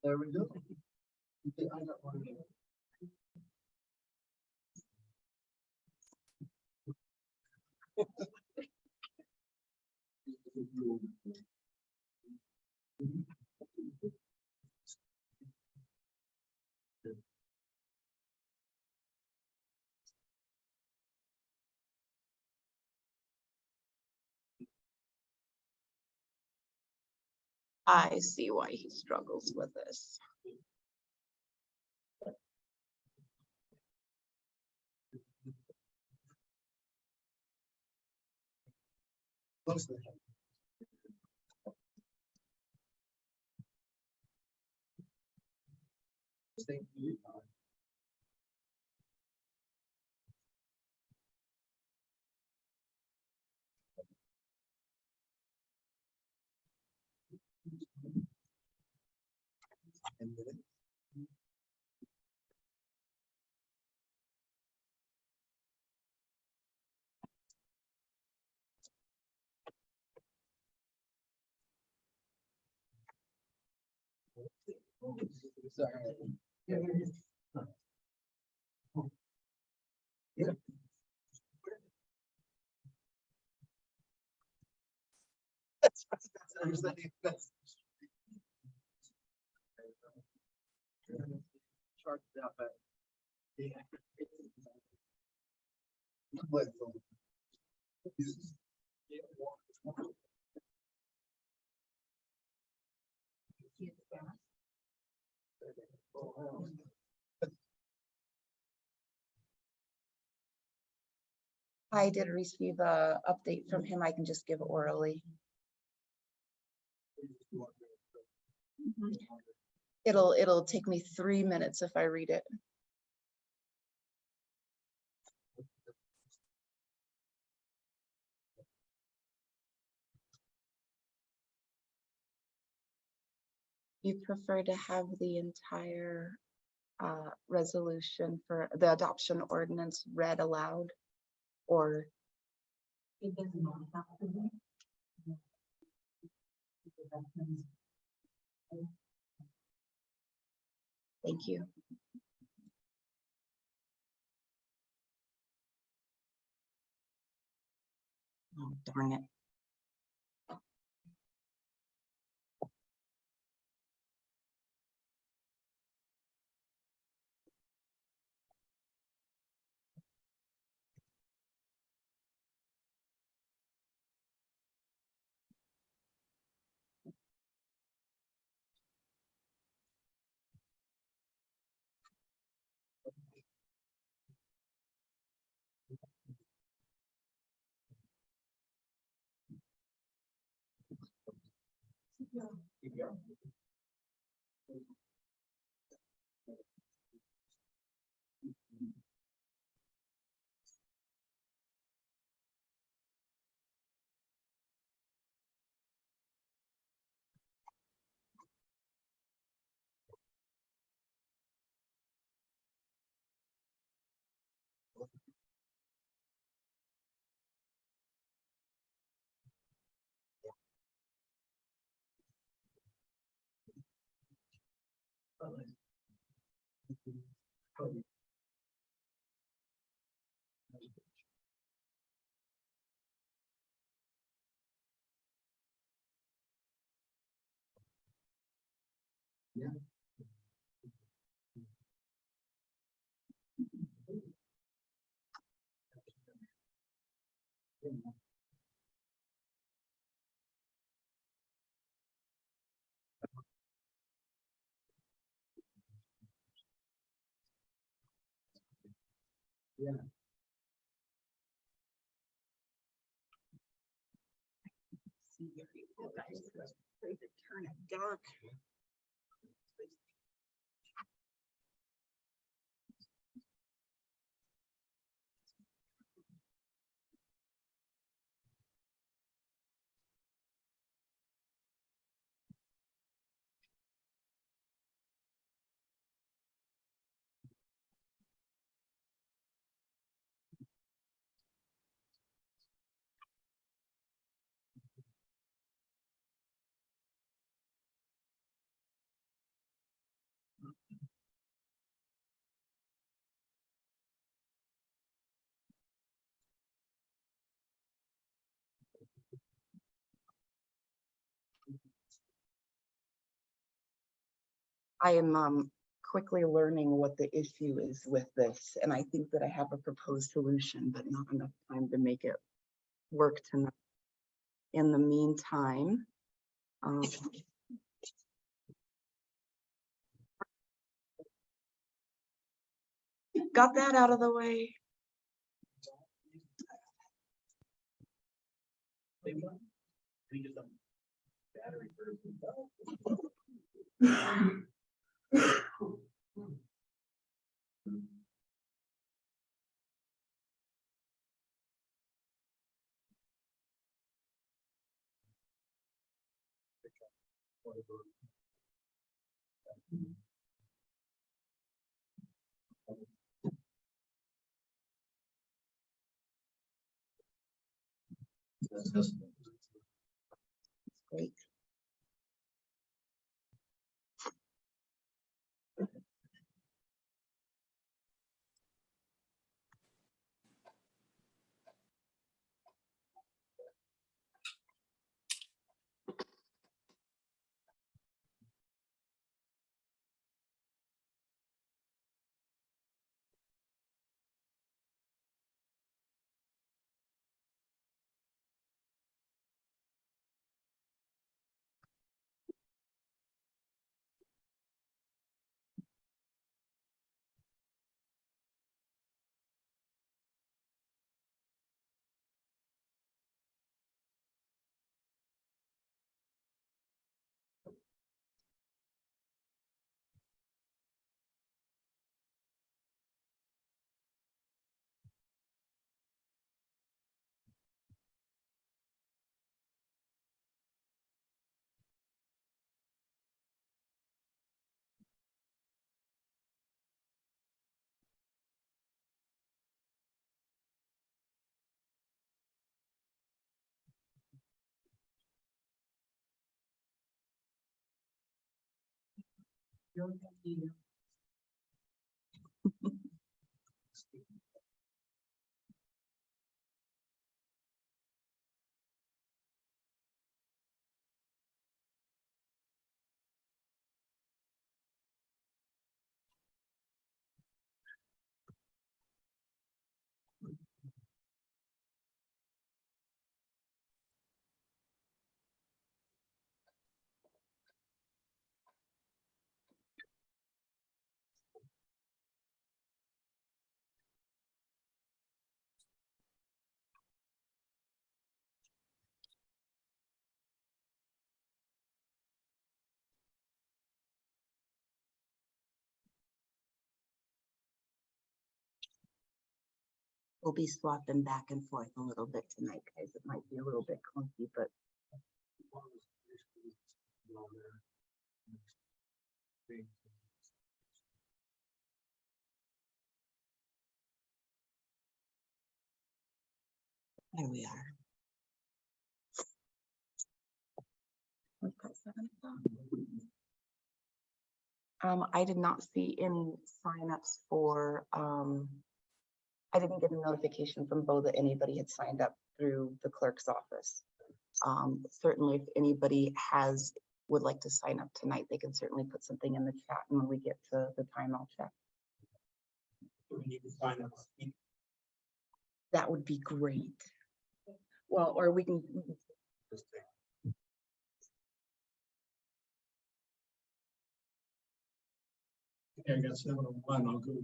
There we go. I got one. I see why he struggles with this. Close to the head. Thank you. And with it. Sorry. Yeah. That's understanding. That's charged out, but yeah. But, I did receive a update from him. I can just give orally. It'll take me 3 minutes if I read it. You prefer to have the entire resolution for the adoption ordinance read aloud, or It does not have to be. thank you. Oh, darn it. Yeah. Yeah. See very well, guys. It's afraid to turn it dark. I am quickly learning what the issue is with this, and I think that I have a proposed solution, but not enough time to make it work tonight. In the meantime, got that out of the way. Great. We'll be swapping back and forth a little bit tonight, guys. It might be a little bit clunky, but there we are. We've got 7 o'clock. I did not see any signups for, I didn't get a notification from Bo that anybody had signed up through the clerk's office. Certainly if anybody would like to sign up tonight, they can certainly put something in the chat, and when we get to the time, I'll check. We need to find out. That would be great. Well, or we can, Okay, I got 7:01, I'll go.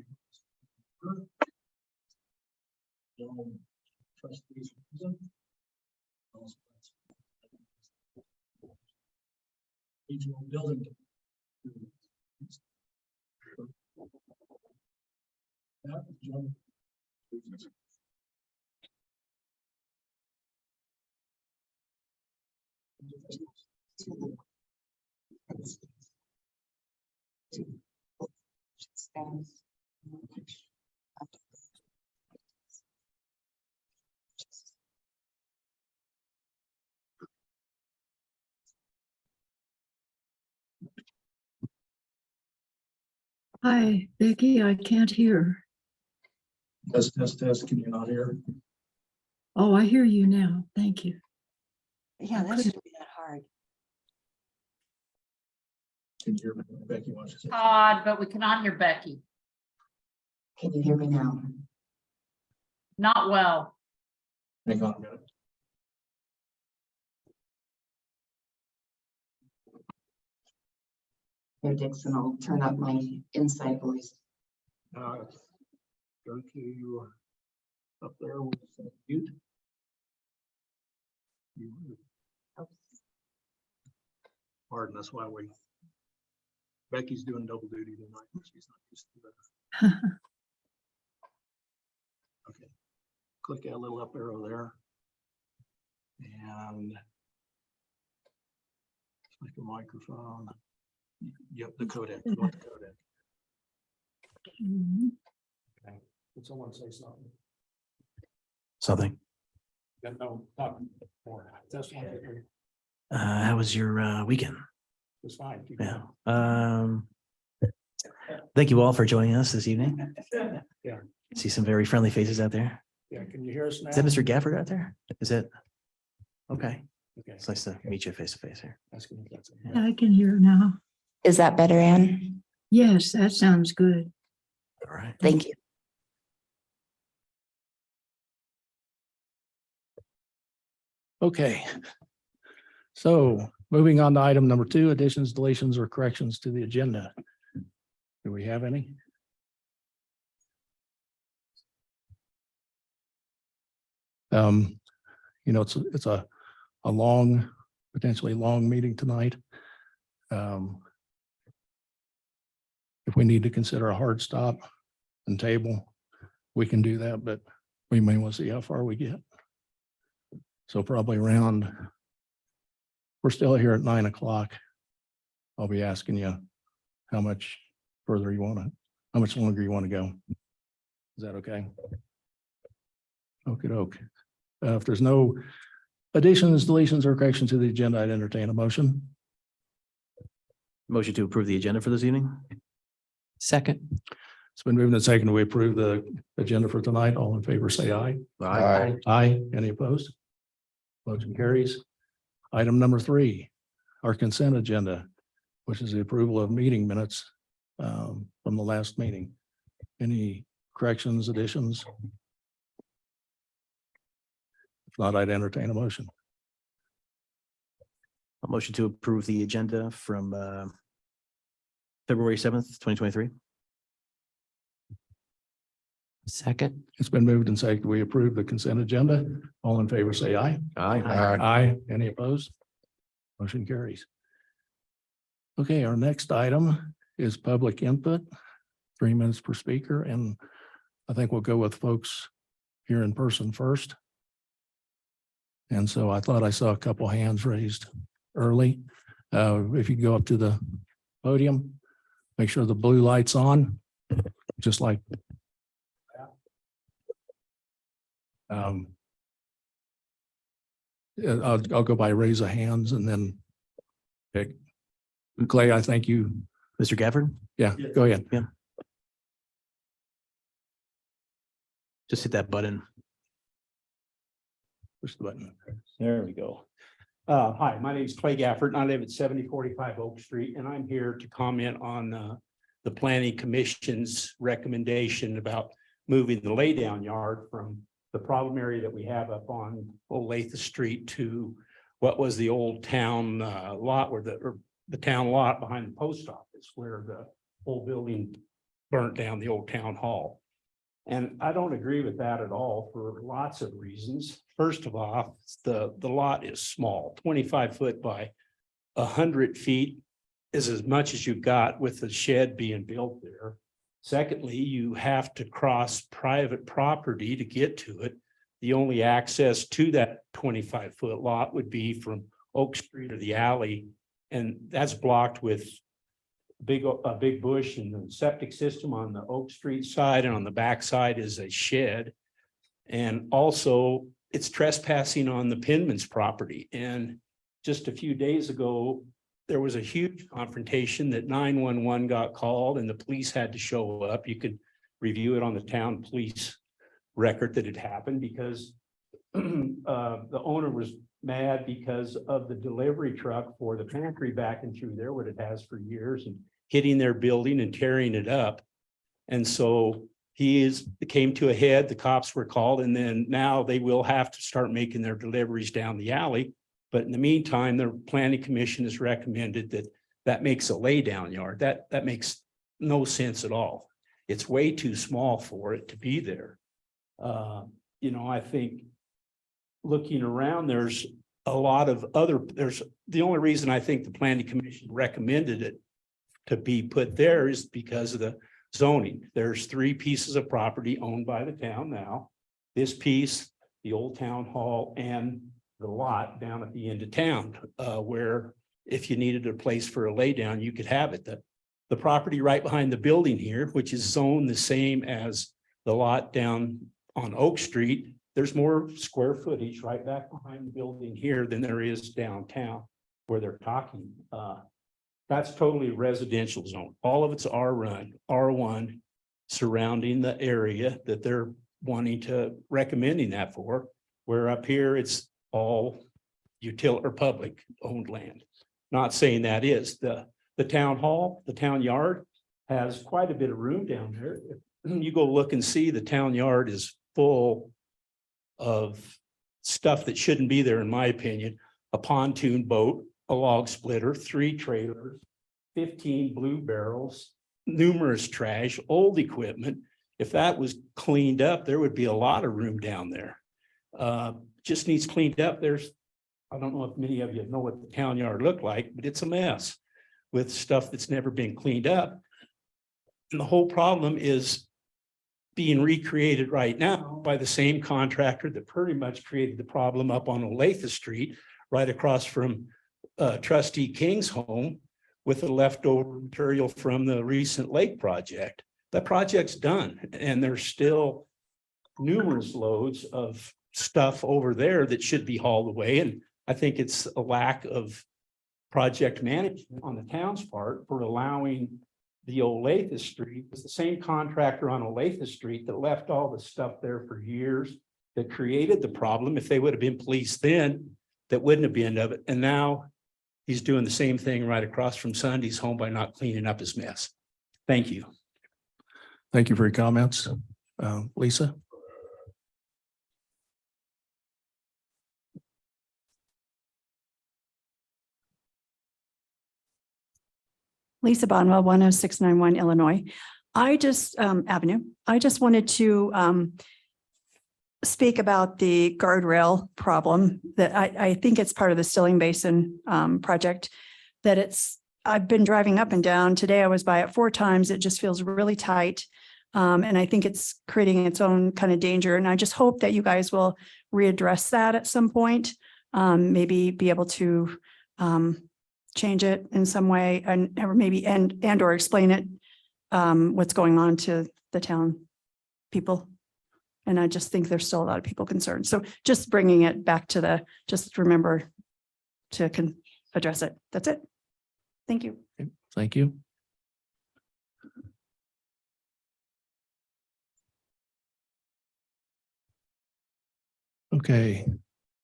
Trustees. Regional building. That, John. Hi, Becky, I can't hear. Test, can you not hear? Oh, I hear you now. Thank you. Yeah, that shouldn't be that hard. Can you hear me? Becky wants to say. Todd, but we cannot hear Becky. Can you hear me now? Not well. Hang on a minute. Here, Dixon, I'll turn up my inside voice. Go to up there with mute. Pardon, that's why Becky's doing double duty tonight. She's not used to that. Okay, click that little up arrow there. And click the microphone. Yep, the codec. You want the codec. Okay. Did someone say something? Something. Yeah, no, not more. That's fine. How was your weekend? It's fine. Keep Yeah. going. Thank you all for joining us this evening. Yeah. See some very friendly faces out there. Yeah, can you hear us now? Is that Mr. Gafford out there? Is it? Okay. Okay. It's nice to meet you face to face here. That's good. That's it. I can hear now. Is that better, Ann? Yes, that sounds good. All right. Thank you. Okay. So moving on to item number 2, additions, deletions, or corrections to the agenda. Do we have any? You know, it's a long, potentially long meeting tonight. If we need to consider a hard stop and table, we can do that, but we may want to see how far we get. So probably around, we're still here at 9 o'clock. I'll be asking you how much further you want to, how much longer you want to go. Is that okay? Okey-doke. If there's no additions, deletions, or corrections to the agenda, I'd entertain a motion. Motion to approve the agenda for this evening? Second. It's been moved and seconded. We approve the agenda for tonight. All in favor, say aye. Aye. Aye. Any opposed? Motion carries. Item number 3, our consent agenda, which is the approval of meeting minutes from the last meeting. Any corrections, additions? If not, I'd entertain a motion. A motion to approve the agenda from February 7th, 2023. Second. It's been moved and seconded. We approve the consent agenda. All in favor, say aye. Aye. Aye. Any opposed? Motion carries. Okay, our next item is public input, 3 minutes per speaker, and I think we'll go with folks here in person first. And so I thought I saw a couple hands raised early. If you go up to the podium, make sure the blue light's on, just like that. I'll go by raise of hands and then pick. Clay, I think you, Mr. Gafford, yeah, go ahead. just hit that button. Push the button. There we go. Hi, my name is Clay Gafford and I live at 7045 Oak Street, and I'm here to comment on the planning commission's recommendation about moving the laydown yard from the problem area that we have up on Old Latha Street to what was the old town lot where the town lot behind the post office where the whole building burnt down, the old town hall. And I don't agree with that at all for lots of reasons. First of all, the lot is small, 25 foot by 100 feet is as much as you've got with the shed being built there. Secondly, you have to cross private property to get to it. The only access to that 25-foot lot would be from Oak Street or the alley, and that's blocked with a big bush, and the septic system on the Oak Street side, and on the back side is a shed. And also it's trespassing on the Pinman's property. And just a few days ago, there was a huge confrontation that 911 got called and the police had to show up. You could review it on the town police record that it happened because the owner was mad because of the delivery truck for the pantry backing through there, what it has for years, and hitting their building and tearing it up. And so came to a head, the cops were called, and then now they will have to start making their deliveries down the alley. But in the meantime, the planning commission has recommended that makes a lay down yard. That makes no sense at all. It's way too small for it to be there. I think looking around, there's a lot of the only reason I think the planning commission recommended it to be put there is because of the zoning. There's 3 pieces of property owned by the town now. This piece, the old town hall, and the lot down at the end of town, where if you needed a place for a lay down, you could have it. The property right behind the building here, which is zoned the same as the lot down on Oak Street, there's more square footage right back behind the building here than there is downtown where they're talking. That's totally residential zone. All of it's R1 surrounding the area that they're recommending that for, where up here it's all utility or public owned land. Not saying that is the town hall, the town yard has quite a bit of room down there. If you go look and see, the town yard is full of stuff that shouldn't be there, in my opinion. A pontoon boat, a log splitter, 3 trailers, 15 blue barrels, numerous trash, old equipment. If that was cleaned up, there would be a lot of room down there. Just needs cleaned up. I don't know if many of you know what the town yard looked like, but it's a mess with stuff that's never been cleaned up. And the whole problem is being recreated right now by the same contractor that pretty much created the problem up on Olathe Street, right across from Trustee King's home, with the leftover material from the recent lake project. That project's done, and there's still numerous loads of stuff over there that should be hauled away. And I think it's a lack of project management on the town's part for allowing the Olathe Street. It's the same contractor on Olathe Street that left all the stuff there for years, that created the problem. If they would have been policed then, that wouldn't have been of it. And now he's doing the same thing right across from Sunday's home by not cleaning up his mess. Thank you. Thank you for your comments. Lisa? Lisa Bonwell, 10691 Illinois. I just wanted to speak about the guardrail problem that I think it's part of the Stilling Basin project, that I've been driving up and down. Today I was by it 4 times. It just feels really tight. And I think it's creating its own kind of danger. And I just hope that you guys will readdress that at some point. Maybe be able to change it in some way, or maybe or explain it, what's going on to the town people. And I just think there's still a lot of people concerned. So just bringing it back to just remember to address it. That's it. Thank you. Thank you. Okay.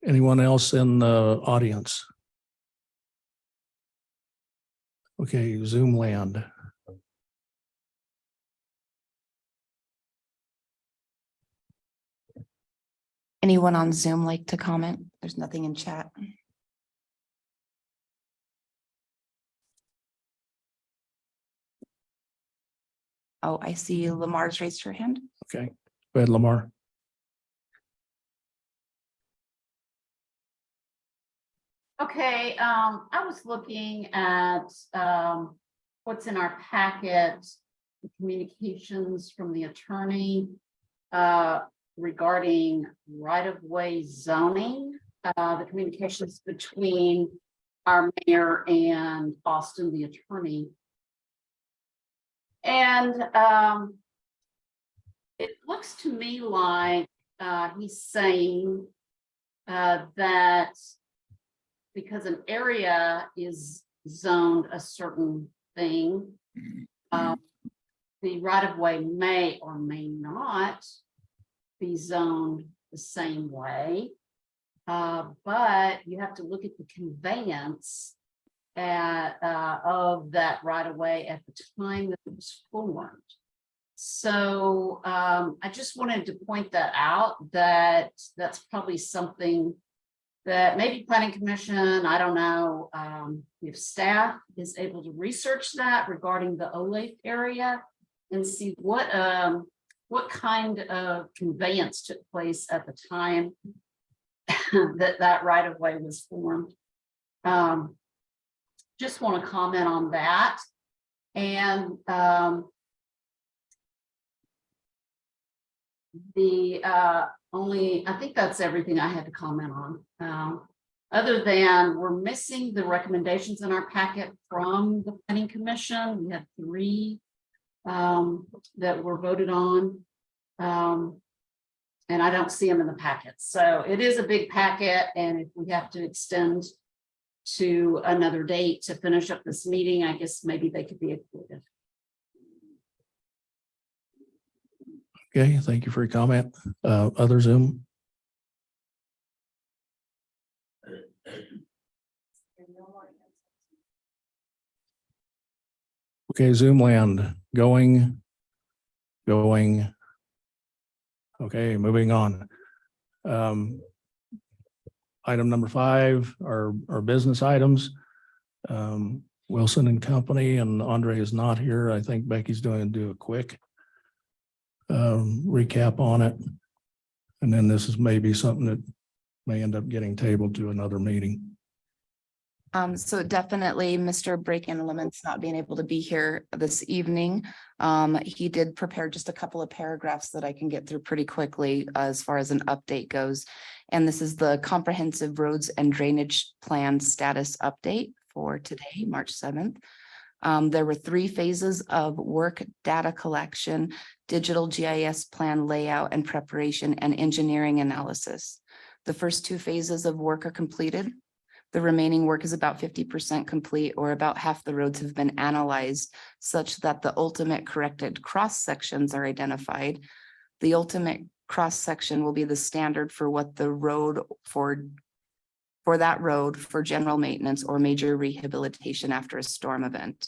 Anyone else in the audience? Okay, Zoom land. Anyone on Zoom like to comment? There's nothing in chat. Oh, I see Lamar's raised her hand. Okay, go ahead, Lamar. Okay, I was looking at what's in our packet, the communications from the attorney regarding right-of-way zoning, the communications between our mayor and Austin, the attorney. And it looks to me like he's saying that because an area is zoned a certain thing, the right-of-way may or may not be zoned the same way. But you have to look at the conveyance of that right of way at the time that it was formed. So I just wanted to point that out, that that's probably something that maybe planning commission, I don't know, if staff is able to research that regarding the Olathe area and see what kind of conveyance took place at the time that right of way was formed. Just want to comment on that. And I think that's everything I had to comment on. Other than we're missing the recommendations in our packet from the planning commission. We had 3 that were voted on. And I don't see them in the packet. So it is a big packet. And if we have to extend to another date to finish up this meeting, I guess maybe they could be included. Okay, thank you for your comment. Other Zoom? Okay, Zoom land, going. Okay, moving on. Item number 5 are business items. Wilson and Company, and Andre is not here. I think Becky's going to do a quick recap on it. And then this is maybe something that may end up getting tabled to another meeting. So definitely Mr. Breakin-Lemon's not being able to be here this evening. He did prepare just a couple of paragraphs that I can get through pretty quickly as far as an update goes. And this is the comprehensive roads and drainage plan status update for today, March 7th. There were 3 phases of work, data collection, digital GIS plan layout and preparation, and engineering analysis. The first 2 phases of work are completed. The remaining work is about 50% complete, or about half the roads have been analyzed such that the ultimate corrected cross sections are identified. The ultimate cross section will be the standard for what the road for that road for general maintenance or major rehabilitation after a storm event.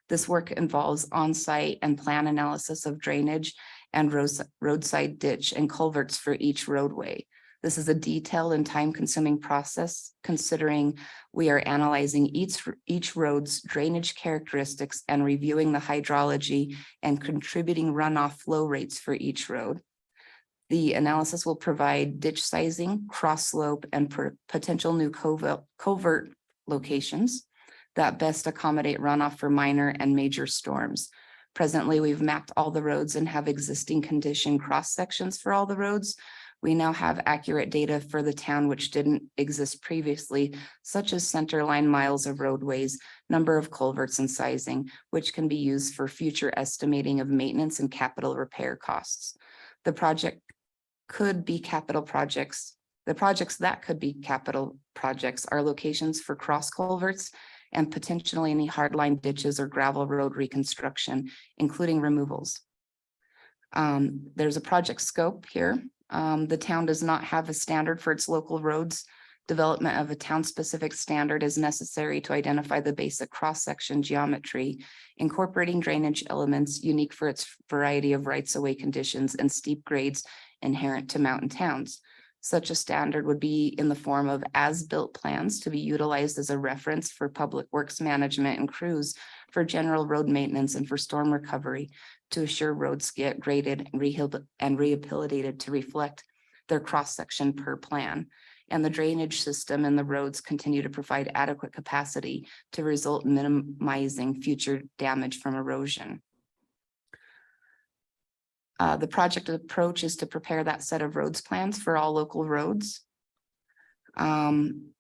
This work involves on-site and plan analysis of drainage and roadside ditch and culverts for each roadway. This is a detailed and time-consuming process, considering we are analyzing each road's drainage characteristics and reviewing the hydrology and contributing runoff flow rates for each road. The analysis will provide ditch sizing, cross slope, and potential new covert locations that best accommodate runoff for minor and major storms. Presently, we've mapped all the roads and have existing condition cross sections for all the roads. We now have accurate data for the town which didn't exist previously, such as center line miles of roadways, number of culverts, and sizing, which can be used for future estimating of maintenance and capital repair costs. The project could be capital projects. The projects that could be capital projects are locations for cross culverts and potentially any hardline ditches or gravel road reconstruction, including removals. There's a project scope here. The town does not have a standard for its local roads. Development of a town-specific standard is necessary to identify the basic cross-section geometry, incorporating drainage elements unique for its variety of rights-of-way conditions and steep grades inherent to mountain towns. Such a standard would be in the form of as-built plans to be utilized as a reference for public works management and crews for general road maintenance and for storm recovery, to assure roads get graded and rehabilitated to reflect their cross-section per plan. And the drainage system and the roads continue to provide adequate capacity to result in minimizing future damage from erosion. The project approach is to prepare that set of roads plans for all local roads. In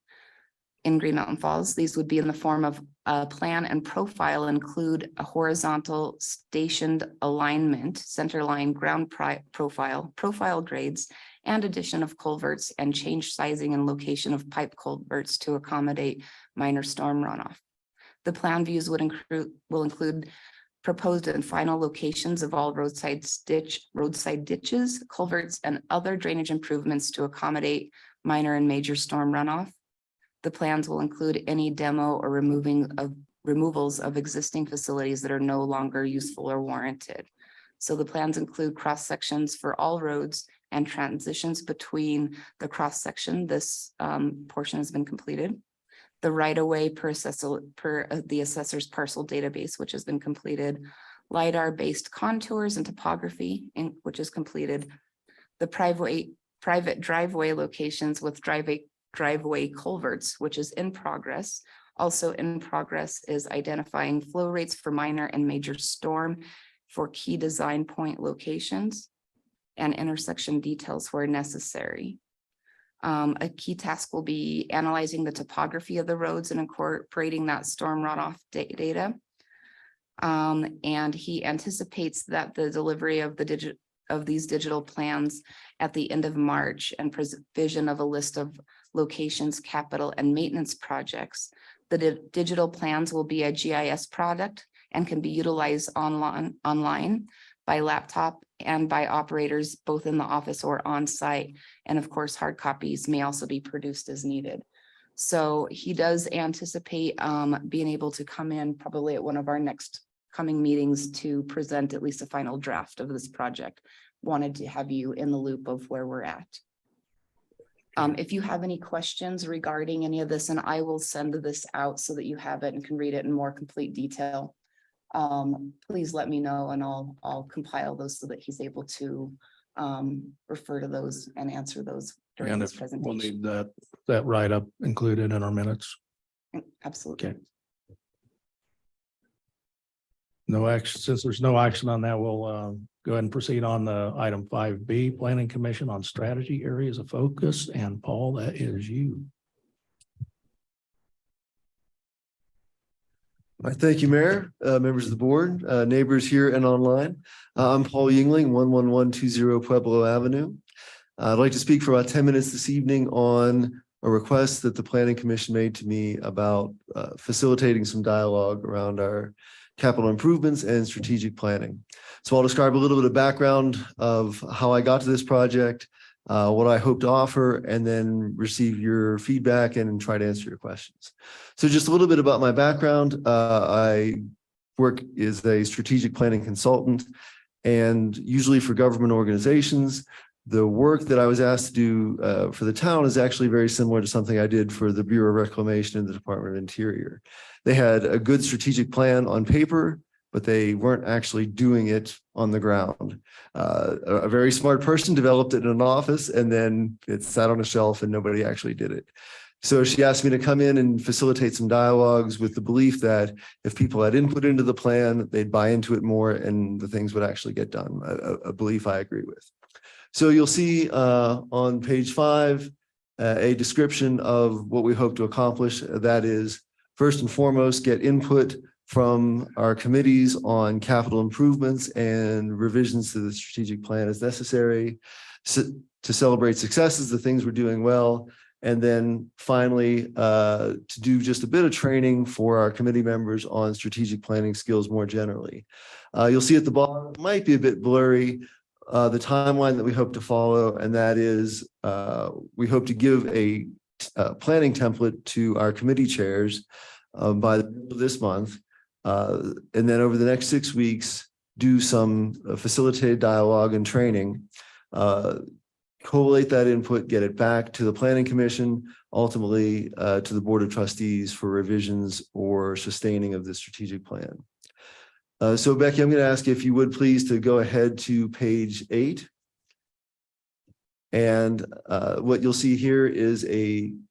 Green Mountain Falls, these would be in the form of a plan and profile, include a horizontal stationed alignment, center line, ground profile grades, and addition of culverts, and change sizing and location of pipe culverts to accommodate minor storm runoff. The plan views will include proposed and final locations of all roadside ditches, culverts, and other drainage improvements to accommodate minor and major storm runoff. The plans will include any demo or removals of existing facilities that are no longer useful or warranted. So the plans include cross sections for all roads and transitions between the cross section. This portion has been completed. The right of way per the assessor's parcel database, which has been completed. LiDAR based contours and topography, which is completed. The private driveway locations with driveway culverts, which is in progress. Also in progress is identifying flow rates for minor and major storm for key design point locations and intersection details where necessary. A key task will be analyzing the topography of the roads and incorporating that storm runoff data. And he anticipates that the delivery of these digital plans at the end of March and provision of a list of locations, capital, and maintenance projects. The digital plans will be a GIS product and can be utilized online by laptop and by operators both in the office or on site. And of course, hard copies may also be produced as needed. So he does anticipate being able to come in probably at one of our next coming meetings to present at least a final draft of this project. Wanted to have you in the loop of where we're at. If you have any questions regarding any of this, and I will send this out so that you have it and can read it in more complete detail. Please let me know and I'll compile those so that he's able to refer to those and answer those during And his if we'll presentation. need that write-up included in our minutes. Absolutely. Okay. No action, since there's no action on that, we'll go ahead and proceed on the item 5B, Planning Commission on strategy areas of focus. And Paul, that is you. All right, thank you, Mayor, members of the board, neighbors here and online. I'm Paul Yingling, 11120 Pueblo Avenue. I'd like to speak for about 10 minutes this evening on a request that the Planning Commission made to me about facilitating some dialogue around our capital improvements and strategic planning. So I'll describe a little bit of background of how I got to this project, what I hope to offer, and then receive your feedback and try to answer your questions. So just a little bit about my background. I work as a strategic planning consultant, and usually for government organizations. The work that I was asked to do for the town is actually very similar to something I did for the Bureau of Reclamation in the Department of Interior. They had a good strategic plan on paper, but they weren't actually doing it on the ground. A very smart person developed it in an office, and then it sat on a shelf and nobody actually did it. So she asked me to come in and facilitate some dialogues with the belief that if people had input into the plan, they'd buy into it more and the things would actually get done, a belief I agree with. So you'll see on page 5, a description of what we hope to accomplish. That is, first and foremost, get input from our committees on capital improvements and revisions to the strategic plan as necessary, to celebrate successes, the things we're doing well, and then finally to do just a bit of training for our committee members on strategic planning skills more generally. You'll see at the bottom, it might be a bit blurry, the timeline that we hope to follow, and that is we hope to give a planning template to our committee chairs by the end of this month. And then over the next 6 weeks, do some facilitated dialogue and training, collate that input, get it back to the Planning Commission, ultimately to the Board of Trustees for revisions or sustaining of the strategic plan. So Becky, I'm going to ask you if you would please to go ahead to page 8. And what you'll see here is an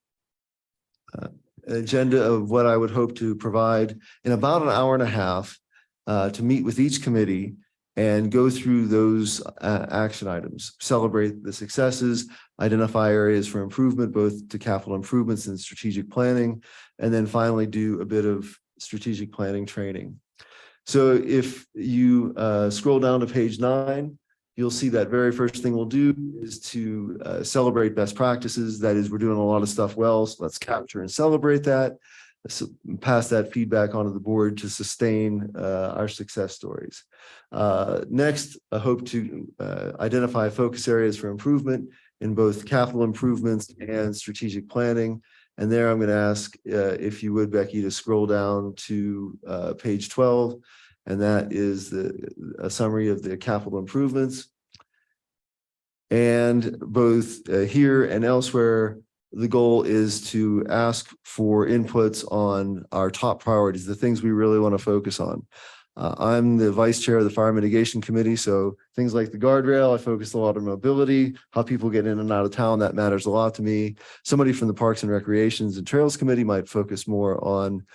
agenda of what I would hope to provide in about an hour and a half to meet with each committee and go through those action items, celebrate the successes, identify areas for improvement, both to capital improvements and strategic planning, and then finally do a bit of strategic planning training. So if you scroll down to page 9, you'll see that very first thing we'll do is to celebrate best practices. That is, we're doing a lot of stuff well, so let's capture and celebrate that. pass that feedback onto the board to sustain our success stories. Next, I hope to identify focus areas for improvement in both capital improvements and strategic planning. And there I'm going to ask if you would, Becky, to scroll down to page 12. And that is a summary of the capital improvements. And both here and elsewhere, the goal is to ask for inputs on our top priorities, the things we really want to focus on. I'm the vice chair of the Fire Mitigation Committee, so things like the guardrail, I focus a lot on mobility, how people get in and out of town, that matters a lot to me. Somebody from the Parks and Recreations and Trails Committee might focus more on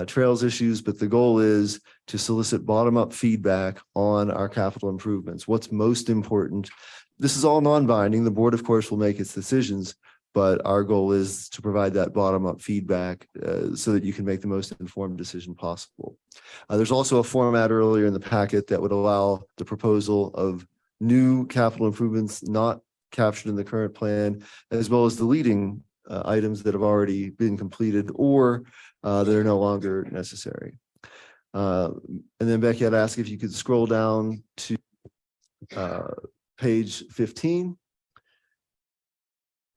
trails issues, but the goal is to solicit bottom-up feedback on our capital improvements. What's most important? This is all non-binding. The board, of course, will make its decisions, but our goal is to provide that bottom-up feedback so that you can make the most informed decision possible. There's also a format earlier in the packet that would allow the proposal of new capital improvements not captured in the current plan, as well as deleting items that have already been completed or that are no longer necessary. And then Becky, I'd ask if you could scroll down to page 15.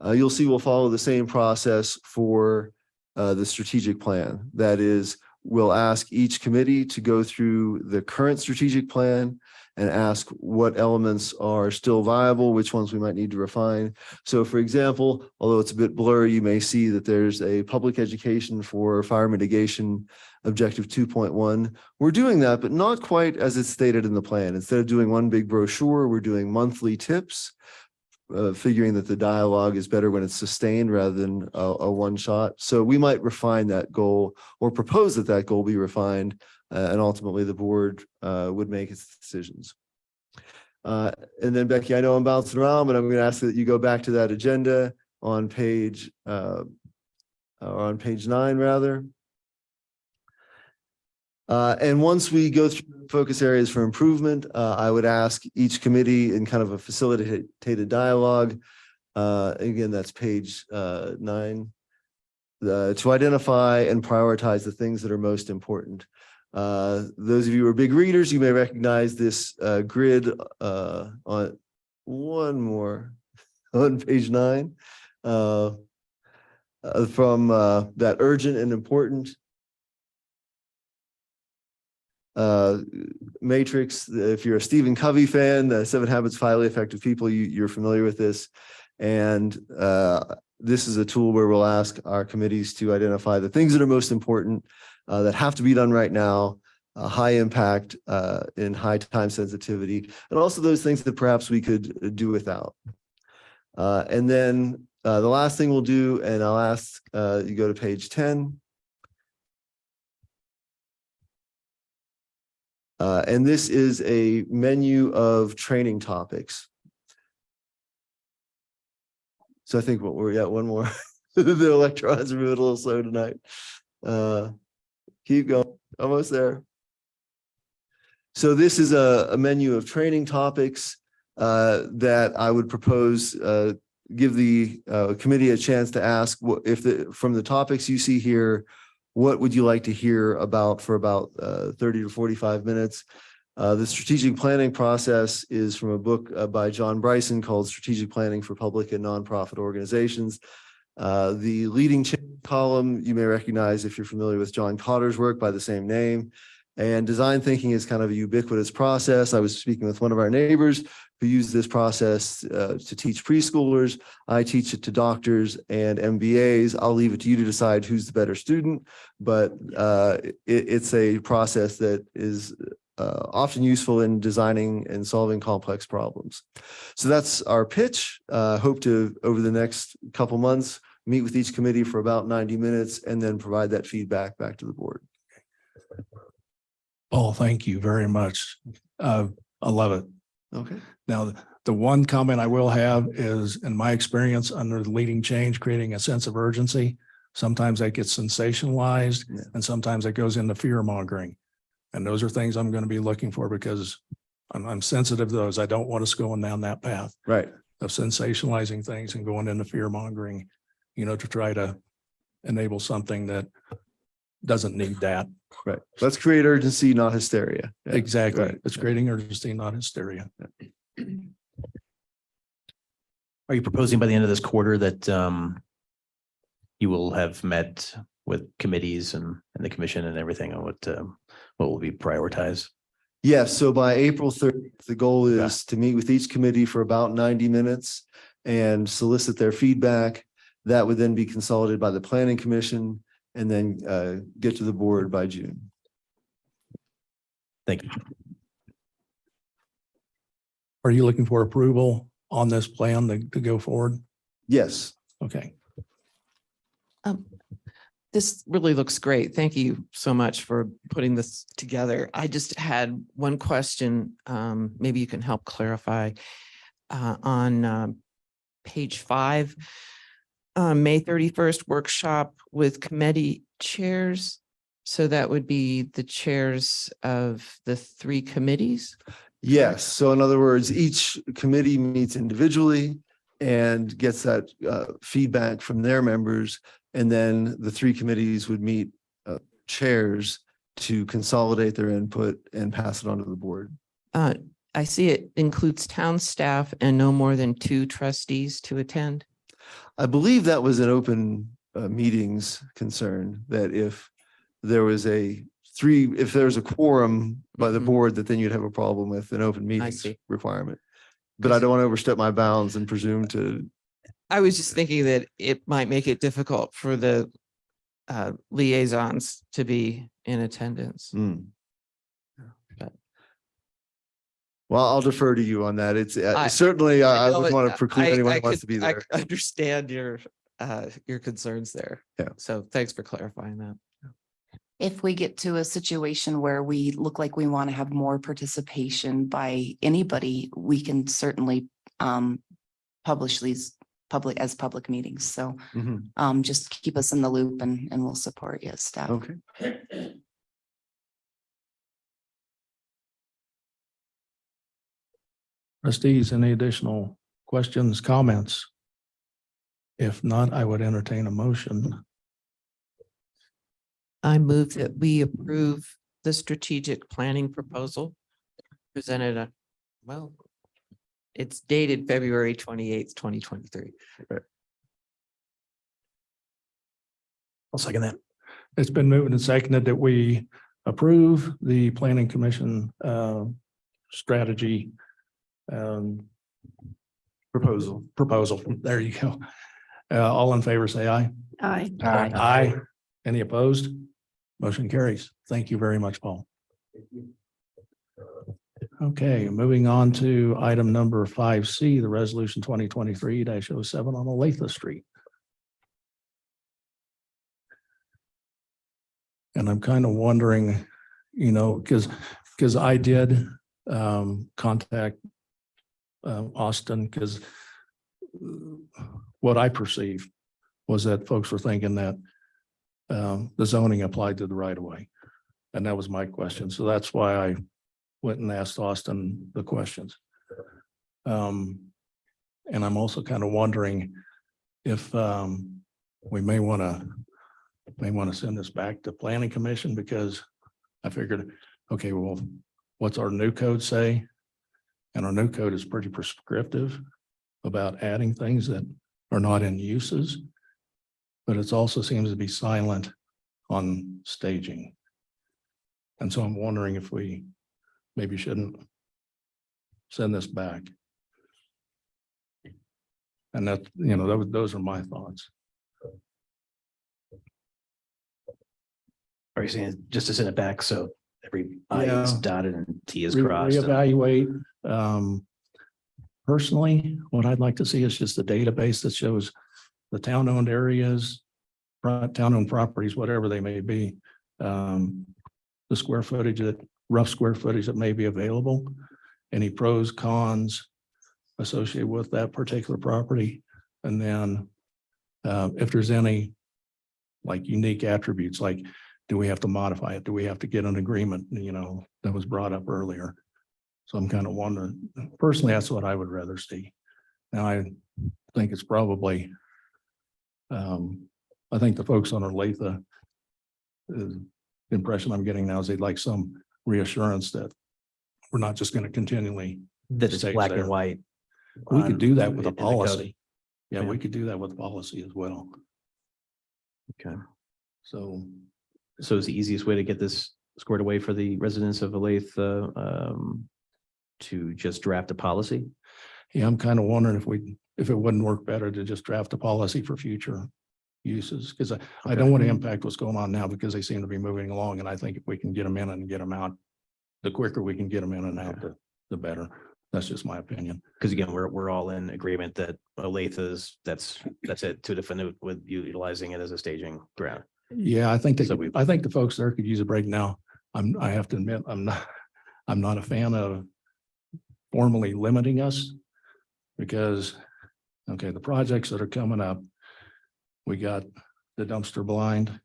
You'll see we'll follow the same process for the strategic plan. That is, we'll ask each committee to go through the current strategic plan and ask what elements are still viable, which ones we might need to refine. So for example, although it's a bit blurry, you may see that there's a public education for fire mitigation objective 2.1. We're doing that, but not quite as it's stated in the plan. Instead of doing one big brochure, we're doing monthly tips, figuring that the dialogue is better when it's sustained rather than a one shot. So we might refine that goal or propose that that goal be refined, and ultimately the board would make its decisions. And then Becky, I know I'm bouncing around, but I'm going to ask that you go back to that agenda on page 9 rather. And once we go through focus areas for improvement, I would ask each committee in kind of a facilitated dialogue. Again, that's page 9, to identify and prioritize the things that are most important. Those of you who are big readers, you may recognize this grid on one more on page 9 from that urgent and important matrix. If you're a Stephen Covey fan, 7 Habits of Highly Effective People, you're familiar with this. And this is a tool where we'll ask our committees to identify the things that are most important that have to be done right now, high impact and high time sensitivity, and also those things that perhaps we could do without. And then the last thing we'll do, and I'll ask you go to page 10. And this is a menu of training topics. So I think what we're at one more. The electrons are moving a little slow tonight. Keep going, almost there. So this is a menu of training topics that I would propose give the committee a chance to ask from the topics you see here, what would you like to hear about for about 30 to 45 minutes? The strategic planning process is from a book by John Bryson called Strategic Planning for Public and Nonprofit Organizations. The leading column you may recognize if you're familiar with John Cotter's work by the same name. And design thinking is kind of a ubiquitous process. I was speaking with one of our neighbors who used this process to teach preschoolers. I teach it to doctors and MBAs. I'll leave it to you to decide who's the better student, but it's a process that is often useful in designing and solving complex problems. So that's our pitch. Hope to, over the next couple months, meet with each committee for about 90 minutes and then provide that feedback back to the board. Paul, thank you very much. I love it. Okay. Now, the one comment I will have is, in my experience under the leading change, creating a sense of urgency, sometimes that gets sensationalized and sometimes it goes into fear mongering. And those are things I'm going to be looking for because I'm sensitive to those. I don't want us going down that path. Right. Of sensationalizing things and going into fear mongering, to try to enable something that doesn't need that. Right. Let's create urgency, not hysteria. Yeah, Exactly. right. It's creating urgency, not hysteria. Are you proposing by the end of this quarter that you will have met with committees and the commission and everything on what will be prioritized? Yes, so by April 30th, the goal is to meet with each committee for about 90 minutes and solicit their feedback. That would then be consolidated by the planning commission and then get to the board by June. Thank you. Are you looking for approval on this plan to go forward? Yes. Okay. This really looks great. Thank you so much for putting this together. I just had one question. Maybe you can help clarify on page 5, May 31st workshop with committee chairs. So that would be the chairs of the 3 committees. Yes. So in other words, each committee meets individually and gets that feedback from their members. And then the 3 committees would meet chairs to consolidate their input and pass it on to the board. I see it includes town staff and no more than 2 trustees to attend. I believe that was an open meetings concern, that if there was if there's a quorum by the Mhm. board, that then you'd have a problem with an open meetings see. requirement. But I don't want to overstep my bounds and presume to. I was just thinking that it might make it difficult for the liaisons to be in attendance. Hmm. But- Well, I'll defer to you on that. It's I- certainly, I know wouldn't it- want to preclude anyone who I wants could- to be I there. understand your concerns there. Yeah. So thanks for clarifying that. If we get to a situation where we look like we want to have more participation by anybody, we can certainly publish these public meetings. So Mhm. just keep us in the loop and we'll support you as staff. Okay. Trustees, any additional questions, comments? If not, I would entertain a motion. I move that we approve the strategic planning proposal presented it's dated February 28th, 2023. I'll second that. It's been moved and seconded that we approve the planning commission strategy proposal. There you go. All in favor, say aye. Aye. Aye. Any opposed? Motion carries. Thank you very much, Paul. Okay, moving on to item number 5C, the resolution 2023-07 on Olathe Street. And I'm kind of wondering, because I did contact Austin, because what I perceived was that folks were thinking that the zoning applied to the right of way. And that was my question. So that's why I went and asked Austin the questions. And I'm also kind of wondering if we may want to send this back to planning commission, because I figured, okay, well, what's our new code say? And our new code is pretty prescriptive about adding things that are not in uses, but it also seems to be silent on staging. And so I'm wondering if we maybe shouldn't send this back. And that, those are my thoughts. Are you saying just to send it back so every I is Yeah. dotted and T is crossed? Reevaluate. Personally, what I'd like to see is just a database that shows the town-owned areas, town-owned properties, whatever they may be, the square footage, rough square footage that may be available, any pros, cons associated with that particular property. And then if there's any like unique attributes, like do we have to modify it? Do we have to get an agreement? That was brought up earlier. So I'm kind of wondering, personally, that's what I would rather see. Now, I think it's probably, I think the folks on Olathe The impression I'm getting now is they'd like some reassurance that we're not just going to continually. That it's stays black there. and white. We could on- do that with a in the code. policy. Yeah, Yeah. we could do that with policy as well. Okay. So So is the easiest way to get this squared away for the residents of Olathe, to just draft a policy? yeah, I'm kind of wondering if it wouldn't work better to just draft a policy for future uses, because I don't want to impact what's going on now because they seem to be moving along. And I think if we can get them in and get them out, the quicker we can get them in and out, the better. That's just my opinion. Because again, we're all in agreement that Olathe is, that's it, to definitive with utilizing it as a staging ground. Yeah, I think So I think the folks there could use a break now. I have to admit, I'm not a fan of formally limiting us because, okay, the projects that are coming up, we got the dumpster blind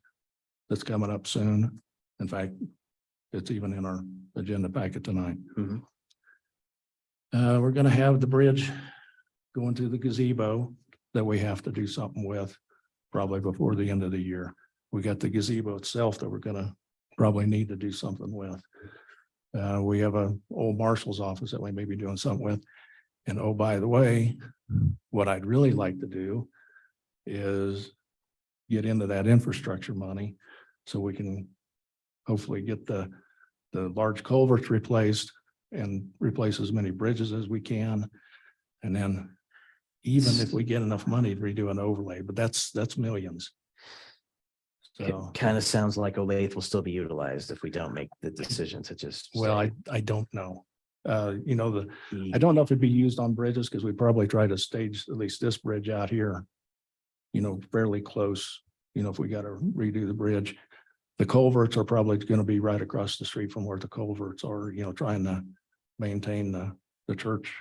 that's coming up soon. In fact, it's even in our agenda packet tonight. Mhm. We're gonna have the bridge going to the gazebo that we have to do something with probably before the end of the year. We got the gazebo itself that we're gonna probably need to do something with. We have a old marshal's office that we may be doing something with. And oh, by the way, what I'd really like to do is get into that infrastructure money so we can hopefully get the large culverts replaced and replace as many bridges as we can. And then even if we get enough money to redo an overlay, but that's millions. So, Kind of sounds like Olathe will still be utilized if we don't make the decision to just. well, say I don't know. You know, the- I don't know if it'd be used on bridges because we probably try to stage at least this bridge out here, you know, fairly close, you know, if we got to redo the bridge. The culverts are probably going to be right across the street from where the culverts are, you know, trying to maintain the church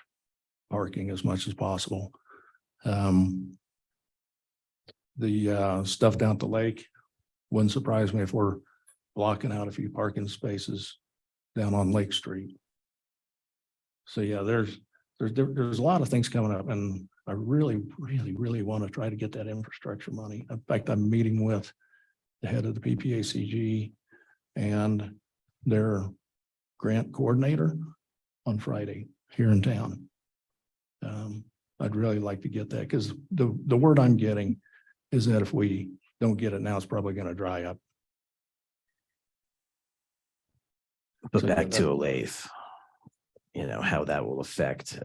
parking as much as possible. The stuff down at the lake wouldn't surprise me if we're blocking out a few parking spaces down on Lake Street. So yeah, there's a lot of things coming up, and I really want to try to get that infrastructure money. In fact, I'm meeting with the head of the PPACG and their grant coordinator on Friday here in town. I'd really like to get that because the word I'm getting is that if we don't get it now, it's probably going to dry up. But So, back yeah, to Olathe, you know, how that will affect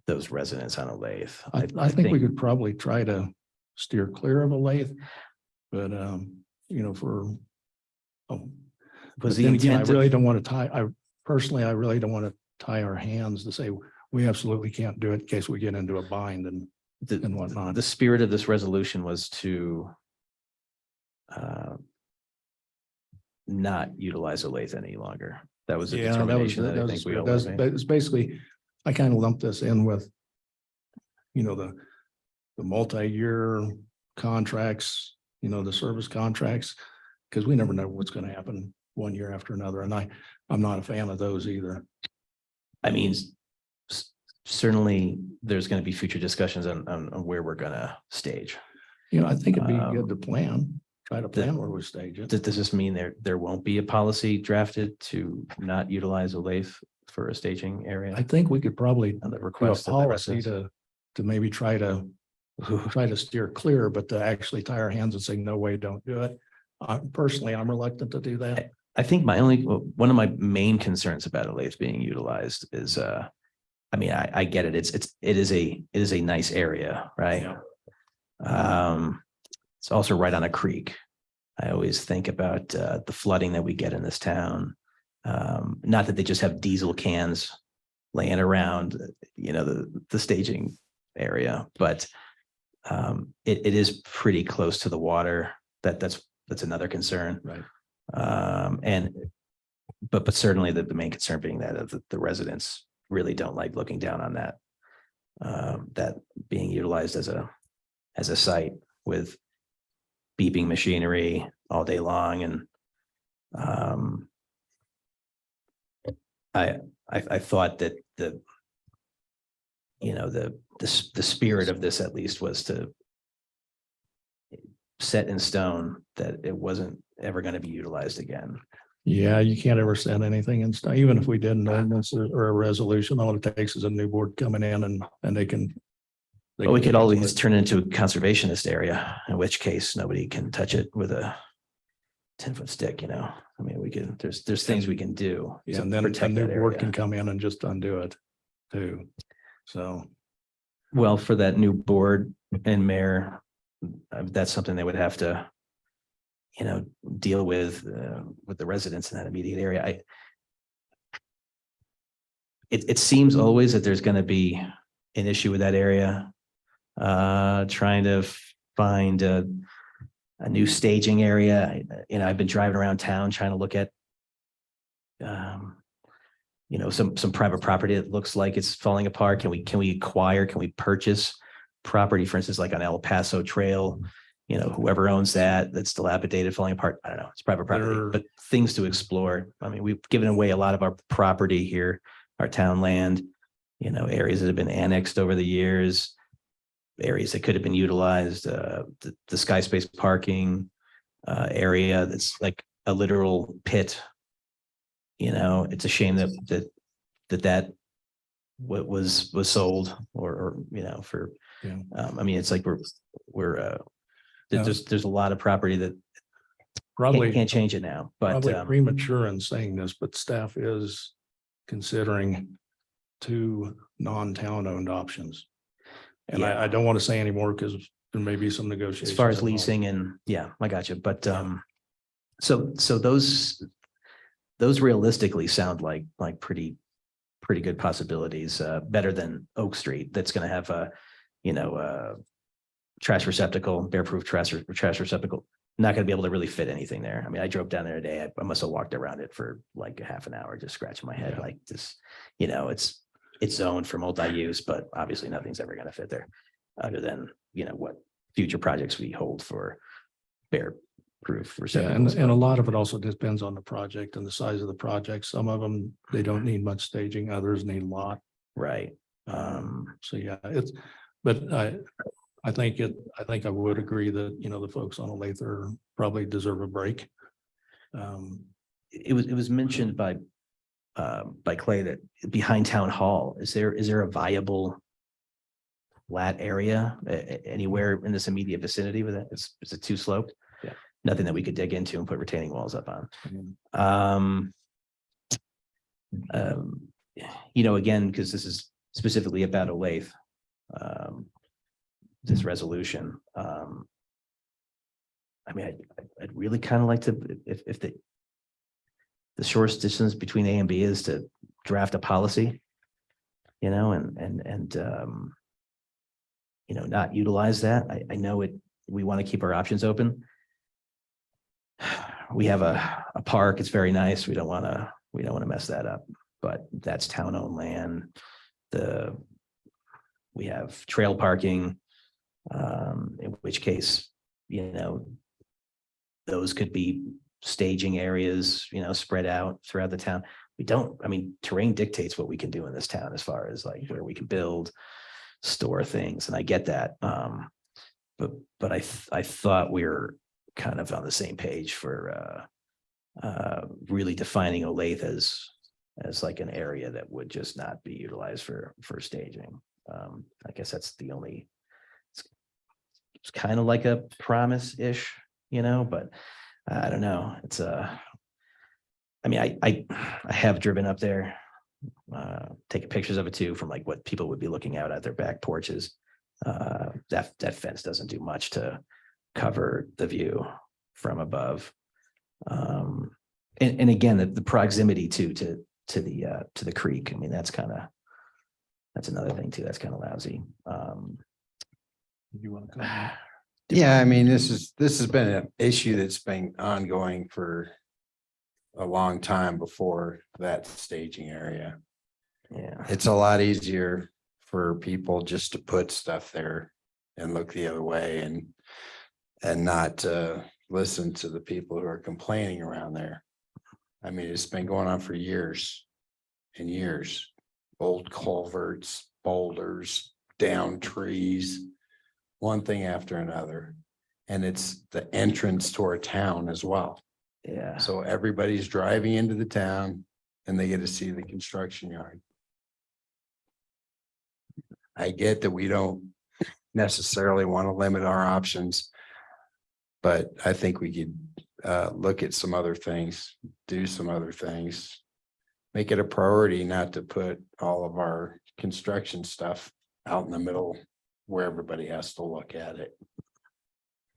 those residents on Olathe. I think we could probably try to steer clear of a lathe, but you know, Was but the then again, I intent really of, don't want to I really don't want to tie our hands to say we absolutely can't do it in case we get into a bind and whatnot. the spirit of this resolution was to not utilize Olathe any longer. That was a Yeah, determination that I think we all made. it's basically, I kind of lumped this in with, you know, the multi-year contracts, you know, the service contracts, because we never know what's going to happen one year after another. And I'm not a fan of those either. I mean, certainly there's going to be future discussions on where we're going to stage. You know, I think it'd be good to try to plan where we stage it. Does this mean there won't be a policy drafted to not utilize Olathe for a staging area? I think we could probably On the do a request of the policy residents? to maybe try to steer clear, but to actually tie our hands and say, no way, don't do it. Personally, I'm reluctant to do that. I think one of my main concerns about Olathe being utilized is, I mean, I get it. It is a nice area, right? It's also right on a creek. I always think about the flooding that we get in this town. Not that they just have diesel cans laying around, you know, the staging area, but it is pretty close to the water. That's another concern. Right. But certainly the main concern being that the residents really don't like looking down on that being utilized as a site with beeping machinery all day long. And I thought that the spirit of this at least was to set in stone that it wasn't ever going to be utilized again. Yeah, you can't ever set anything in stone, even if we did an ordinance or a resolution, all it takes is a new board coming in and they can. But we could always turn it into a conservationist area, in which case nobody can touch it with a 10-foot stick, you know? I mean, we could, there's things we can do. Yeah, to and then a protect new that board area. can come in and just undo it too. So, Well, for that new board and mayor, that's something they would have to, you know, deal with the residents in that immediate area. It seems always that there's going to be an issue with that area. Trying to find a new staging area. You know, I've been driving around town trying to look at, you know, some private property that looks like it's falling apart. Can we purchase property, for instance, like on El Paso Trail? You know, whoever owns that's dilapidated, falling apart. I don't know. It's private property, but things to explore. I mean, we've given away a lot of our property here, our town land, you know, areas that have been annexed over the years, areas that could have been utilized, the sky space parking area that's like a literal pit. You know, it's a shame that what was sold or you know, for, yeah. I mean, it's like there's a lot of property that Probably can't change it now, but probably premature in saying this, but staff is considering 2 non-town owned options. And Yeah. I don't want to say anymore because there may be some negotiations. as far as involved. leasing and yeah, I got you. But so those realistically sound like pretty good possibilities, better than Oak Street. That's going to have a, you know, trash receptacle, bear-proof trash receptacle. Not going to be able to really fit anything there. I mean, I drove down there today. I must have walked around it for like a half an hour, just scratching my head. Yeah. Like this, you know, it's zoned for multi-use, but obviously nothing's ever going to fit there, other than, you know, what future projects we hold for bear-proof Yeah, receptacles. and a lot of it also depends on the project and the size of the project. Some of them, they don't need much staging, others need a lot. Right. So yeah, but I think I would agree that, you know, the folks on Olathe probably deserve a break. It was mentioned by Clay that behind town hall, is there a viable flat area anywhere in this immediate vicinity with it? Is it too sloped? Yeah. Nothing that we could dig into and put retaining walls up on. You know, again, because this is specifically about Olathe, this resolution. I mean, I'd really kind of like to, if the shortest distance between A and B is to draft a policy, you know, and you know, not utilize that. I know we want to keep our options open. We have a park. It's very nice. We don't want to mess that up, but that's town owned land. We have trail parking, in which case, you know, those could be staging areas, you know, spread out throughout the town. I mean, terrain dictates what we can do in this town as far as like where we can build, store things. And I get that. But I thought we were kind of on the same page for really defining Olathe as like an area that would just not be utilized for staging. I guess that's the only, it's kind of like a promise-ish, you know, but I don't know. It's I mean, I have driven up there, taking pictures of it too, from like what people would be looking out at their back porches. That fence doesn't do much to cover the view from above. And again, the proximity to the creek. I mean, that's another thing too. That's kind of lousy. You want to comment? Yeah, I mean, this has been an issue that's been ongoing for a long time before that staging area. Yeah. It's a lot easier for people just to put stuff there and look the other way and not listen to the people who are complaining around there. I mean, it's been going on for years and years. Old culverts, boulders, down trees, one thing after another. And it's the entrance to our town as well. Yeah. So everybody's driving into the town and they get to see the construction yard. I get that we don't necessarily want to limit our options. But I think we could look at some other things, do some other things. Make it a priority not to put all of our construction stuff out in the middle where everybody has to look at it.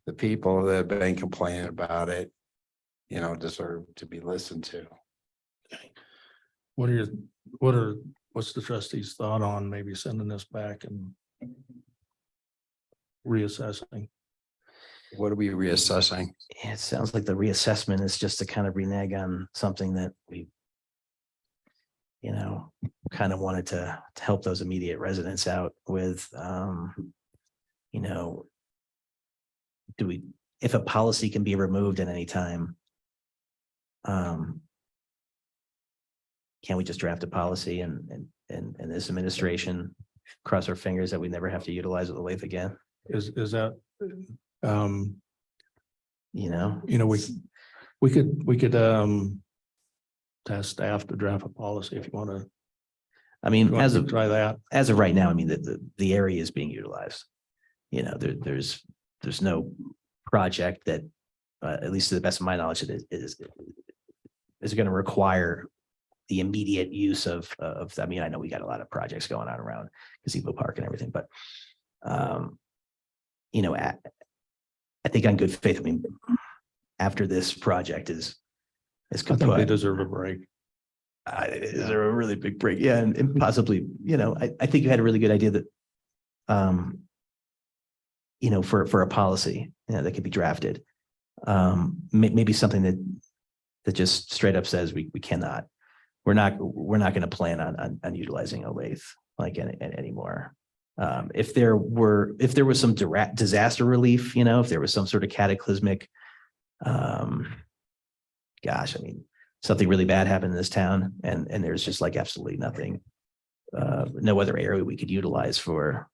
The people that have been complaining about it, you know, deserve to be listened to. What's the trustees' thought on maybe sending this back and reassessing? What are we reassessing? It sounds like the reassessment is just to kind of renege on something that we, you know, kind of wanted to help those immediate residents out with, you know, if a policy can be removed at any time, can we just draft a policy and this administration cross our fingers that we never have to utilize the Lathe again? Is that, You know? we could task staff to draft a policy if you want to. I mean, as of Try that. as of right now, I mean, the area is being utilized. You know, there's no project that, at least to the best of my knowledge, it is going to require the immediate use of, I mean, I know we got a lot of projects going on around Gazebo Park and everything, but, you know, I think on good faith, I mean, after this project is I think they kaput, deserve a break. is there a really big break? Yeah, and possibly, you know, I think you had a really good idea that, you know, for a policy, you know, that could be drafted. Maybe something that just straight up says we cannot, we're not going to plan on utilizing a lathe like anymore. If there was some direct disaster relief, you know, if there was some sort of cataclysmic, gosh, I mean, something really bad happened in this town and there's just like absolutely nothing, no other area we could utilize for,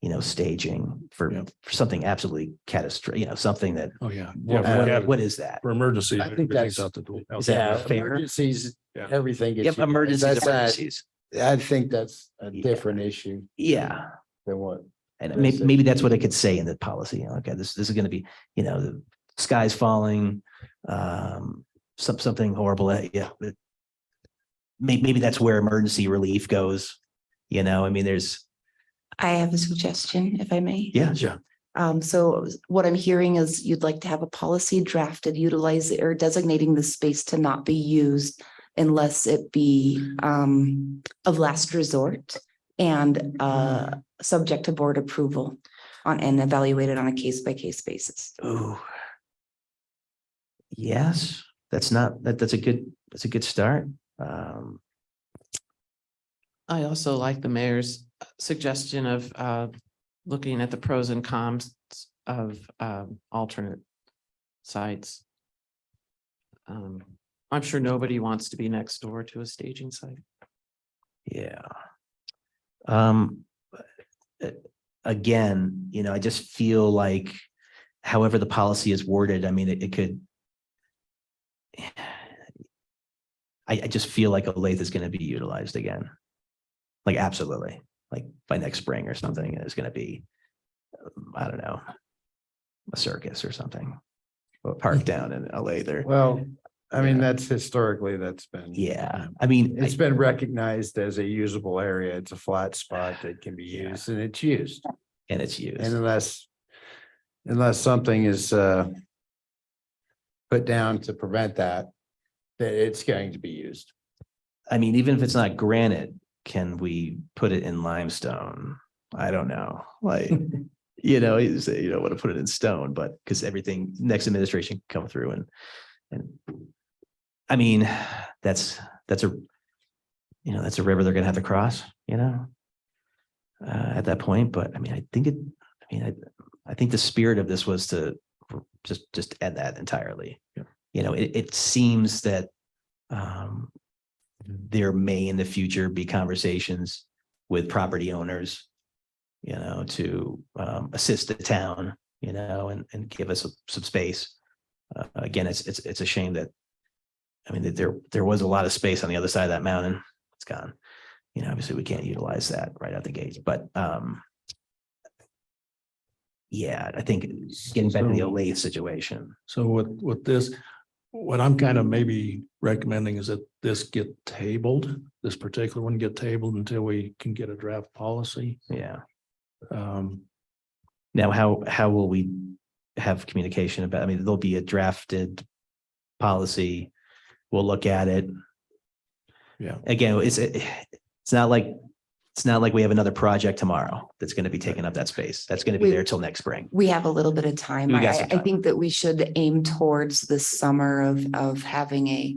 you know, staging for something absolutely catastrophic, you know, something that, Oh, yeah. what is that? For emergencies. I think everything's that's- out the door. Is that fair? Emergencies, Yeah. everything gets. Yep, used. emergencies, That's not- emergencies. I think that's a Yeah. different issue Yeah. than what. And That's maybe that's what I could say in the policy. Okay, this is going to be, you know, the sky's falling, something horrible. Yeah. Maybe that's where emergency relief goes. You know, I mean, I have a suggestion, if I may. yeah, sure. So what I'm hearing is you'd like to have a policy drafted, utilize or designating the space to not be used unless it be of last resort and subject to board approval and evaluated on a case by case basis. Ooh. Yes, that's a good start. I also like the mayor's suggestion of looking at the pros and cons of alternate sites. I'm sure nobody wants to be next door to a staging site. Yeah. Again, you know, I just feel like however the policy is worded, I mean, it could. I just feel like a lathe is going to be utilized again. Like absolutely, like by next spring or something, it's going to be, I don't know, a circus or something. Or park down in LA there. Well, I mean, Yeah. that's historically, that's been. Yeah, I mean, It's been recognized as a usable area. It's a flat spot that can be Yeah. used and it's used. and it's used. And unless something is put down to prevent that it's going to be used. I mean, even if it's not granite, can we put it in limestone? I don't know, like, you know, you say you don't want to put it in stone, but because everything next administration can come through and I mean, that's a, you know, that's a river they're gonna have to cross, you know, at that point. But I mean, I think the spirit of this was to just end that entirely. Yeah. You know, it seems that there may in the future be conversations with property owners, you know, to assist the town, you know, and give us some space. Again, it's a shame that, I mean, that there was a lot of space on the other side of that mountain. It's gone. You know, obviously we can't utilize that right out the gate, but yeah, I think getting back to the So- Olathe situation. So with this, what I'm kind of maybe recommending is that this get tabled, this particular one get tabled until we can get a draft policy. Yeah. Um, Now, how will we have communication about, I mean, there'll be a drafted policy. We'll look at it. Yeah. Again, it's not like we have another project tomorrow that's going to be taking up that space. That's going to be We- there till next spring. We have a little bit of time. We got some I time. think that we should aim towards the summer of having a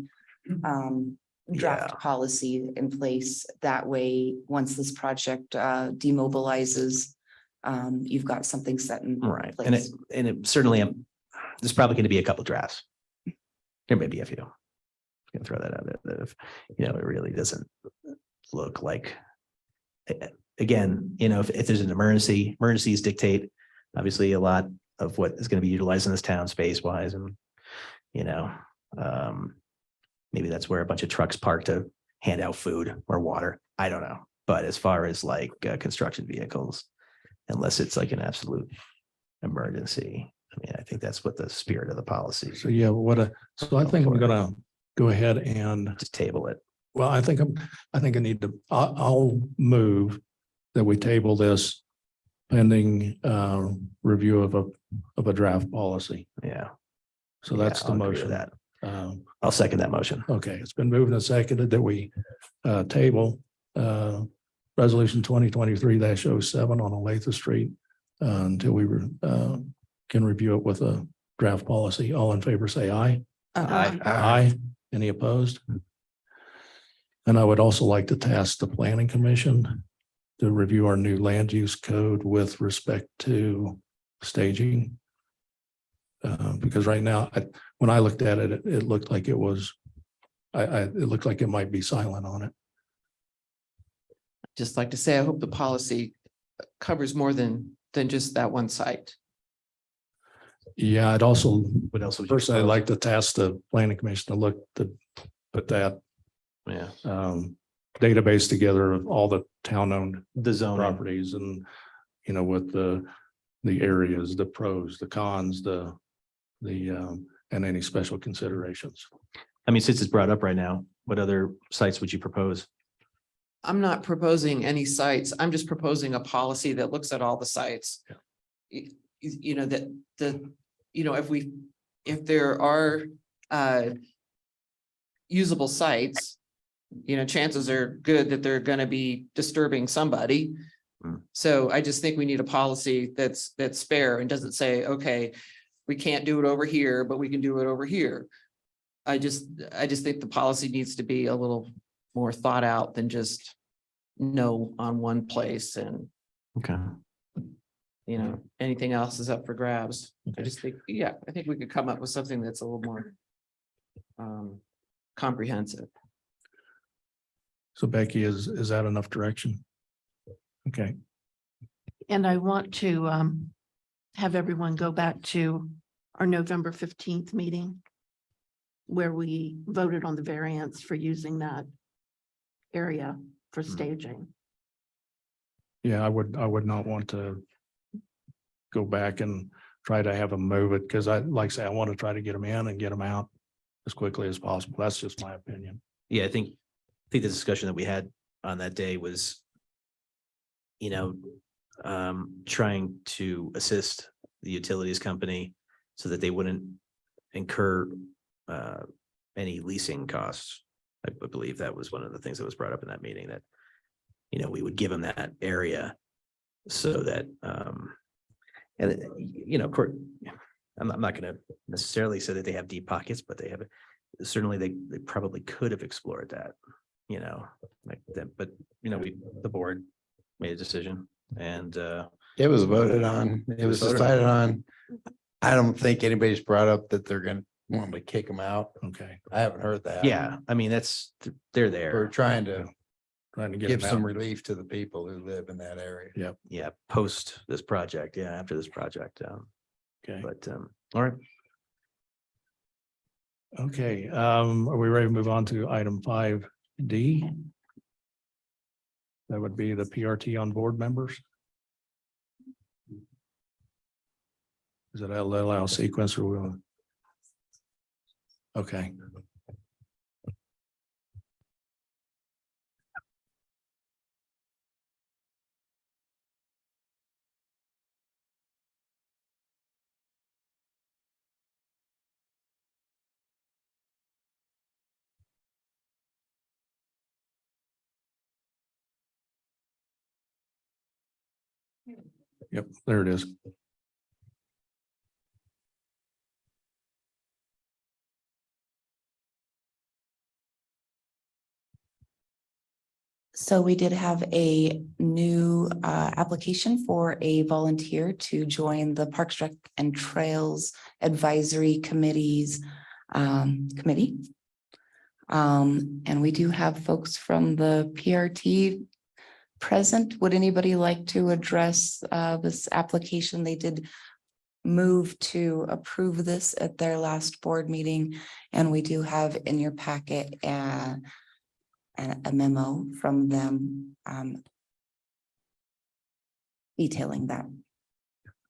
draft policy in place. That way, once this project demobilizes, you've got something set in Right. place. And it certainly, there's probably going to be a couple drafts. There may be a few. Can throw that out there, that if, you know, it really doesn't look like, again, you know, if there's an emergencies dictate obviously a lot of what is going to be utilized in this town space wise, and you know, maybe that's where a bunch of trucks park to hand out food or water. I don't know. But as far as like construction vehicles, unless it's like an absolute emergency, I mean, I think that's what the spirit of the policy. so yeah, so I think I'm gonna go ahead and, Just table it. well, I think I need to, I'll move that we table this pending review of a draft policy. Yeah. So that's Yeah, the I'll agree with motion. that. I'll second that motion. Okay, it's been moved and seconded that we table resolution 2023-07 on Olathe Street until we can review it with a draft policy. All in favor, say aye. Aye. Any opposed? And I would also like to task the planning commission to review our new land use code with respect to staging. Because right now, when I looked at it, it looked like it was, it looked like it might be silent on it. Just like to say, I hope the policy covers more than just that one site. Yeah, I'd also What else would you? personally propose? like to task the planning commission to put that Yeah, database together of all the town-owned the zoning. properties and, you know, with the areas, the pros, the cons, and any special considerations. I mean, since it's brought up right now, what other sites would you propose? I'm not proposing any sites. I'm just proposing a policy that looks at all the sites. You know, if there are usable sites, you know, chances are good that they're going to be disturbing somebody. Mm. So I just think we need a policy that's fair and doesn't say, okay, we can't do it over here, but we can do it over here. I just think the policy needs to be a little more thought out than just no on one place, and Okay. you know, anything else is up for grabs. I just think, yeah, I think we could come up with something that's a little more comprehensive. So Becky, is that enough direction? Okay, And I want to have everyone go back to our November 15th meeting, where we voted on the variance for using that area for staging. yeah, I would not want to go back and try to have them move it, because like I say, I want to try to get them in and get them out as quickly as possible. That's just my opinion. Yeah, I think the discussion that we had on that day was, you know, trying to assist the utilities company so that they wouldn't incur any leasing costs. I believe that was one of the things that was brought up in that meeting, that, you know, we would give them that area so that, and, you know, of course, I'm not going to necessarily say that they have deep pockets, but they have, certainly they probably could have explored that, you know, like that, but, you know, the board made a decision, and It was voted on. It was voted on. decided on. I don't think anybody's brought up that they're gonna want to kick them out. Okay, I haven't heard that. yeah, I mean, they're We're there. trying to trying to get Give it some out. relief to the people who live in that area. Yeah, post this project, yeah, after this project, Okay, but, all right. okay. Are we ready to move on to item 5D? That would be the PRT on board members. Is it allow sequence or will? Okay. Yep, there it is. So we did have a new application for a volunteer to join the Parks Rec and Trails Advisory Committee's committee. And we do have folks from the PRT present. Would anybody like to address this application? They did move to approve this at their last board meeting, and we do have in your packet a memo from them detailing that.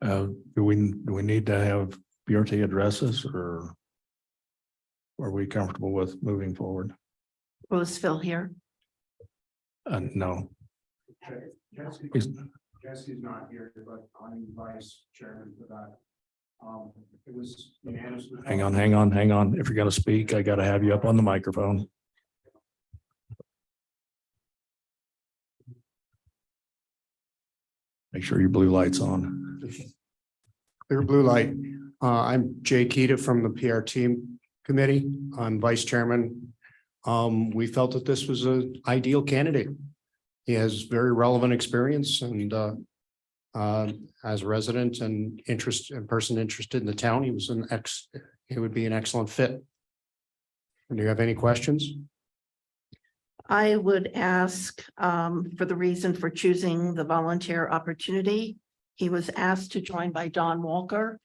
Do we need to have PRT addresses or are we comfortable with moving forward? Was Phil here? No. Jesse's not here, but I'm vice chairman for that. It was unanimous. Hang on. If you're gonna speak, I gotta have you up on the microphone. Make sure your blue light's on. Clear blue light. I'm Jay Kita from the PRT committee. I'm vice chairman. We felt that this was an ideal candidate. He has very relevant experience and as a resident and person interested in the town, he would be an excellent fit. Do you have any questions? I would ask for the reason for choosing the volunteer opportunity. He was asked to join by Don Walker.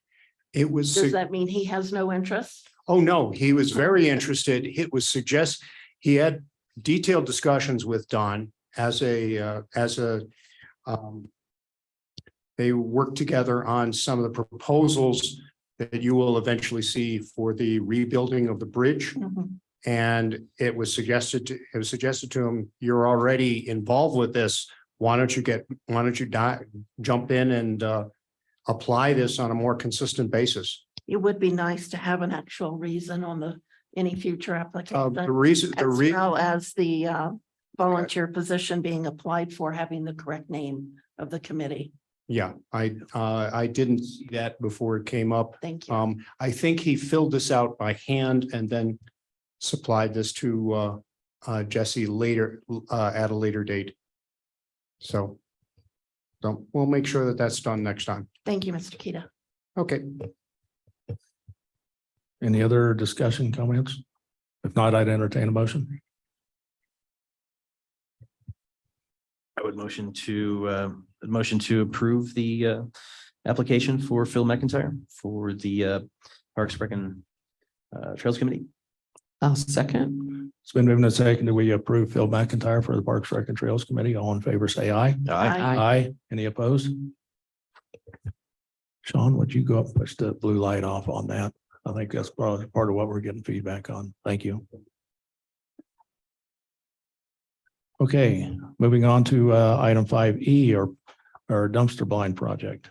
It was. Does that mean he has no interest? Oh, no, he was very interested. It was he had detailed discussions with Don they worked together on some of the proposals that you will eventually see for the rebuilding of the bridge. Mhm. And it was suggested to him, you're already involved with this. Why don't you jump in and apply this on a more consistent basis? It would be nice to have an actual reason on any future application. The reason, As well as the volunteer position being applied for, having the correct name of the committee. yeah, I didn't see that before it came up. Thank you. I think he filled this out by hand and then supplied this to Jesse later at a later date. So we'll make sure that that's done next time. Thank you, Mr. Kita. Okay. Any other discussion, comments? If not, I'd entertain a motion. I would motion to approve the application for Phil McIntyre for the Parks Rec and Trails Committee. I'll second. It's been moved and seconded. We approve Phil McIntyre for the Parks Rec and Trails Committee. All in favor, say aye. Aye. Aye. Any opposed? Sean, would you go up and push the blue light off on that? I think that's part of what we're getting feedback on. Thank you. Okay, moving on to item 5E or dumpster blind project.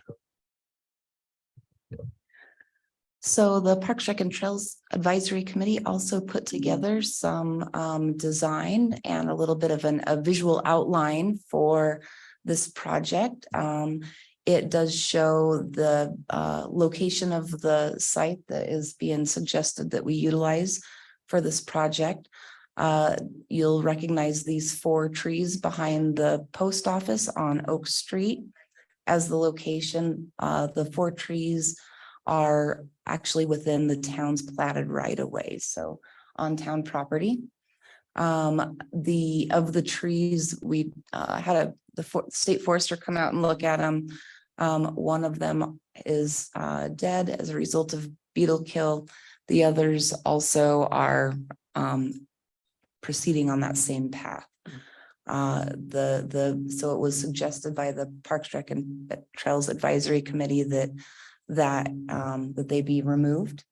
So the Parks Rec and Trails Advisory Committee also put together some design and a little bit of a visual outline for this project. It does show the location of the site that is being suggested that we utilize for this project. You'll recognize these 4 trees behind the post office on Oak Street as the location. The 4 trees are actually within the town's platted right of way, so on town property. Of the trees, we had the state forester come out and look at them. One of them is dead as a result of beetle kill. The others also are proceeding on that same path. So it was suggested by the Parks Rec and Trails Advisory Committee that they be removed.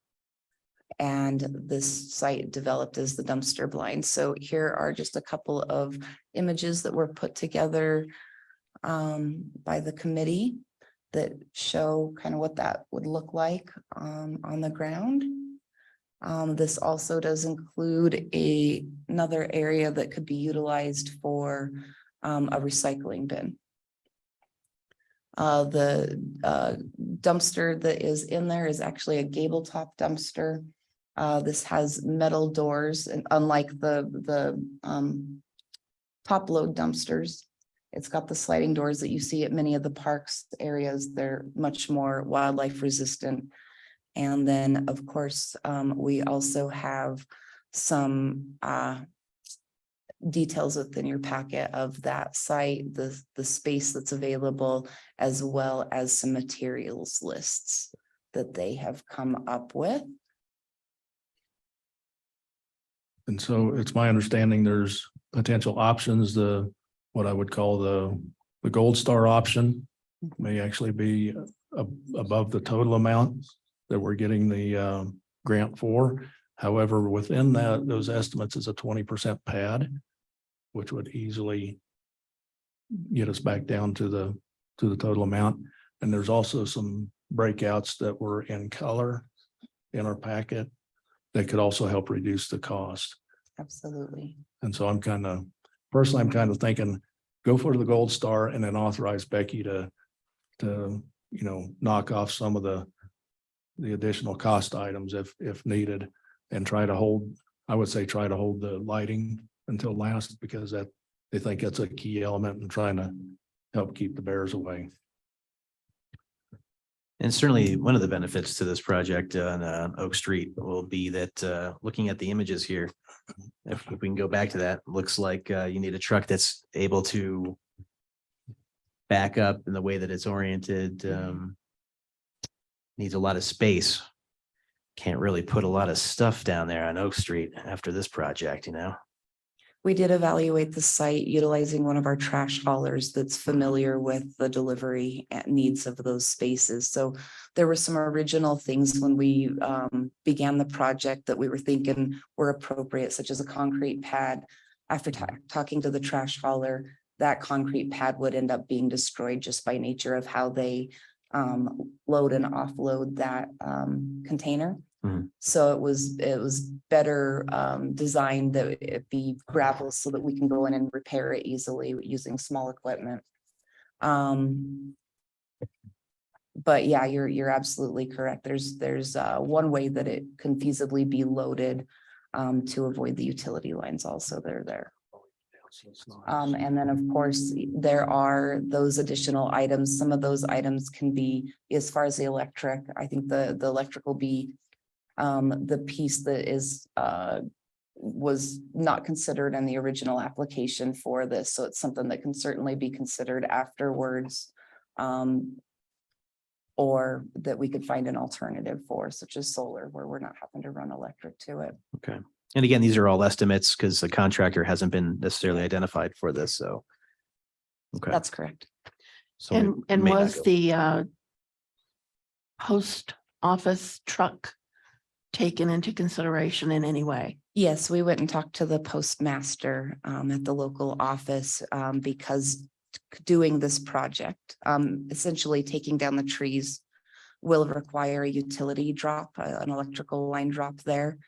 And this site developed as the dumpster blind. So here are just a couple of images that were put together by the committee that show kind of what that would look like on the ground. This also does include another area that could be utilized for a recycling bin. The dumpster that is in there is actually a gable top dumpster. This has metal doors, and unlike the top load dumpsters, it's got the sliding doors that you see at many of the parks areas. They're much more wildlife resistant. And then, of course, we also have some details within your packet of that site, the space that's available, as well as some materials lists that they have come up with. And so it's my understanding there's potential options, what I would call the gold star option may actually be above the total amount that we're getting the grant for. However, within those estimates is a 20% pad, which would easily get us back down to the total amount. And there's also some breakouts that were in color in our packet that could also help reduce the cost. Absolutely. And so I'm kind of thinking, go for the gold star and then authorize Becky to knock off some of the additional cost items if needed, and try to hold the lighting until last, because they think that's a key element in trying to help keep the bears away. And certainly one of the benefits to this project on Oak Street will be that looking at the images here, if we can go back to that, looks like you need a truck that's able to back up in the way that it's oriented. Needs a lot of space. Can't really put a lot of stuff down there on Oak Street after this project, We did evaluate the site utilizing one of our trash haulers that's familiar with the delivery needs of those spaces. So there were some original things when we began the project that we were thinking were appropriate, such as a concrete pad. After talking to the trash hauler, that concrete pad would end up being destroyed just by nature of how they load and offload that container. Mhm. So it was better designed that it be gravel so that we can go in and repair it easily using small equipment. But yeah, you're absolutely correct. There's one way that it can feasibly be loaded to avoid the utility lines also that are there. And then, of course, there are those additional items. Some of those items can be, as far as the electric, I think the electric will be the piece that was not considered in the original application for this. So it's something that can certainly be considered afterwards. Or that we could find an alternative for, such as solar, where we're not having to run electric to it. Okay. And again, these are all estimates because the contractor hasn't been necessarily identified for this, so. Okay. That's correct. So we And may not was go. the post office truck taken into consideration in any way? Yes, we went and talked to the postmaster at the local office because doing this project, essentially taking down the trees, will require a utility drop, an electrical line drop there.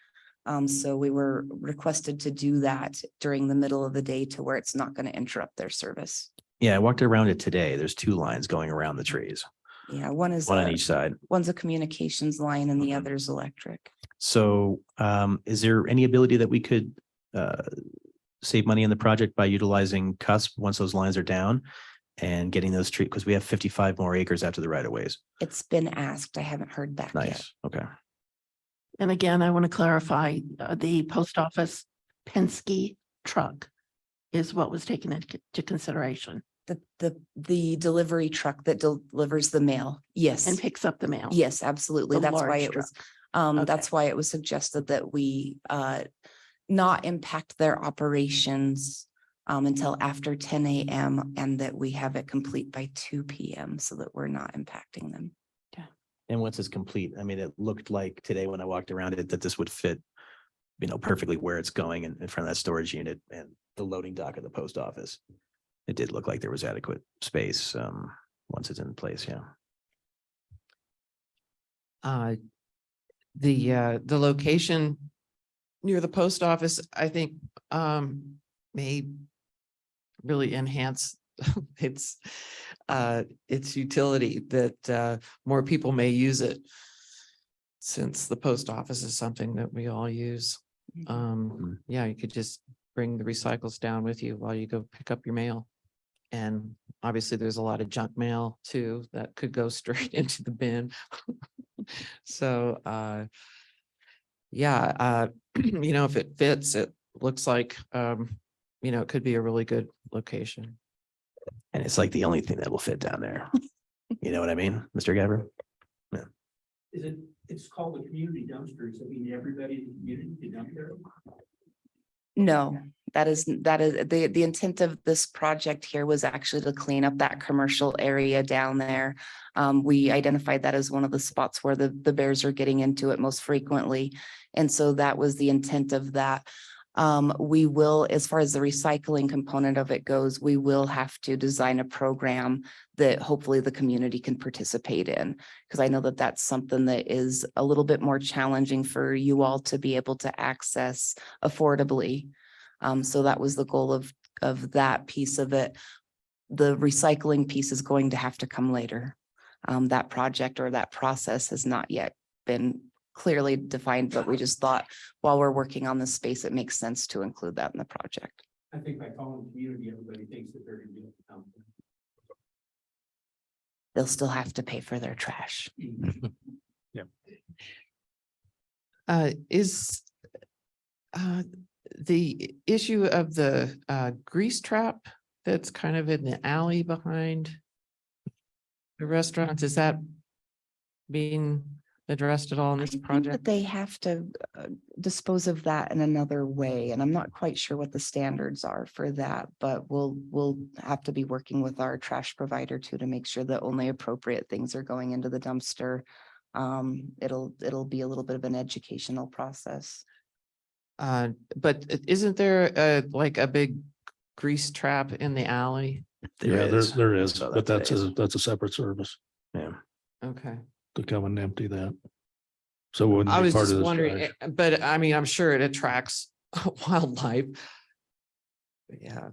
So we were requested to do that during the middle of the day to where it's not going to interrupt their service. Yeah, I walked around it today. There's 2 lines going around the trees, Yeah, one on each side. one's a communications line and the other's electric. So is there any ability that we could save money in the project by utilizing cusp once those lines are down and getting those trees? Because we have 55 more acres out to the right of ways. It's been asked. I haven't heard back yet. Nice. Okay. And again, I want to clarify the post office Penske truck is what was taken into consideration The delivery truck that delivers the mail. Yes. and picks up the mail. Yes, absolutely. The That's why large it was, Okay. that's why it was suggested that we not impact their operations until after 10 a.m. and that we have it complete by 2 p.m. so that we're not impacting them. And once it's complete, I mean, it looked like today when I walked around it, that this would fit, perfectly where it's going in front of that storage unit and the loading dock of the post office. It did look like there was adequate space, once it's in place, yeah. The location near the post office, I think, may really enhance its utility, that more people may use it, since the post office is something that we all use. Yeah, you could just bring the recycles down with you while you go pick up your mail. And obviously there's a lot of junk mail too that could go straight into the bin. So yeah, if it fits, it looks like it could be a really good location. And it's like the only thing that will fit down there. You know what I mean, Mr. Gabber? It's called a community dumpster. Does it mean everybody in the community can dump there? No, that is the intent of this project here was actually to clean up that commercial area down there. We identified that as one of the spots where the bears are getting into it most frequently. And so that was the intent of that. We will, as far as the recycling component of it goes, we will have to design a program that hopefully the community can participate in. Because I know that that's something that is a little bit more challenging for you all to be able to access affordably. So that was the goal of that piece of it. The recycling piece is going to have to come later. That project or that process has not yet been clearly defined, but we just thought while we're working on this space, it makes sense to include that in the project. I think by calling community, everybody thinks that they're going to be able to dump. They'll still have to pay for their trash. Is the issue of the grease trap that's kind of in the alley behind the restaurants, is that being addressed at all in I this think that project? they have to dispose of that in another way, and I'm not quite sure what the standards are for that, but we'll have to be working with our trash provider too to make sure that only appropriate things are going into the dumpster. It'll be a little bit of an educational process. But isn't there like a big grease trap in the alley? There is, So but that's that's a separate service Yeah. Okay. to come and empty that. So it wouldn't I be was part just of this. wondering, trash. but I mean, I'm sure it attracts wildlife. But yeah,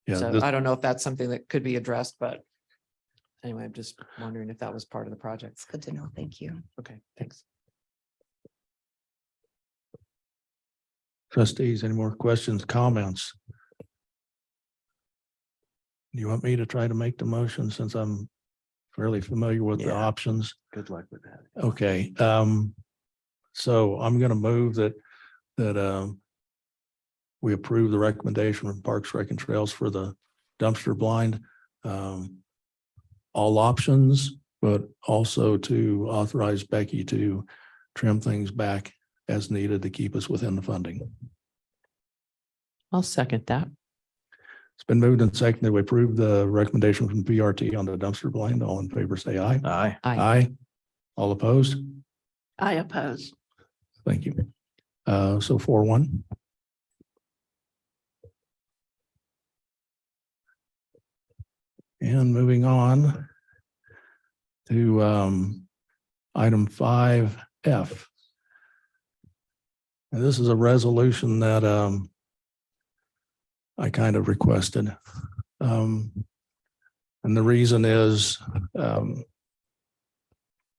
Yeah, so this- I don't know if that's something that could be addressed, but anyway, I'm just wondering if that was part of the project. It's good to know. Thank you. Okay, thanks. Trustees, any more questions, comments? Do you want me to try to make the motion since I'm fairly familiar with the Yeah. options? Good luck with that. Okay, so I'm gonna move that we approve the recommendation from Parks, Rec and Trails for the dumpster blind. All options, but also to authorize Becky to trim things back as needed to keep us within the funding. I'll second that. It's been moved and seconded that we approve the recommendation from PRT on the dumpster blind. All in favor, say aye. Aye. Aye. All opposed? I oppose. Thank you. So 4-1. And moving on to item 5F. And this is a resolution that I kind of requested. And the reason is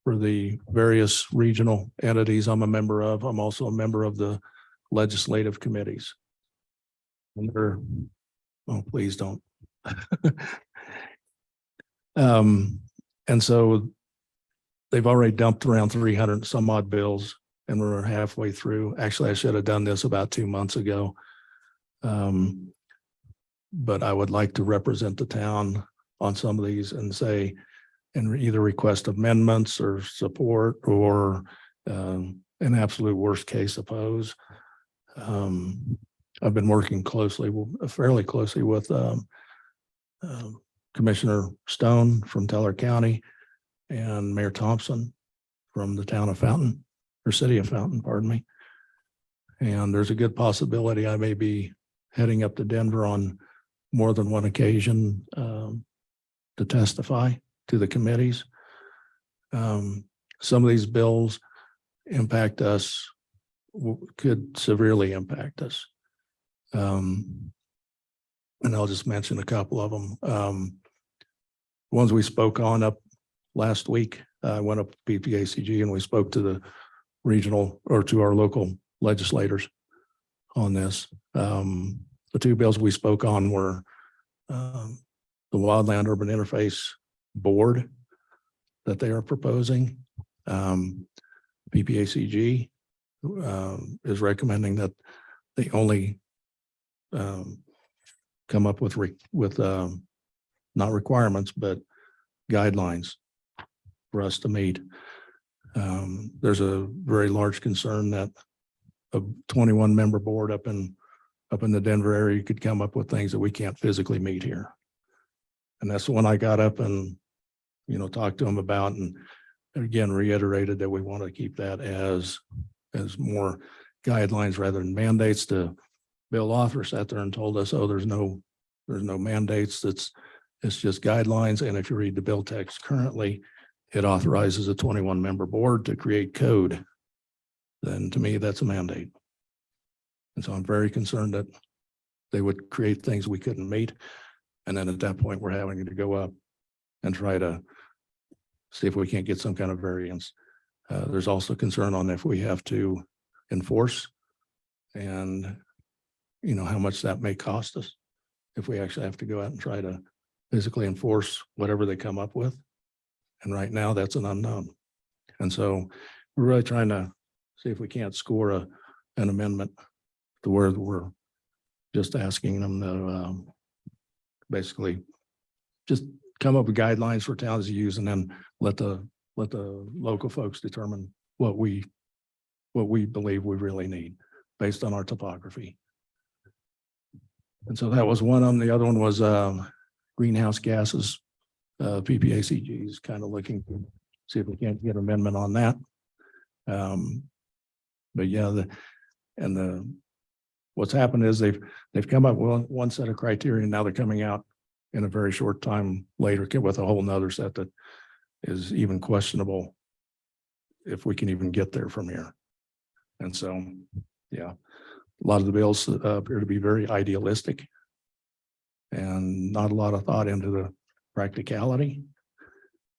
for the various regional entities I'm a member of, I'm also a member of the legislative committees. Oh, please don't. And so they've already dumped around 300 some odd bills and we're halfway through. Actually, I should have done this about 2 months ago. But I would like to represent the town on some of these and say, and either request amendments or support or an absolute worst case oppose. I've been working fairly closely with Commissioner Stone from Teller County and Mayor Thompson from the town of Fountain, or city of Fountain, pardon me. And there's a good possibility I may be heading up to Denver on more than one occasion to testify to the committees. Some of these bills impact us, could severely impact us. And I'll just mention a couple of them. Ones we spoke on up last week, I went up to PPACG and we spoke to the regional or to our local legislators on this. The two bills we spoke on were the Wildland Urban Interface Board that they are proposing. PPACG is recommending that they only come up with not requirements, but guidelines for us to meet. There's a very large concern that a 21-member board up in the Denver area could come up with things that we can't physically meet here. And that's when I got up and, talked to them about, and again, reiterated that we want to keep that as more guidelines rather than mandates. The bill author sat there and told us, oh, there's no mandates. It's just guidelines. And if you read the bill text currently, it authorizes a 21-member board to create code. Then to me, that's a mandate. And so I'm very concerned that they would create things we couldn't meet. And then at that point, we're having to go up and try to see if we can't get some kind of variance. There's also concern on if we have to enforce and, how much that may cost us if we actually have to go out and try to physically enforce whatever they come up with. And right now that's an unknown. And so we're really trying to see if we can't score an amendment to where we're just asking them to basically just come up with guidelines for towns to use and then let the local folks determine what we believe we really need based on our topography. And so that was one of them. The other one was greenhouse gases. PPACG is kind of looking to see if we can't get amendment on that. But yeah, what's happened is they've come up with one set of criteria, and now they're coming out in a very short time later with a whole nother set that is even questionable if we can even get there from here. And so, yeah, a lot of the bills appear to be very idealistic and not a lot of thought into the practicality.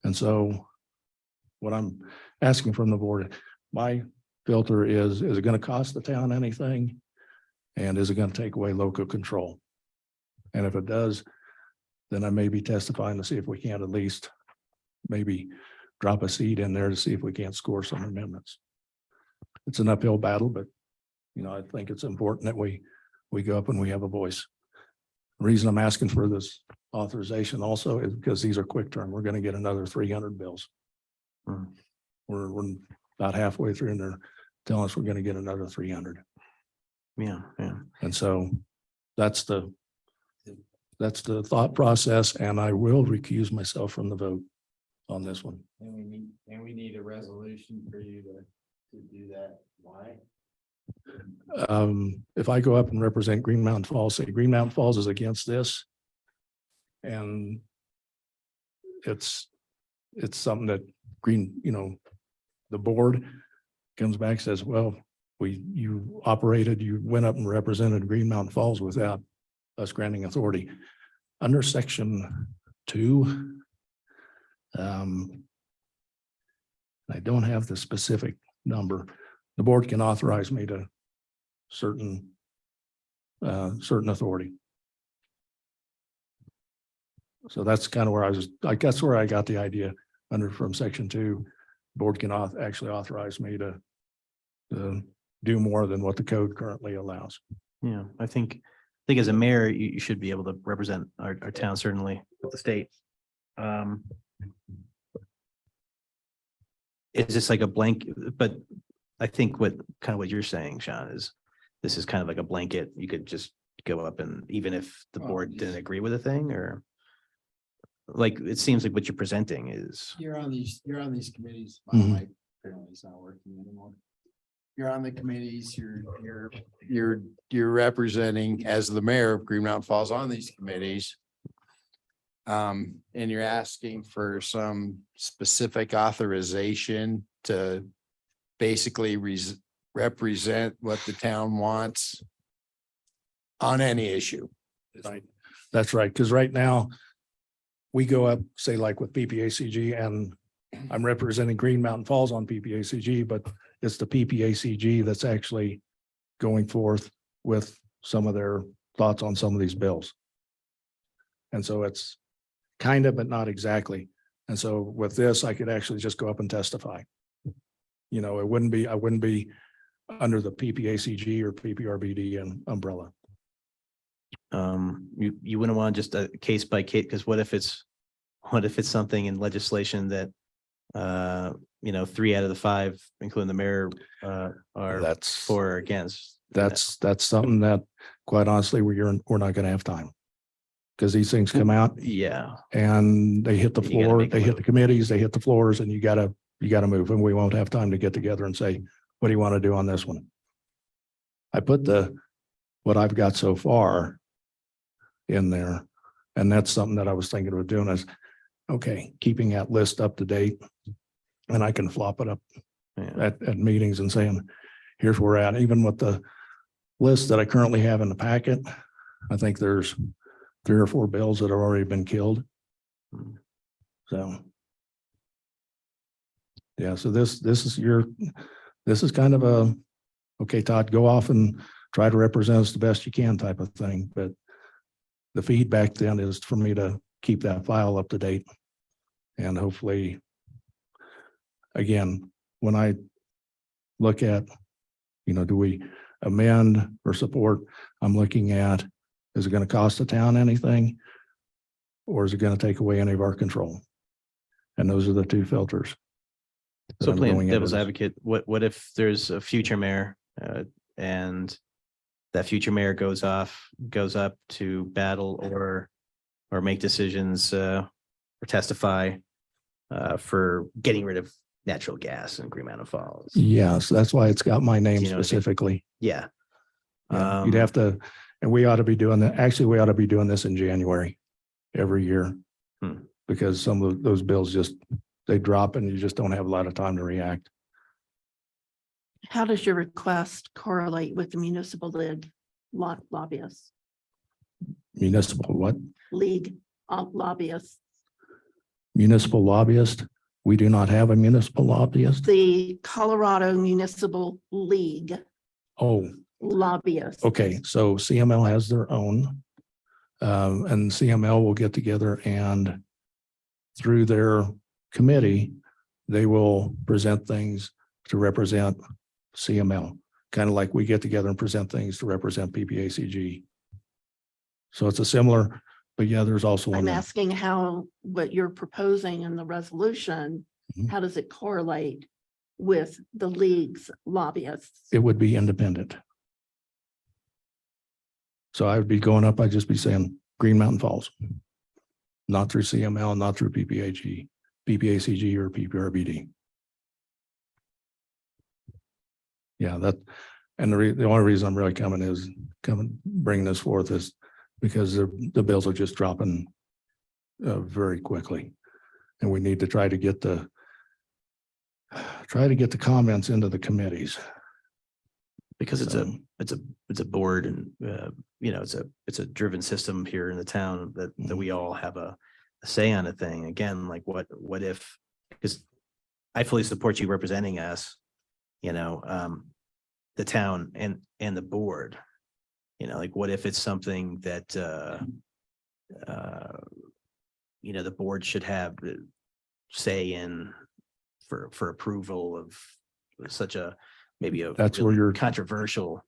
And so what I'm asking from the board, my filter is it going to cost the town anything? And is it going to take away local control? And if it does, then I may be testifying to see if we can't at least maybe drop a seed in there to see if we can't score some amendments. It's an uphill battle, but I think it's important that we go up and we have a voice. The reason I'm asking for this authorization also is because these are quick term. We're going to get another 300 bills. We're about halfway through and they're telling us we're going to get another 300. Yeah. And so that's the thought process, and I will recuse myself from the vote on this one. And we need a resolution for you to do that. Why? If I go up and represent Green Mountain Falls, say Green Mountain Falls is against this, and it's something that the board comes back and says, well, you went up and represented Green Mountain Falls without us granting authority. Under section 2, I don't have the specific number. The board can authorize me to certain authority. So that's kind of where I guess where I got the idea from section 2, board can actually authorize me to do more than what the code currently allows. Yeah, I think think as a mayor, you should be able to represent our town, certainly with the state. It's just like a blank, but I think what you're saying, Sean, is this is kind of like a blanket. You could just go up and even if the board didn't agree with a thing or like, it seems like what you're presenting is. You're on these committees. My Mhm. mic apparently is not working anymore. You're on the committees, you're representing as the mayor of Green Mountain Falls on these committees. And you're asking for some specific authorization to basically represent what the town wants on any issue. Right. That's right. Because right now we go up, say like with PPACG and I'm representing Green Mountain Falls on PPACG, but it's the PPACG that's actually going forth with some of their thoughts on some of these bills. And so it's kind of, but not exactly. And so with this, I could actually just go up and testify. You know, I wouldn't be under the PPACG or PPRBD and umbrella. You wouldn't want just a case by case, because what if it's something in legislation that 3 out of the 5, including the mayor, are That's for or against. That's something that quite honestly, we're not gonna have time. Because these things come out Yeah. and they hit the You gotta floor, make a they hit move. the committees, they hit the floors, and you gotta move, and we won't have time to get together and say, what do you want to do on this one? I put what I've got so far in there, and that's something that I was thinking of doing is, okay, keeping that list up to date. And I can flop it up Yeah. at meetings and saying, here's where we're at, even with the list that I currently have in the packet. I think there's 3 or 4 bills that have already been killed. So. Yeah, so this is kind of a, okay, Todd, go off and try to represent us the best you can type of thing, but the feedback then is for me to keep that file up to date. And hopefully, again, when I look at, do we amend or support, I'm looking at, is it going to cost the town anything? Or is it going to take away any of our control? And those are the 2 filters. that So I'm playing going into devil's this. advocate, what if there's a future mayor and that future mayor goes up to battle or make decisions or testify for getting rid of natural gas in Green Mountain Falls? Yeah, so that's why it's got my name Do you know what I mean? specifically. Yeah. Yeah, you'd have to, and we ought to be doing that. Actually, we ought to be doing this in January every year. Because some of those bills they drop and you just don't have a lot of time to react. How does your request correlate with the municipal league lobbyists, Municipal what? league lobbyists? Municipal lobbyist? We do not have a municipal lobbyist. The Colorado Municipal League Oh, lobbyists. okay. So CML has their own. And CML will get together and through their committee, they will present things to represent CML, kind of like we get together and present things to represent PPACG. So it's a similar, but yeah, there's also I'm one. asking how what you're proposing in the resolution, Mhm. how does it correlate with the league's lobbyists? It would be independent. So I would be going up, I'd just be saying Green Mountain Falls. Not through CML, not through PPACG or PPRBD. Yeah, and the only reason I'm really bringing this forth is because the bills are just dropping very quickly. And we need to try to get the comments into the committees. Because it's So- a board and it's a driven system here in the town that we all have a say on a thing. Again, like what if, because I fully support you representing us, the town and the board, like what if it's something that the board should have say in for approval of such a maybe a That's where really you're- controversial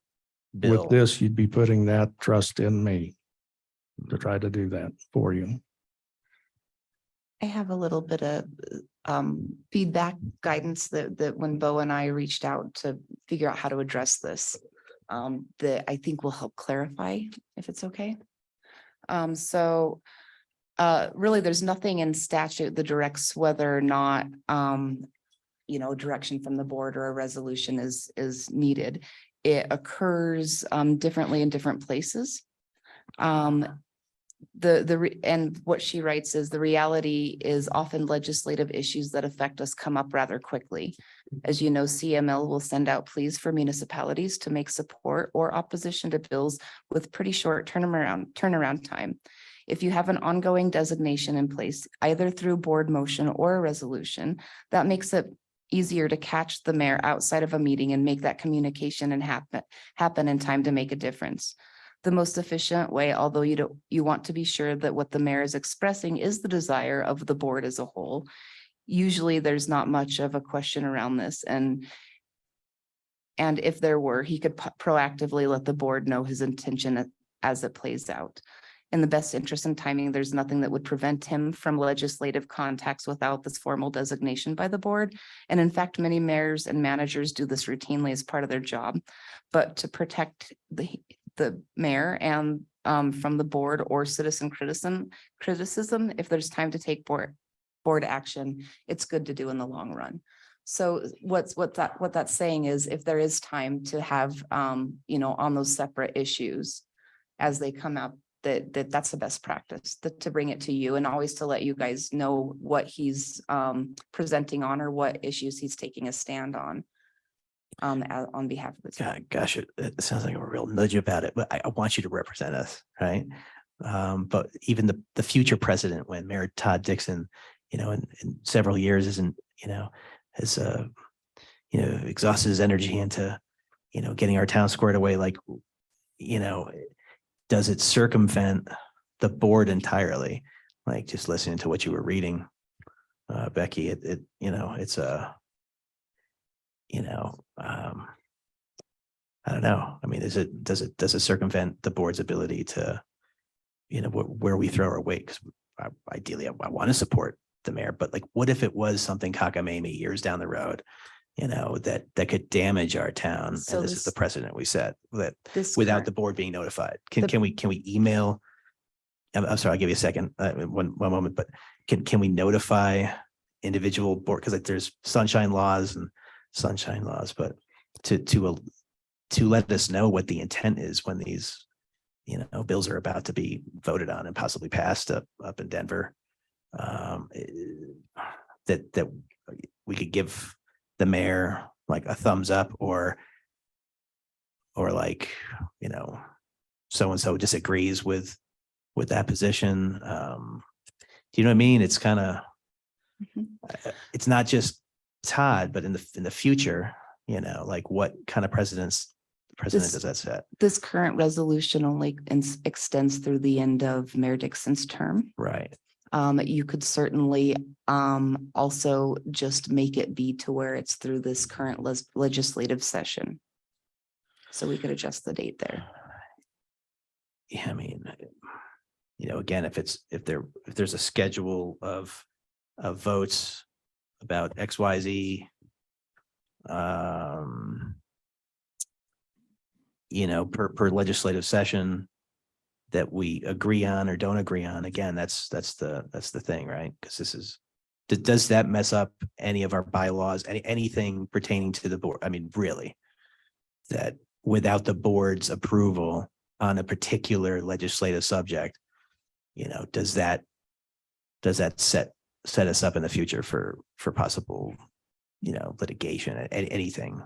bill. with this, you'd be putting that trust in me to try to do that for you. I have a little bit of feedback guidance that when Bo and I reached out to figure out how to address this, that I think will help clarify, if it's okay. So really, there's nothing in statute that directs whether or not direction from the board or a resolution is needed. It occurs differently in different places. And what she writes is the reality is often legislative issues that affect us come up rather quickly. As you know, CML will send out pleas for municipalities to make support or opposition to bills with pretty short turnaround time. If you have an ongoing designation in place, either through board motion or a resolution, that makes it easier to catch the mayor outside of a meeting and make that communication and happen in time to make a difference. The most efficient way, although you want to be sure that what the mayor is expressing is the desire of the board as a whole. Usually there's not much of a question around this, and if there were, he could proactively let the board know his intention as it plays out. In the best interest and timing, there's nothing that would prevent him from legislative contacts without this formal designation by the board. And in fact, many mayors and managers do this routinely as part of their job. But to protect the mayor and from the board or citizen criticism, if there's time to take board action, it's good to do in the long run. So what that's saying is, if there is time to have on those separate issues as they come up, that's the best practice, to bring it to you and always to let you guys know what he's presenting on or what issues he's taking a stand on behalf of the town. Gosh, it sounds like a real nudge about it, but I want you to represent us, right? But even the future president, when Mayor Todd Dixon, in several years has exhausted his energy into, getting our town squared away, does it circumvent the board entirely? Like, just listening to what you were reading, Becky, it's a, I don't know. I mean, does it circumvent the board's ability to, where we throw our weight? Because ideally, I want to support the mayor, but what if it was something cockamamie years down the road, that could damage our town? So and this is the precedent we set, that this without current- the board being notified. Can we email? I'm sorry, I'll give you a second, one moment, but can we notify individual board? Because there's sunshine laws, but to let us know what the intent is when these, bills are about to be voted on and possibly passed up in Denver, that we could give the mayor a thumbs up, or so-and-so disagrees with that position. Do you know what I mean? It's kind of, it's not just Todd, but in the future, what kind of precedent does that set? This current resolution only extends through the end of Mayor Dixon's term. Right. You could certainly also just make it be to where it's through this current legislative session. So we could adjust the date there. Yeah, I mean, again, if there's a schedule of votes about XYZ, per legislative session that we agree on or don't agree on, again, that's the thing, right? Because does that mess up any of our bylaws, anything pertaining to the board? I mean, really, that without the board's approval on a particular legislative subject, does that set us up in the future for possible, litigation, anything?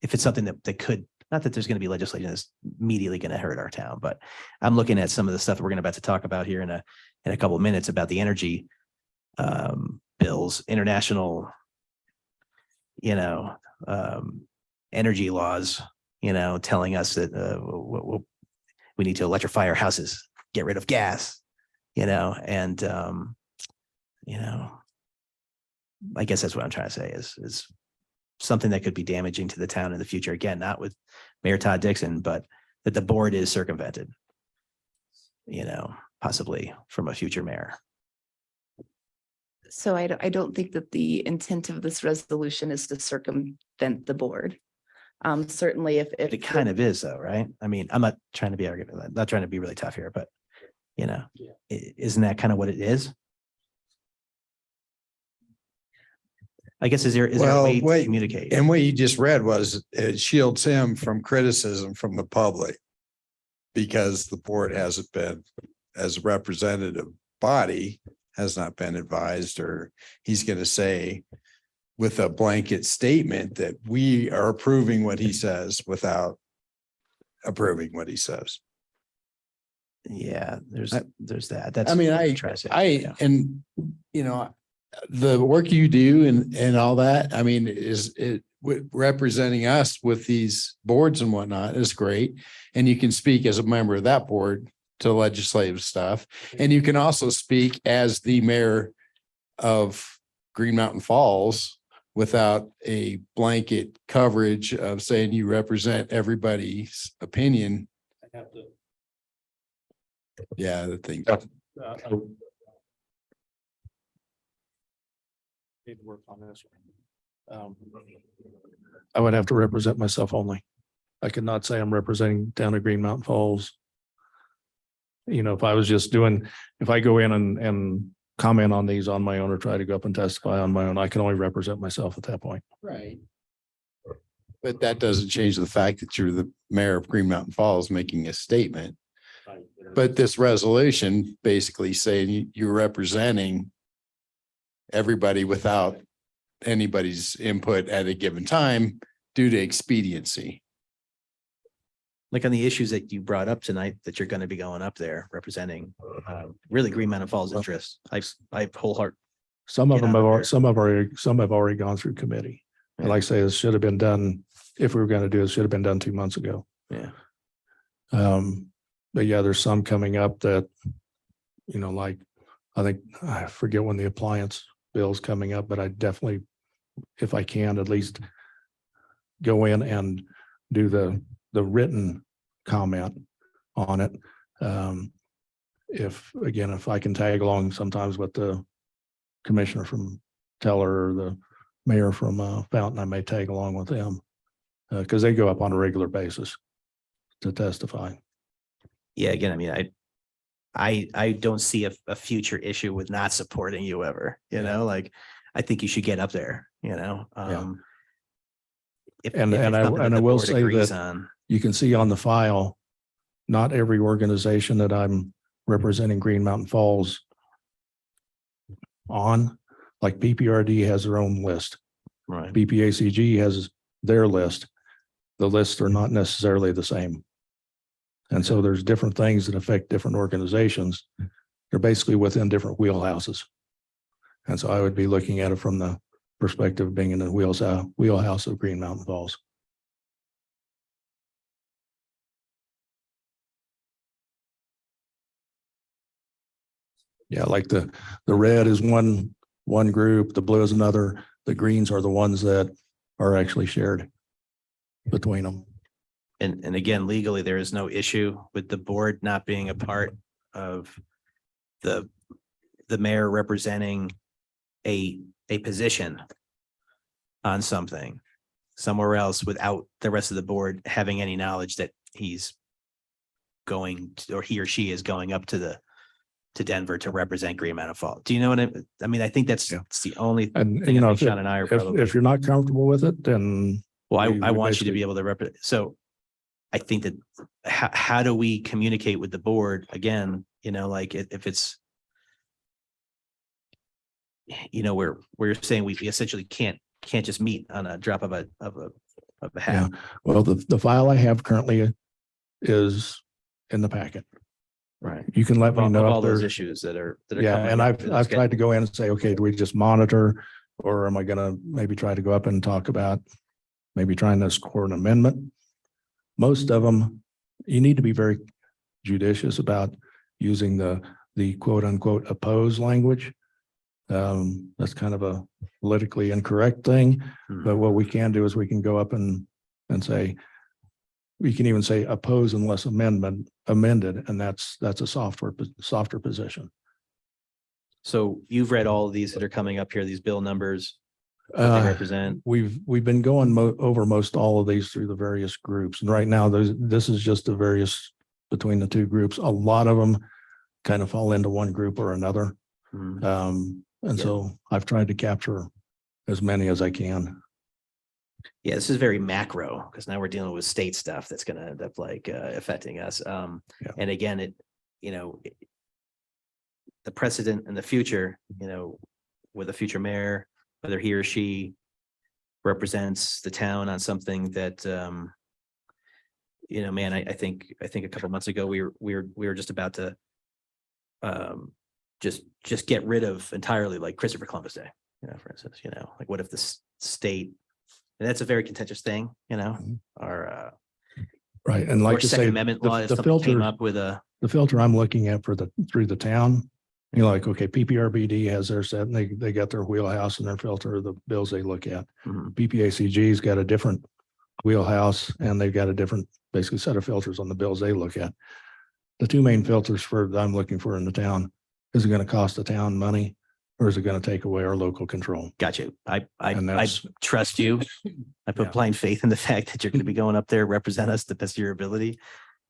If it's something that could, not that there's going to be legislation that's immediately going to hurt our town, but I'm looking at some of the stuff we're about to talk about here in a couple of minutes about the energy bills, international, energy laws, telling us that we need to electrify our houses, get rid of gas, and I guess that's what I'm trying to say is something that could be damaging to the town in the future. Again, not with Mayor Todd Dixon, but that the board is circumvented. Possibly from a future mayor. So I don't think that the intent of this resolution is to circumvent the board. Certainly if. It kind of is though, right? I mean, I'm not trying to be argumentative, I'm not trying to be really tough here, but isn't that kind of what it is? I guess is there a Well, way to wait, communicate? And what you just read was it shields him from criticism from the public. Because the board hasn't been, as a representative body, has not been advised, or he's going to say with a blanket statement that we are approving what he says without approving what he says. Yeah, there's that. That's I mean, what I'm trying to say. Yeah. and the work you do and all that, I mean, is it representing us with these boards and whatnot is great. And you can speak as a member of that board to legislative stuff. And you can also speak as the mayor of Green Mountain Falls without a blanket coverage of saying you represent everybody's opinion. Yeah, the thing. Need to work on this. I would have to represent myself only. I could not say I'm representing down at Green Mountain Falls. If I was just if I go in and comment on these on my own or try to go up and testify on my own, I can only represent myself at that point. Right. But that doesn't change the fact that you're the mayor of Green Mountain Falls making a statement. But this resolution basically saying you're representing everybody without anybody's input at a given time due to expediency. Like on the issues that you brought up tonight, that you're going to be going up there representing really Green Mountain Falls interests. I wholeheart. Some of Get them out of have, there. some have already gone through committee. And like I say, this should have been done, if we were going to do it, should have been done 2 months ago. Yeah. But yeah, there's some coming up that, like, I think, I forget when the appliance bill's coming up, but I definitely, if I can, at least go in and do the written comment on it. If I can tag along sometimes with the commissioner from Teller or the mayor from Fountain, I may tag along with them because they go up on a regular basis to testify. Yeah. Again, I mean, I don't see a future issue with not supporting you ever, like, I think you should get up there, If, And if it's I something that the will board say agrees that on. you can see on the file, not every organization that I'm representing Green Mountain Falls on, like PPRD has their own list. Right. BPACG has their list. The lists are not necessarily the same. And so there's different things that affect different organizations. They're basically within different wheelhouses. And so I would be looking at it from the perspective of being in the wheelhouse of Green Mountain Falls. Yeah, like the red is one group, the blue is another, the greens are the ones that are actually shared between them. And again, legally, there is no issue with the board not being a part of the mayor representing a position on something somewhere else without the rest of the board having any knowledge that he's going or he or she is going up to Denver to represent Green Mountain Falls. Do you know what I mean? I think that's the only And thing. I think if, Sean and I are probably. if you're not comfortable with it, then Well, I we want you to basically- be able to represent. So I think that how do we communicate with the board again, like if it's, we're saying we essentially can't just meet on a drop of a hat. Well, the file I have currently is in the packet. Right. You can let Of me all, know of if all those there's, issues that are. yeah, coming and up that I've is tried to go in and say, okay, do we just monitor? Or am I gonna maybe try to go up and talk about maybe trying to score an amendment? Most of them, you need to be very judicious about using the quote unquote oppose language. That's kind of a politically incorrect thing, Hmm. but what we can do is we can go up and say, we can even say oppose unless amended, and that's a softer position. So you've read all of these that are coming up here, these bill numbers, what they represent. We've been going over most all of these through the various groups. And right now, this is just the various between the two groups. A lot of them kind of fall into one group or another. Mhm. And Yeah. so I've tried to capture as many as I can. Yeah, this is very macro because now we're dealing with state stuff that's going to end up like affecting us. Yeah. And again, the precedent in the future, with a future mayor, whether he or she represents the town on something that, man, I think a couple months ago we were just about to just get rid of entirely like Christopher Columbus Day, for instance, like what if the state, and that's a very contentious thing, our Right. And or like you Second say, Amendment law, if the something came filter, up with a, the filter I'm looking at through the town, like, okay, PPRBD has their set and they got their wheelhouse and their filter of the bills they look at. Mhm. PPACG's got a different wheelhouse and they've got a different basically set of filters on the bills they look at. The two main filters that I'm looking for in the town, is it going to cost the town money or is it going to take away our local control? got you. I And that's- trust you. I put Yeah. blind faith in the fact that you're going to be going up there, represent us the best of your ability.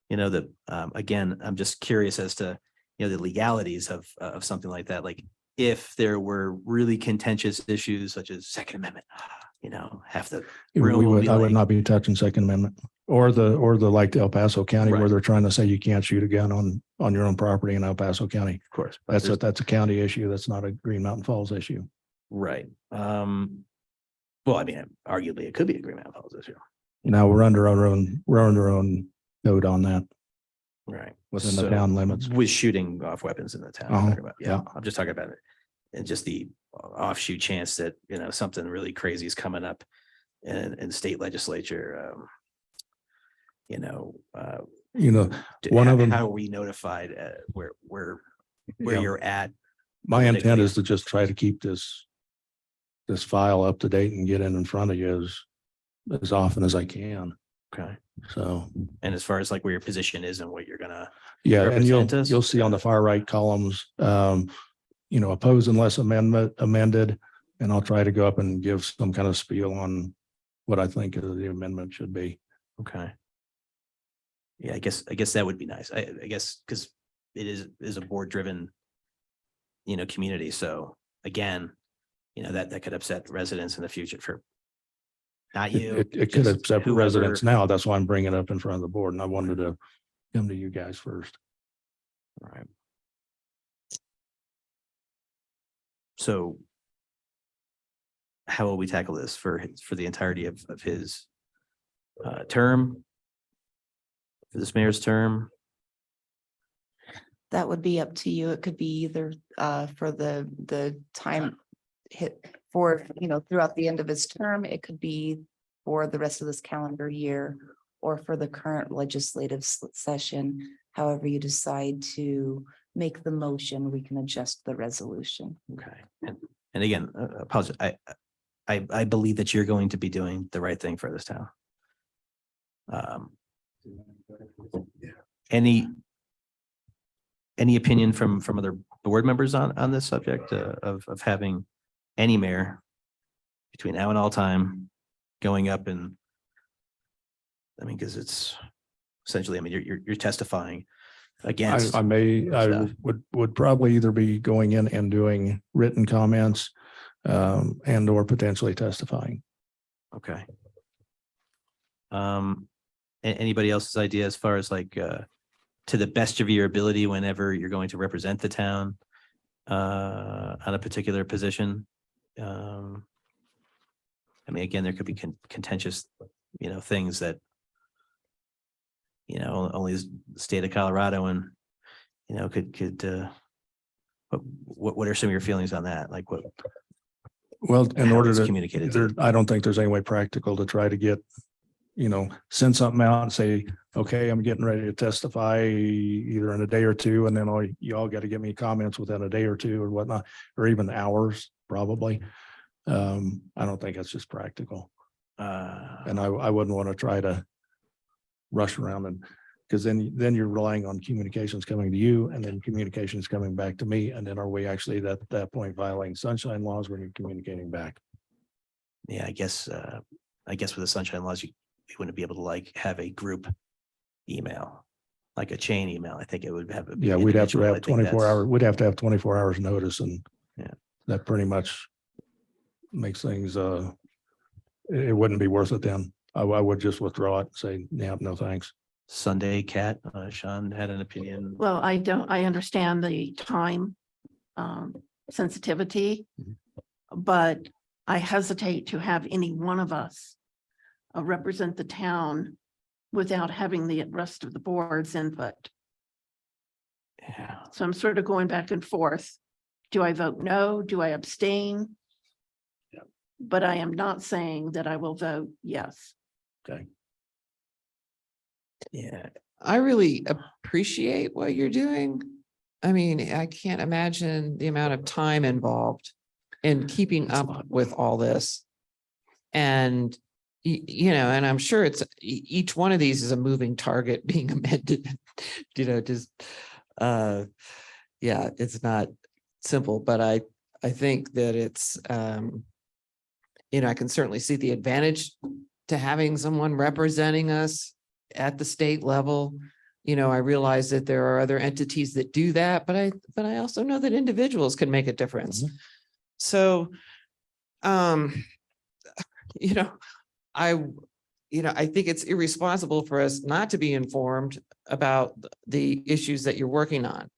Again, I'm just curious as to, the legalities of something like that. Like if there were really contentious issues such as Second Amendment, half the room will be I would like, not be touching Second Amendment or the like El Paso County where Right. they're trying to say you can't shoot a gun on your own property in El Paso County. of course, but there's- That's a county issue. That's not a Green Mountain Falls issue. right. Well, I mean, arguably it could be a Green Mountain Falls issue. Now we're under our own code on that Right. within the So, town limits. with shooting off weapons in the town. I'm Uh-huh, talking about. Yeah, I'm just talking about it. And just the offshoot chance that, something really crazy is coming up in state legislature. One of them, How are we notified where Yeah. you're at? my intent politically? is to just try to keep this file up to date and get in front of you as often as I can. Okay. So, And as far as like where your position is and what you're gonna, yeah, and Represent us? you'll see on the far right columns, oppose unless amended. And I'll try to go up and give some kind of spiel on what I think the amendment should be. okay. Yeah, I guess that would be nice. I guess because it is a board driven, community. So again, that could upset residents in the future for not you. It could just upset whoever- residents now. That's why I'm bringing it up in front of the board and I wanted to come to you guys first. All right. So how will we tackle this for the entirety of his term? For this mayor's term? That would be up to you. It could be either for the time hit for, throughout the end of his term. It could be for the rest of this calendar year or for the current legislative session. However you decide to make the motion, we can adjust the resolution. Okay. And again, apologize. I believe that you're going to be doing the right thing for this town. Any opinion from other board members on this subject of having any mayor between now and all time going up and, I mean, because it's essentially, I mean, you're testifying against. I stuff. would probably either be going in and doing written comments and or potentially testifying. Okay. Anybody else's idea as far as like, to the best of your ability, whenever you're going to represent the town on a particular position? I mean, again, there could be contentious, things that, only the state of Colorado and, could, what are some of your feelings on that? Like what? Well, in how order it's to, communicated to I don't think there's any way practical to try to get, send something out and say, okay, I'm getting ready to testify either in a day or two, and then you all got to give me comments within a day or two or whatnot, or even hours, probably. I don't think that's just practical. And I wouldn't want to try to rush around and, because then you're relying on communications coming to you and then communications coming back to me. And then are we actually at that point violating sunshine laws when you're communicating back? Yeah, I guess with the sunshine laws, you wouldn't be able to like have a group email, like a chain email. I think it would have. Yeah, we'd have to individual. I have think 24 that's- hours, we'd have to have 24 hours notice and Yeah. that pretty much makes things, it wouldn't be worth it then. I would just withdraw it and say, yeah, no, thanks. Sunday cat, Sean had an opinion. Well, I understand the time sensitivity, but I hesitate to have any one of us represent the town without having the rest of the board's input. Yeah, So I'm sort of going back and forth. Do I vote no? Do I abstain? Yeah. But I am not saying that I will vote yes. Okay. yeah. I really appreciate what you're doing. I mean, I can't imagine the amount of time involved in keeping up with all this. And, you know, and I'm sure it's, each one of these is a moving target being amended, you know, just, yeah, it's not simple, but I think that it's, you know, I can certainly see the advantage to having someone representing us at the state level. You know, I realize that there are other entities that do that, but I also know that individuals can make a difference. So, you know, I think it's irresponsible for us not to be informed about the issues that you're working on.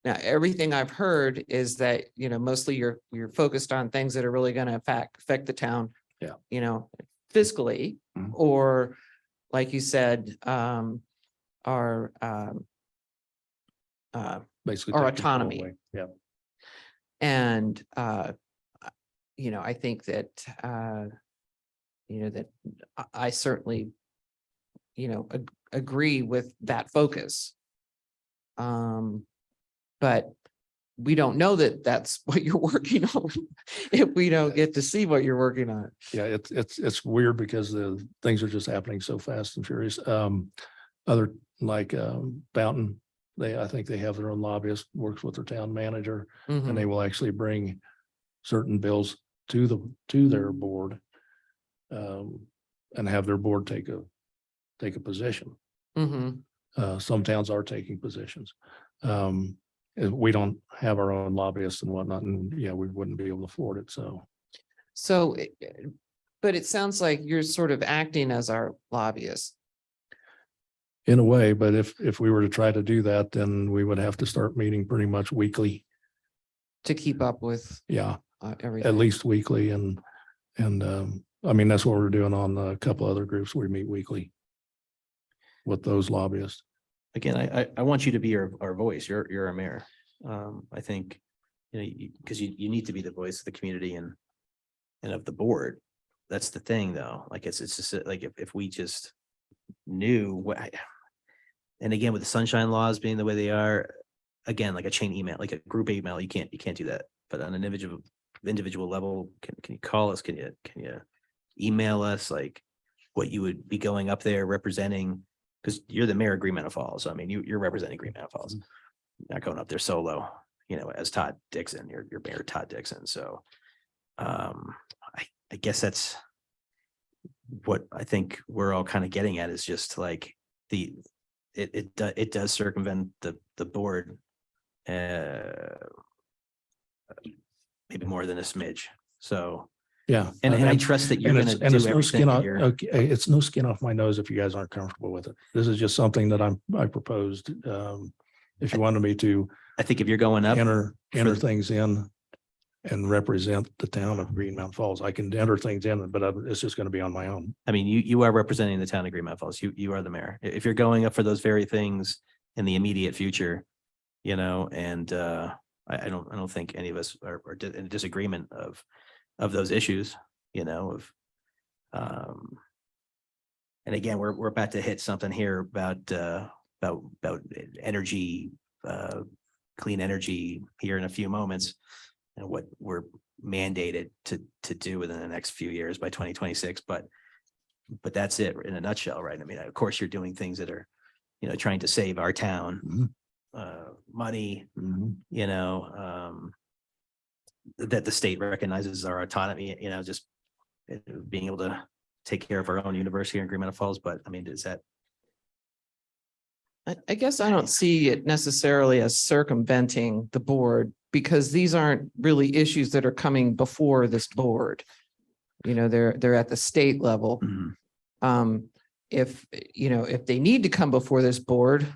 Now, everything I've heard is that, you know, mostly you're focused on things that are really going to affect the town. Yeah. You know, fiscally, Mhm. or like you said, our Basically. Our take control autonomy. away. Yeah. and you know, I think that you know, that I certainly, you know, agree with that focus. But we don't know that that's what you're working on if we don't get to see what you're working on. Yeah, it's weird because the things are just happening so fast and furious. Other like Fountain, I think they have their own lobbyist, works with their town manager, Mhm. and they will actually bring certain bills to their board. And have their board take a position. Mhm. Some towns are taking positions. We don't have our own lobbyists and whatnot, and yeah, we wouldn't be able to afford it, so. So, but it sounds like you're sort of acting as our lobbyist. In a way, but if we were to try to do that, then we would have to start meeting pretty much weekly. To keep up with Yeah, everything. at least weekly and I mean, that's what we're doing on a couple other groups. We meet weekly with those lobbyists. Again, I want you to be our voice. You're our mayor. I think, you know, because you need to be the voice of the community and of the board. That's the thing, though. Like it's just like if we just knew what, and again, with the sunshine laws being the way they are, again, like a chain email, like a group email, you can't do that. But on an individual level, can you call us? Can you email us like what you would be going up there representing? Because you're the mayor of Green Mountain Falls. So, I mean, you're representing Green Mountain Falls. You're not going up there solo, you know, as Todd Dixon, you're Mayor Todd Dixon. So I guess that's what I think we're all kind of getting at, is just like it does circumvent the board maybe more than a smidge. So Yeah. and I trust that you're and going it's- to and do it's no everything. skin that off- you're- Okay, it's no skin off my nose if you guys aren't comfortable with it. This is just something that I proposed. If you wanted me to I think if you're going up, enter the- things in and represent the town of Green Mountain Falls, I can enter things in, but it's just going to be on my own. I mean, you are representing the town of Green Mountain Falls. You are the mayor. If you're going up for those very things in the immediate future, you know, and I don't think any of us are in disagreement of those issues, you know, and again, we're about to hit something here about energy, clean energy here in a few moments, and what we're mandated to do within the next few years by 2026. But but that's it in a nutshell, right? I mean, of course, you're doing things that are, trying to save our town money, that the state recognizes our autonomy, just being able to take care of our own university here in Green Meadow Falls. But I mean, is that? I guess I don't see it necessarily as circumventing the board because these aren't really issues that are coming before this board. They're at the state level. If they need to come before this board,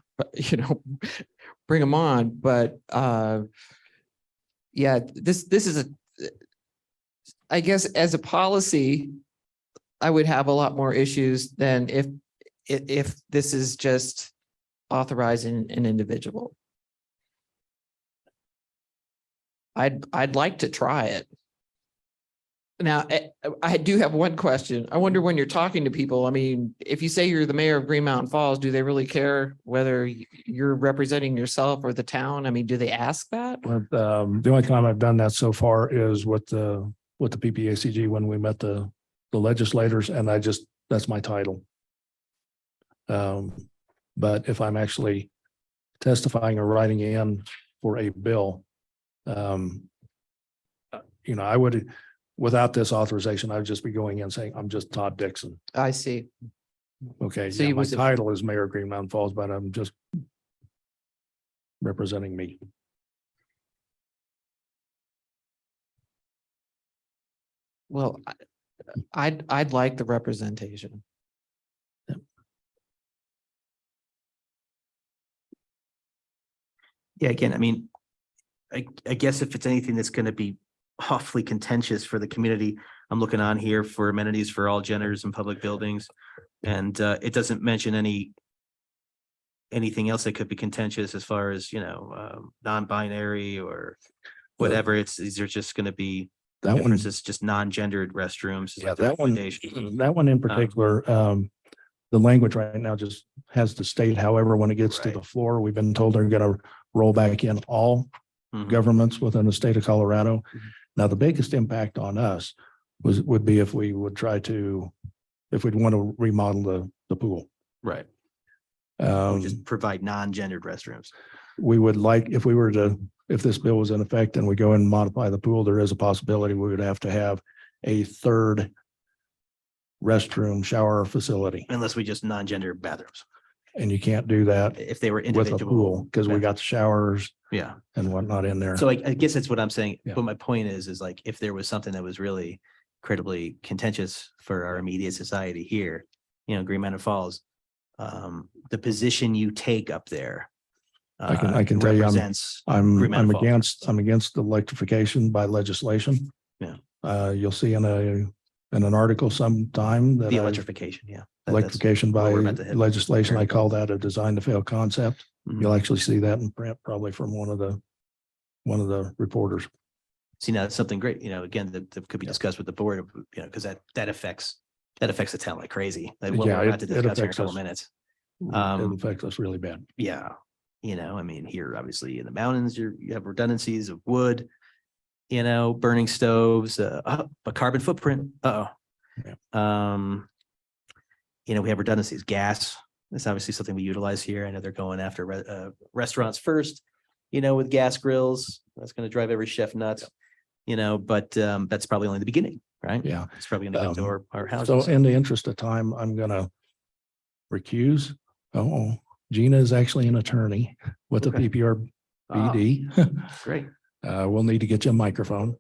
bring them on. But yeah, this is I guess as a policy, I would have a lot more issues than if this is just authorizing an individual. I'd like to try it. Now, I do have one question. I wonder when you're talking to people, I mean, if you say you're the mayor of Green Mountain Falls, do they really care whether you're representing yourself or the town? I mean, do they ask that? But the only time I've done that so far is with the PPACG when we met the legislators, and that's my title. But if I'm actually testifying or writing in for a bill, I would, without this authorization, I'd just be going in saying, I'm just Todd Dixon. I see. Okay, So yeah, you my was- title is Mayor of Green Mountain Falls, but I'm just representing me. Well, I'd like the representation. Yeah, again, I mean, I guess if it's anything that's going to be awfully contentious for the community, I'm looking on here for amenities for all genders in public buildings. And it doesn't mention anything else that could be contentious as far as, non-binary or whatever. These are just going to be That one, differences, just non-gendered restrooms. is yeah, like the that one recommendation. in particular, the language right now just has to state, however, when it gets to Right. the floor, we've been told they're going to roll back in all Mhm. governments within the state of Colorado. Mhm. Now, the biggest impact on us would be if we would if we'd want to remodel the pool. Right. Um, Just provide non-gendered restrooms. we would like, if this bill was in effect and we go and modify the pool, there is a possibility we would have to have a third restroom shower facility, Unless we just non-gendered bathrooms. and you can't do that If they were with a individual. pool because we got the showers Yeah. and whatnot in there. So I guess that's what I'm saying. Yeah. But my point is like, if there was something that was really incredibly contentious for our immediate society here, Green Mountain Falls, the position you take up there. I can tell you, represents I'm Green Mountain Falls. I'm against electrification by legislation. Yeah. You'll see in an article sometime that The electrification, yeah. electrification by what we're about to hit. legislation, I call that a design to fail concept. Mhm. You'll actually see that in print, probably from one of the reporters. See, now that's something great, again, that could be Yeah. discussed with the board, because that affects the town like crazy. Like what Yeah, we're about to it discuss here in a affects couple us. minutes. It affects us really bad. Yeah, I mean, here, obviously in the mountains, you have redundancies of wood, burning stoves, a carbon footprint. We have redundancies, gas. That's obviously something we utilize here. I know they're going after restaurants first, with gas grills. That's going to drive every chef nuts, but that's probably only the beginning, right? Yeah. It's probably going to go to our So houses. in the interest of time, I'm gonna recuse. Oh, Gina is actually an attorney with the Okay. PPRBD. Great. We'll need to get you a microphone.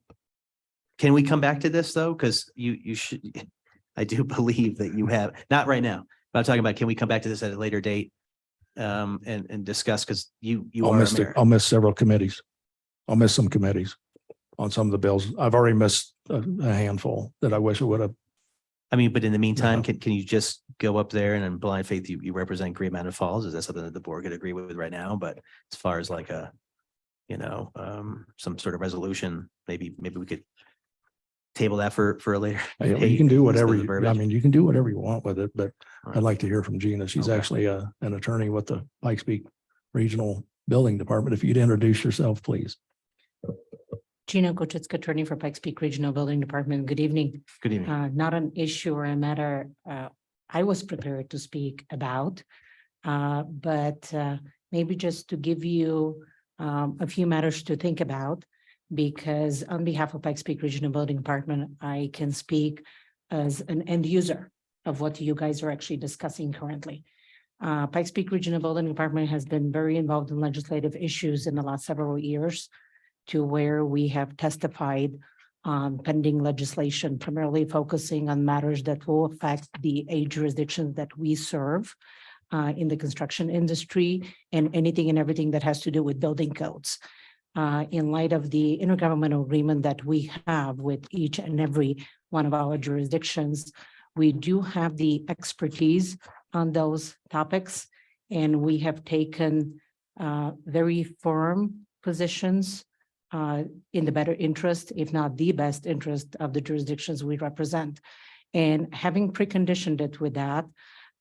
Can we come back to this though? Because you should, I do believe that you have, not right now, but I'm talking about, can we come back to this at a later date? And discuss, because you I'll are a miss mayor. I'll miss several committees. I'll miss some committees on some of the bills. I've already missed a handful that I wish I would have. I mean, but in the meantime, No. can you just go up there and in blind faith, you represent Green Mountain Falls? Is that something that the board could agree with right now? But as far as like some sort of resolution, maybe we could table that for a later. You date can do instead of whatever, the verbiage. you can do whatever you want with it, but All right. I'd like to hear from Gina. She's Okay. actually an attorney with the Pikes Peak Regional Building Department. If you'd introduce yourself, please. Gina Gochitska, attorney for Pikes Peak Regional Building Department. Good evening. Good evening. Not an issue or a matter I was prepared to speak about. But maybe just to give you a few matters to think about, because on behalf of Pikes Peak Regional Building Department, I can speak as an end user of what you guys are actually discussing currently. Pikes Peak Regional Building Department has been very involved in legislative issues in the last several years, to where we have testified on pending legislation, primarily focusing on matters that will affect the 8 jurisdictions that we serve in the construction industry, and anything and everything that has to do with building codes. In light of the intergovernmental agreement that we have with each and every one of our jurisdictions, we do have the expertise on those topics, and we have taken very firm positions in the better interest, if not the best interest, of the jurisdictions we represent. And having preconditioned it with that,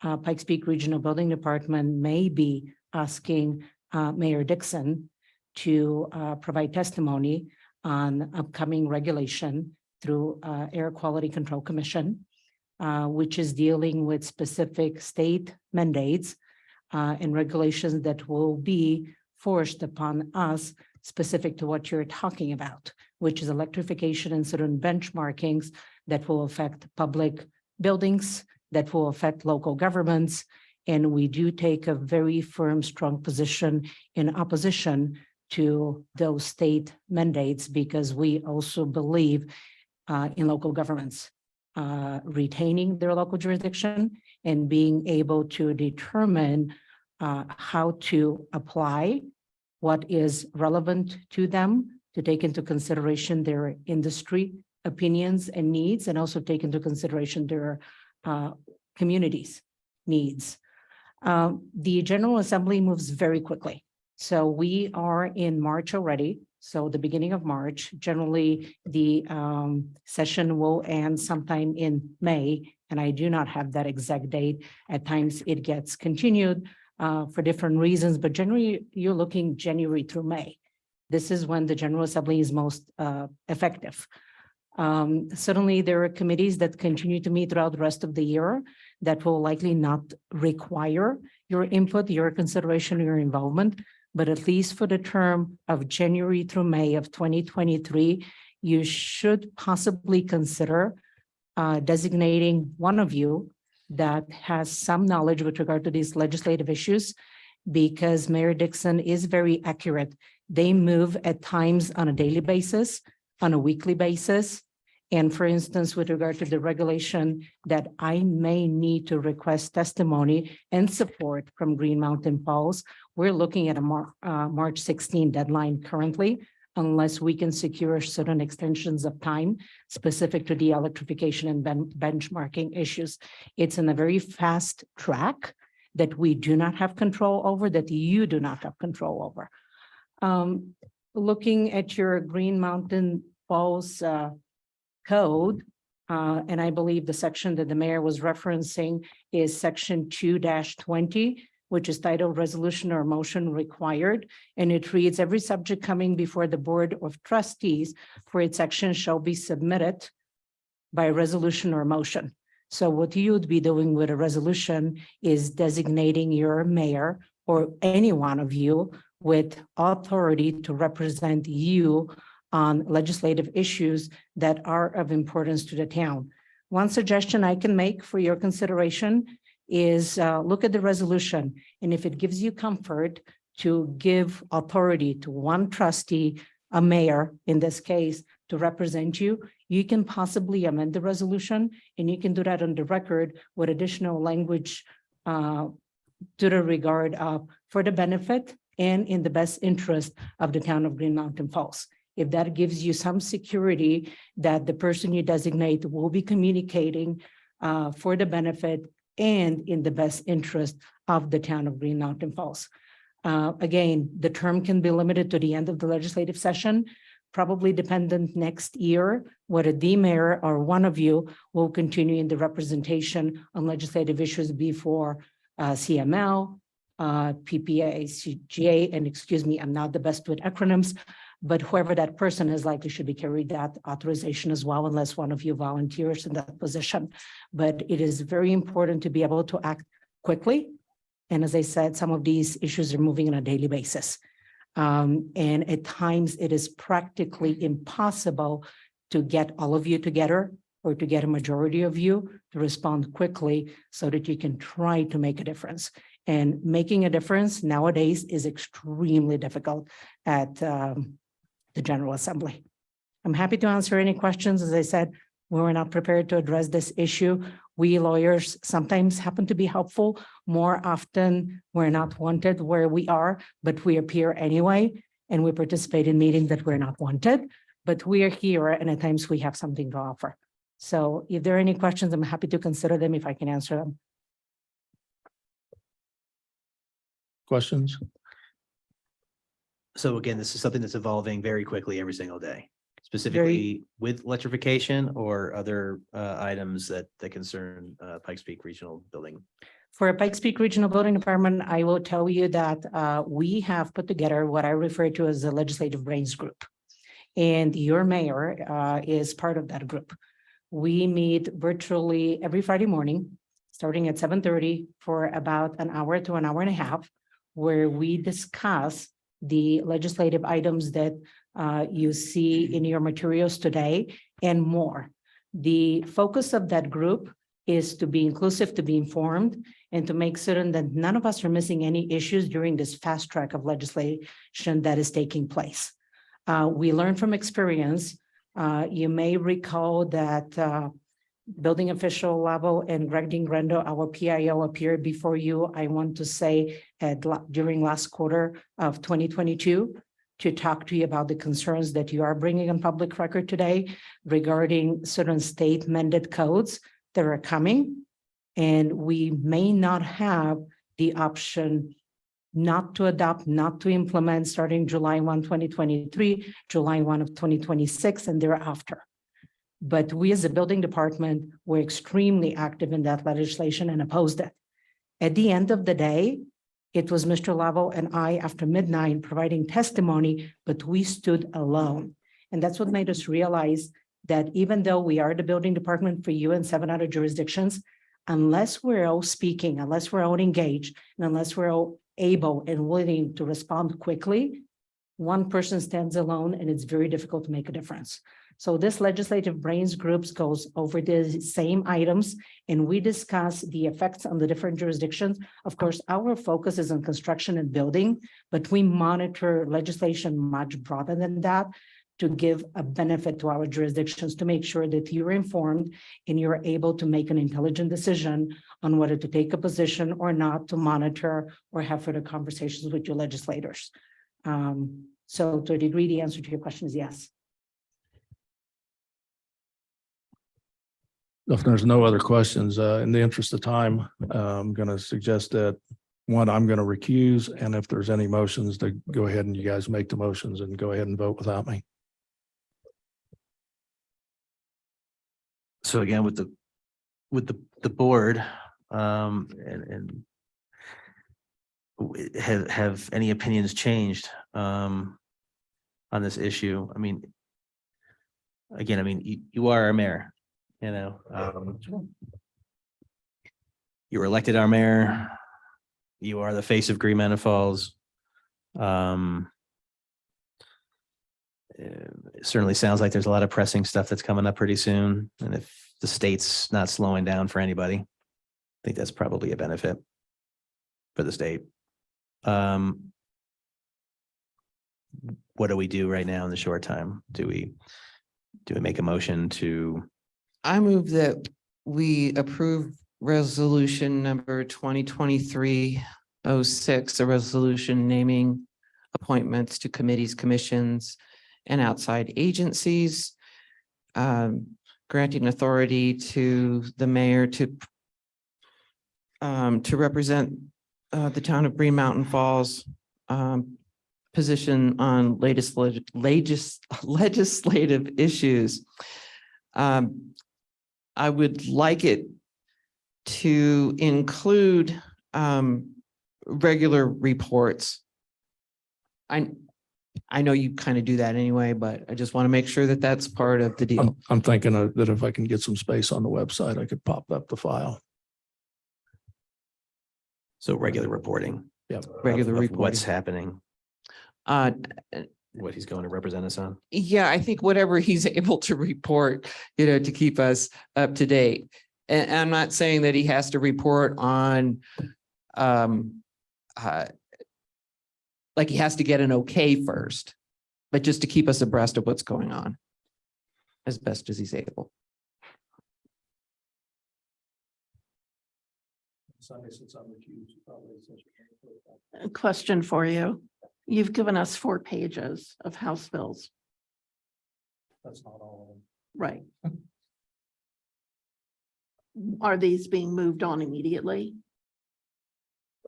Pikes Peak Regional Building Department may be asking Mayor Dixon to provide testimony on upcoming regulation through Air Quality Control Commission, which is dealing with specific state mandates and regulations that will be forced upon us, specific to what you're talking about, which is electrification and certain benchmarkings that will affect public buildings, that will affect local governments. And we do take a very firm, strong position in opposition to those state mandates, because we also believe in local governments retaining their local jurisdiction and being able to determine how to apply what is relevant to them, to take into consideration their industry opinions and needs, and also take into consideration their communities' needs. The General Assembly moves very quickly. So we are in March already. So the beginning of March, generally the session will end sometime in May, and I do not have that exact date. At times it gets continued for different reasons, but generally you're looking January through May. This is when the General Assembly is most effective. Certainly there are committees that continue to meet throughout the rest of the year that will likely not require your input, your consideration, your involvement, but at least for the term of January through May of 2023, you should possibly consider designating one of you that has some knowledge with regard to these legislative issues, because Mayor Dixon is very accurate. They move at times on a daily basis, on a weekly basis. And for instance, with regard to the regulation that I may need to request testimony and support from Green Mountain Falls, we're looking at a March 16 deadline currently, unless we can secure certain extensions of time specific to the electrification and benchmarking issues. It's in a very fast track that we do not have control over, that you do not have control over. Looking at your Green Mountain Falls code, and I believe the section that the mayor was referencing is section 2-20, which is titled Resolution or Motion Required. And it reads, every subject coming before the Board of Trustees for its action shall be submitted by resolution or motion. So what you would be doing with a resolution is designating your mayor or any one of you with authority to represent you on legislative issues that are of importance to the town. One suggestion I can make for your consideration is look at the resolution. And if it gives you comfort to give authority to one trustee, a mayor in this case, to represent you, you can possibly amend the resolution, and you can do that on the record with additional language to the regard of for the benefit and in the best interest of the town of Green Mountain Falls. If that gives you some security that the person you designate will be communicating for the benefit and in the best interest of the town of Green Mountain Falls. Again, the term can be limited to the end of the legislative session, probably dependent next year, whether the mayor or one of you will continue in the representation on legislative issues before CML, PPA, CGA, and excuse me, I'm not the best with acronyms, but whoever that person is likely should be carried that authorization as well, unless one of you volunteers in that position. But it is very important to be able to act quickly. And as I said, some of these issues are moving on a daily basis. And at times it is practically impossible to get all of you together or to get a majority of you to respond quickly so that you can try to make a difference. And making a difference nowadays is extremely difficult at the General Assembly. I'm happy to answer any questions. As I said, we were not prepared to address this issue. We lawyers sometimes happen to be helpful. More often, we're not wanted where we are, but we appear anyway, and we participate in meetings that we're not wanted, but we are here, and at times we have something to offer. So if there are any questions, I'm happy to consider them if I can answer them. Questions? So again, this is something that's evolving very quickly every single day, specifically with electrification or other items that concern Pikes Peak Regional Building. For Pikes Peak Regional Building Department, I will tell you that we have put together what I refer to as the Legislative Brains Group. And your mayor is part of that group. We meet virtually every Friday morning, starting at 7:30 for about an hour to an hour and a half, where we discuss the legislative items that you see in your materials today and more. The focus of that group is to be inclusive, to be informed, and to make certain that none of us are missing any issues during this fast track of legislation that is taking place. We learn from experience. You may recall that building official level and Greg DiGrando, our PIO, appeared before you, I want to say, during last quarter of 2022 to talk to you about the concerns that you are bringing on public record today regarding certain state mandated codes that are coming. And we may not have the option not to adopt, not to implement starting July 1, 2023, July 1 of 2026, and thereafter. But we as a building department were extremely active in that legislation and opposed it. At the end of the day, it was Mr. Lovell and I after midnight providing testimony, but we stood alone. And that's what made us realize that even though we are the building department for you and 7 other jurisdictions, unless we're all speaking, unless we're all engaged, and unless we're all able and willing to respond quickly, one person stands alone and it's very difficult to make a difference. So this legislative brains groups goes over the same items and we discuss the effects on the different jurisdictions. Of course, our focus is on construction and building, but we monitor legislation much broader than that to give a benefit to our jurisdictions to make sure that you're informed and you're able to make an intelligent decision on whether to take a position or not to monitor or have further conversations with your legislators. So to a degree, the answer to your question is yes. If there's no other questions, in the interest of time, I'm going to suggest that I'm going to recuse, and if there's any motions, to go ahead and you guys make the motions and go ahead and vote without me. So again, with the board, and have any opinions changed on this issue? I mean, again, I mean, you are our mayor, you know. You were elected our mayor. You are the face of Green Mountain Falls. It certainly sounds like there's a lot of pressing stuff that's coming up pretty soon. And if the state's not slowing down for anybody, I think that's probably a benefit for the state. What do we do right now in the short time? Do we make a motion to? I move that we approve resolution number 2023-06, a resolution naming appointments to committees, commissions, and outside agencies, granting authority to the mayor to represent the town of Green Mountain Falls position on latest legislative issues. I would like it to include regular reports. I know you kind of do that anyway, but I just want to make sure that that's part of the deal. I'm thinking that if I can get some space on the website, I could pop up the file. So regular reporting. Yep. Regular of what's reporting. happening, Uh, what he's going to represent us on. yeah, I think whatever he's able to report, to keep us up to date. And I'm not saying that he has to report on, like he has to get an okay first, but just to keep us abreast of what's going on as best as he's able. A question for you. You've given us 4 pages of House bills, That's not all of them. right? Are these being moved on immediately?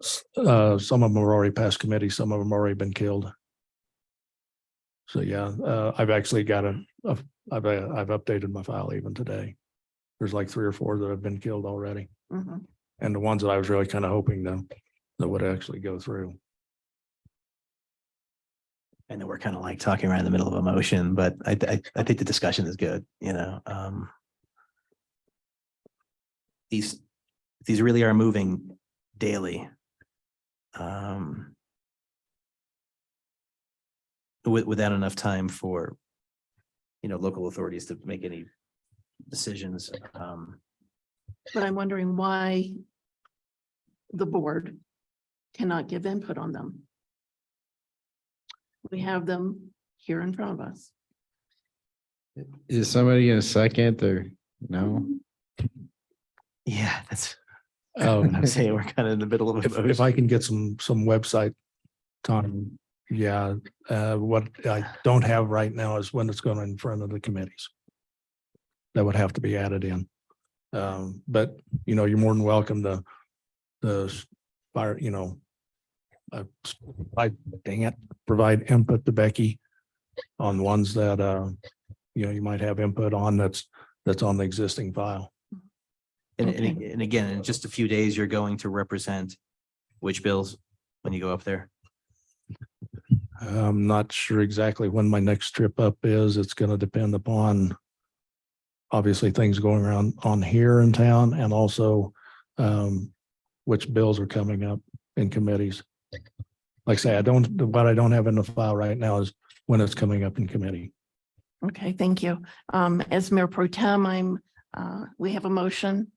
Some of them are already passed committee, some of them already been killed. So yeah, I've actually got I've updated my file even today. There's like 3 or 4 that have been killed already. Mhm. And the ones that I was really kind of hoping that would actually go through. I know we're kind of like talking right in the middle of a motion, but I think the discussion is good, These really are moving daily. Without enough time for, local authorities to make any decisions. But I'm wondering why the board cannot give input on them. We have them here in front of us. Is somebody in a second or no? Yeah, that's, Um, I'm saying we're kind of in the middle of a If motion. I can get some website time, yeah, what I don't have right now is when it's going in front of the committees. That would have to be added in. But you're more than welcome to fire, dang it, provide input to Becky on ones that you might have input on that's on the existing file. And again, in just a few days, you're going to represent which bills when you go up there? I'm not sure exactly when my next trip up is. It's going to depend upon obviously things going around on here in town and also which bills are coming up in committees. Like I say, what I don't have in the file right now is when it's coming up in committee. Okay, thank you. As Mayor Pro Tem, we have a motion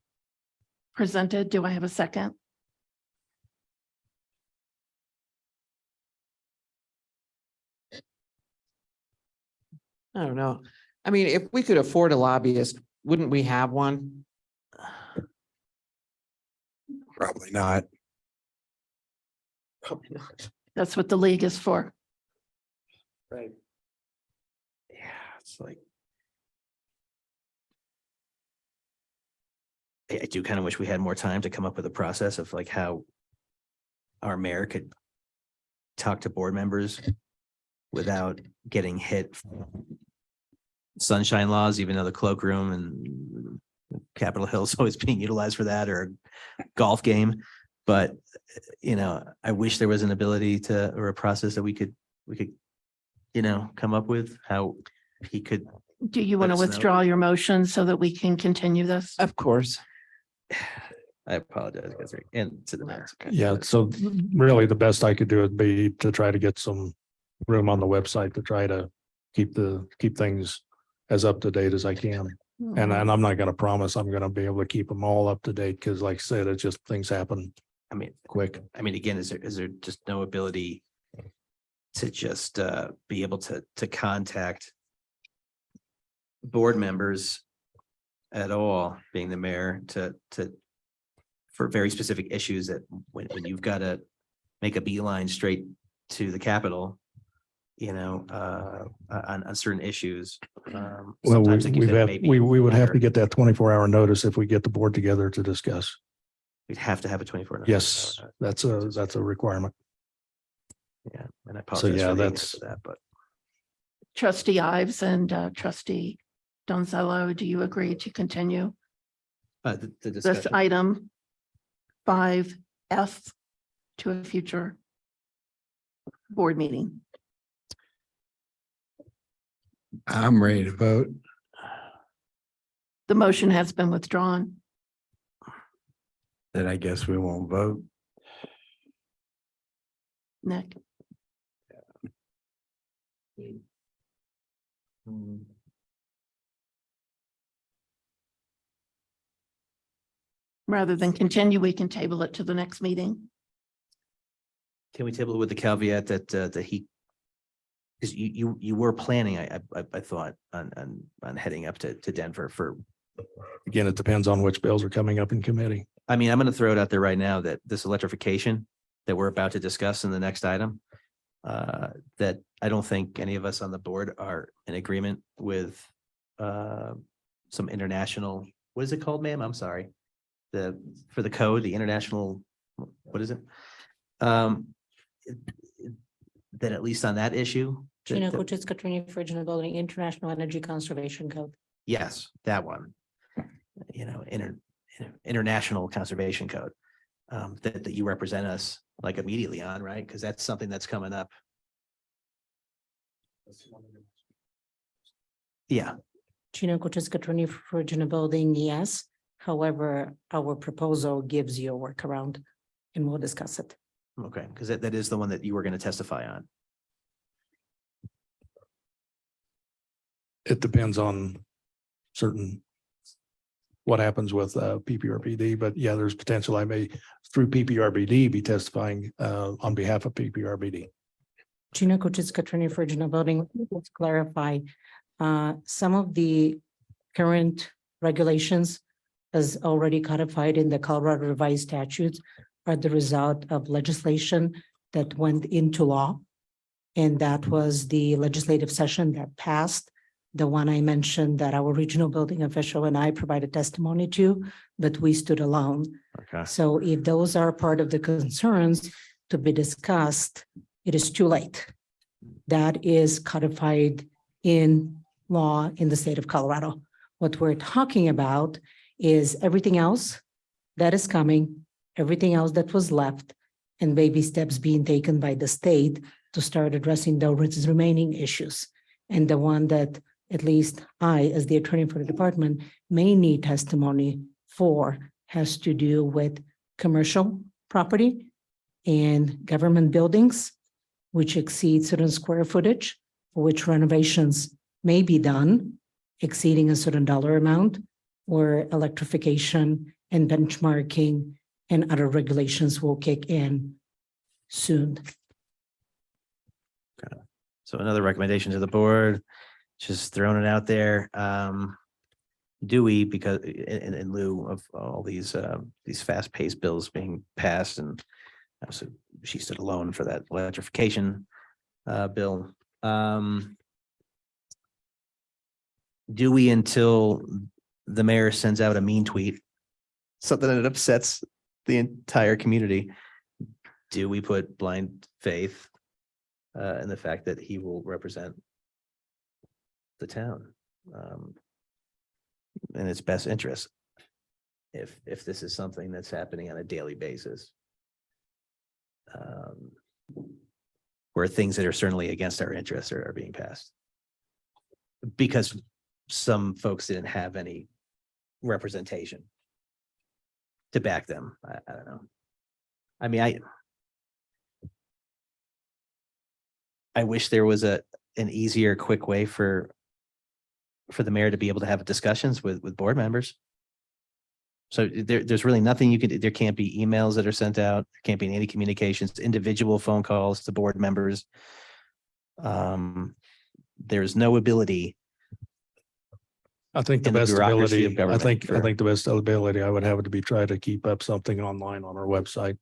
presented. Do I have a second? I don't know. I mean, if we could afford a lobbyist, wouldn't we have one? Probably not. Probably not. That's what the league is for. Right. Yeah, it's like. I do kind of wish we had more time to come up with a process of like how our mayor could talk to board members without getting hit. Sunshine laws, even though the cloakroom and Capitol Hill is always being utilized for that, or a golf game. But, I wish there was an ability or a process that we could, come up with how he could. Do you want to Let us know. withdraw your motion so that we can continue this? Of course. I apologize, guys, and to the mayor. Yeah, so really the best I could do would be to try to get some room on the website to try to keep things as up to date as I can. And I'm not going to promise I'm going to be able to keep them all up to date because like I said, it's just things happen quick. Again, is there just no ability to just be able to contact board members at all, being the mayor, for very specific issues that when you've got to make a beeline straight to the Capitol, on certain issues. Well, sometimes it can maybe we would have to better. get that 24-hour notice if we get the board together to discuss. We'd have to have a 24. Yes, that's a requirement. Yeah, and I apologize yeah, for the that's- ignorance of that, but Trustee Ives and Trustee Donzello, do you agree to continue the this discussion. item 5F to a future board meeting? I'm ready to vote. The motion has been withdrawn. Then I guess we won't vote. Nick, rather than continue, we can table it to the next meeting. Can we table it with the caveat that he, because you were planning, I thought on heading up to Denver for, Again, it depends on which bills are coming up in committee. I mean, I'm going to throw it out there right now that this electrification that we're about to discuss in the next item, that I don't think any of us on the board are in agreement with some international, what is it called, ma'am? I'm sorry. For the code, the international, what is it? That at least on that issue. Gina Kuchiska, attorney for Regional Building International Energy Conservation Code. Yes, that one. You know, international conservation code. That you represent us like immediately on, right? Because that's something that's coming up. Yeah, Gina Kuchiska, attorney for Regional Building, yes. However, our proposal gives you a workaround and we'll discuss it. okay, because that is the one that you were going to testify on. It depends on certain what happens with PPRBD, but yeah, there's potential I may through PPRBD be testifying on behalf of PPRBD. Gina Kuchiska, attorney for Regional Building, let's clarify. Some of the current regulations as already codified in the Colorado revised statutes are the result of legislation that went into law. And that was the legislative session that passed, the one I mentioned that our regional building official and I provided testimony to, but we stood alone. Okay. So if those are part of the concerns to be discussed, it is too late. That is codified in law in the state of Colorado. What we're talking about is everything else that is coming, everything else that was left, and baby steps being taken by the state to start addressing those remaining issues. And the one that at least I, as the attorney for the department, may need testimony for has to do with commercial property and government buildings, which exceed certain square footage, for which renovations may be done, exceeding a certain dollar amount, or electrification and benchmarking and other regulations will kick in soon. So another recommendation to the board, just throwing it out there. Do we, because in lieu of all these fast-paced bills being passed, and so she stood alone for that electrification bill. Do we, until the mayor sends out a mean tweet, something that upsets the entire community, do we put blind faith in the fact that he will represent the town in its best interest? If this is something that's happening on a daily basis, where things that are certainly against our interests are being passed, because some folks didn't have any representation to back them. I don't know. I mean, I wish there was an easier, quick way for the mayor to be able to have discussions with board members. So there's really nothing you could, there can't be emails that are sent out. There can't be any communications, individual phone calls to board members. There's no ability. I think the in the best bureaucracy ability, of I government think for- the best ability I would have to be try to keep up something online on our website.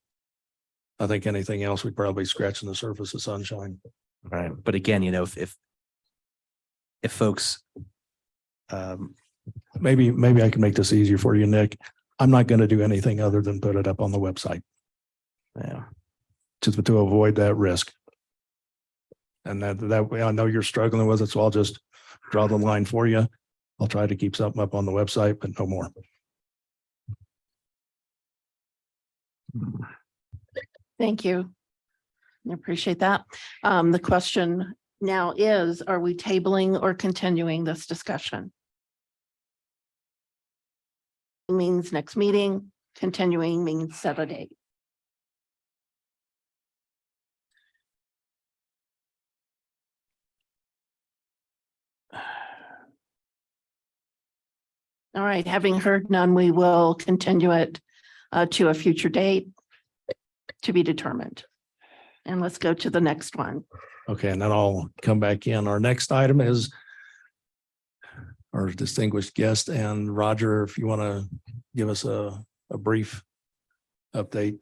I think anything else, we'd probably scratching the surface of sunshine. Right. But again, if folks, Maybe I can make this easier for you, Nick. I'm not going to do anything other than put it up on the website yeah, just to avoid that risk. And that way I know you're struggling with it, so I'll just draw the line for you. I'll try to keep something up on the website, but no more. Thank you. I appreciate that. The question now is, are we tabling or continuing this discussion? Means next meeting, continuing means set a date. All right, having heard none, we will continue it to a future date to be determined. And let's go to the next one. Okay, and then I'll come back in. Our next item is our distinguished guest, and Roger, if you want to give us a brief update.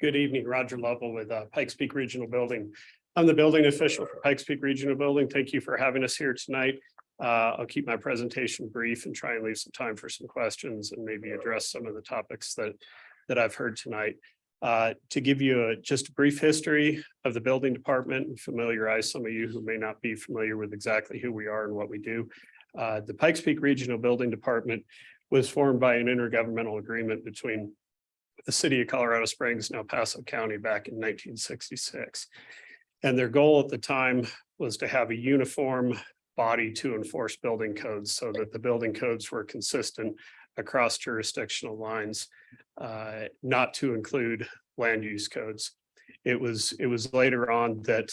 Good evening, Roger Lovell with Pikes Peak Regional Building. I'm the building official for Pikes Peak Regional Building. Thank you for having us here tonight. I'll keep my presentation brief and try and leave some time for some questions and maybe address some of the topics that I've heard tonight. To give you just a brief history of the building department and familiarize some of you who may not be familiar with exactly who we are and what we do. The Pikes Peak Regional Building Department was formed by an intergovernmental agreement between the city of Colorado Springs and El Paso County back in 1966. And their goal at the time was to have a uniform body to enforce building codes so that the building codes were consistent across jurisdictional lines, not to include land use codes. It was later on that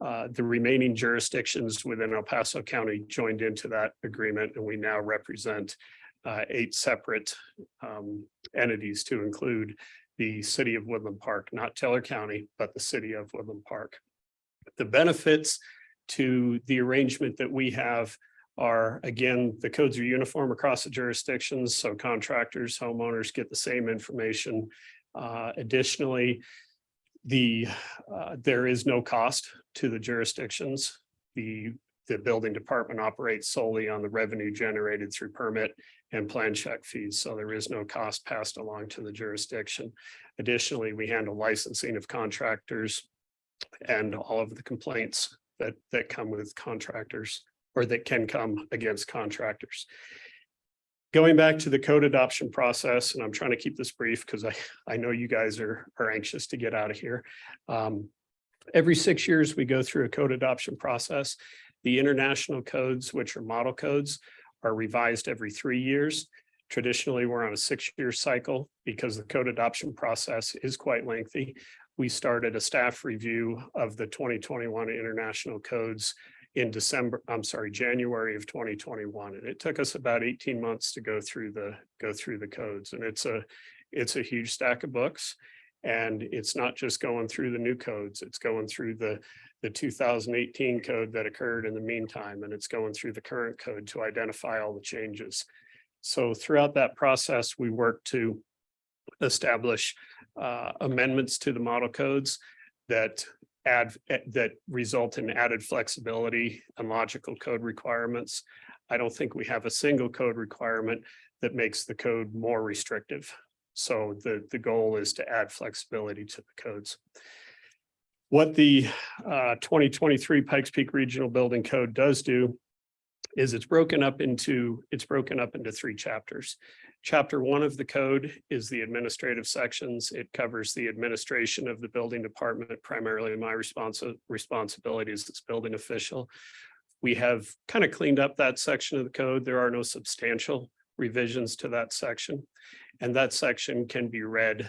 the remaining jurisdictions within El Paso County joined into that agreement, and we now represent 8 separate entities to include the city of Woodland Park, not Teller County, but the city of Woodland Park. The benefits to the arrangement that we have are, again, the codes are uniform across the jurisdictions, so contractors, homeowners get the same information. Additionally, there is no cost to the jurisdictions. The building department operates solely on the revenue generated through permit and plan check fees, so there is no cost passed along to the jurisdiction. Additionally, we handle licensing of contractors and all of the complaints that come with contractors or that can come against contractors. Going back to the code adoption process, and I'm trying to keep this brief because I know you guys are anxious to get out of here. Every 6 years, we go through a code adoption process. The international codes, which are model codes, are revised every 3 years. Traditionally, we're on a 6-year cycle because the code adoption process is quite lengthy. We started a staff review of the 2021 international codes in January of 2021. And it took us about 18 months to go through the codes. And it's a huge stack of books. And it's not just going through the new codes, it's going through the 2018 code that occurred in the meantime, and it's going through the current code to identify all the changes. So throughout that process, we worked to establish amendments to the model codes that result in added flexibility and logical code requirements. I don't think we have a single code requirement that makes the code more restrictive. So the goal is to add flexibility to the codes. What the 2023 Pikes Peak Regional Building Code does do is it's broken up into 3 chapters. Chapter 1 of the code is the administrative sections. It covers the administration of the building department, primarily my responsibility as its building official. We have kind of cleaned up that section of the code. There are no substantial revisions to that section. And that section can be read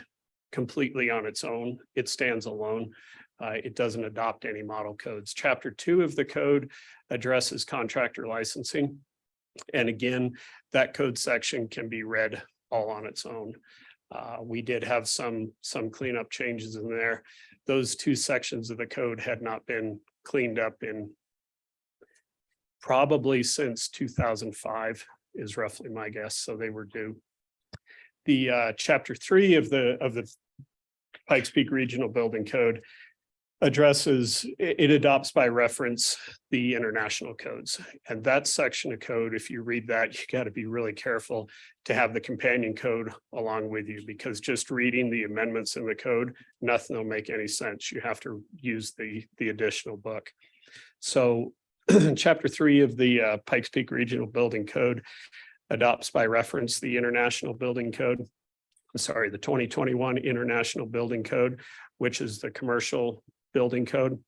completely on its own. It stands alone. It doesn't adopt any model codes. Chapter 2 of the code addresses contractor licensing. And again, that code section can be read all on its own. We did have some cleanup changes in there. Those 2 sections of the code had not been cleaned up in probably since 2005 is roughly my guess. So they were due. The chapter 3 of the Pikes Peak Regional Building Code it adopts by reference the international codes. And that section of code, if you read that, you got to be really careful to have the companion code along with you, because just reading the amendments in the code, nothing will make any sense. You have to use the additional book. So chapter 3 of the Pikes Peak Regional Building Code adopts by reference the international building code. the 2021 International Building Code, which is the commercial building code.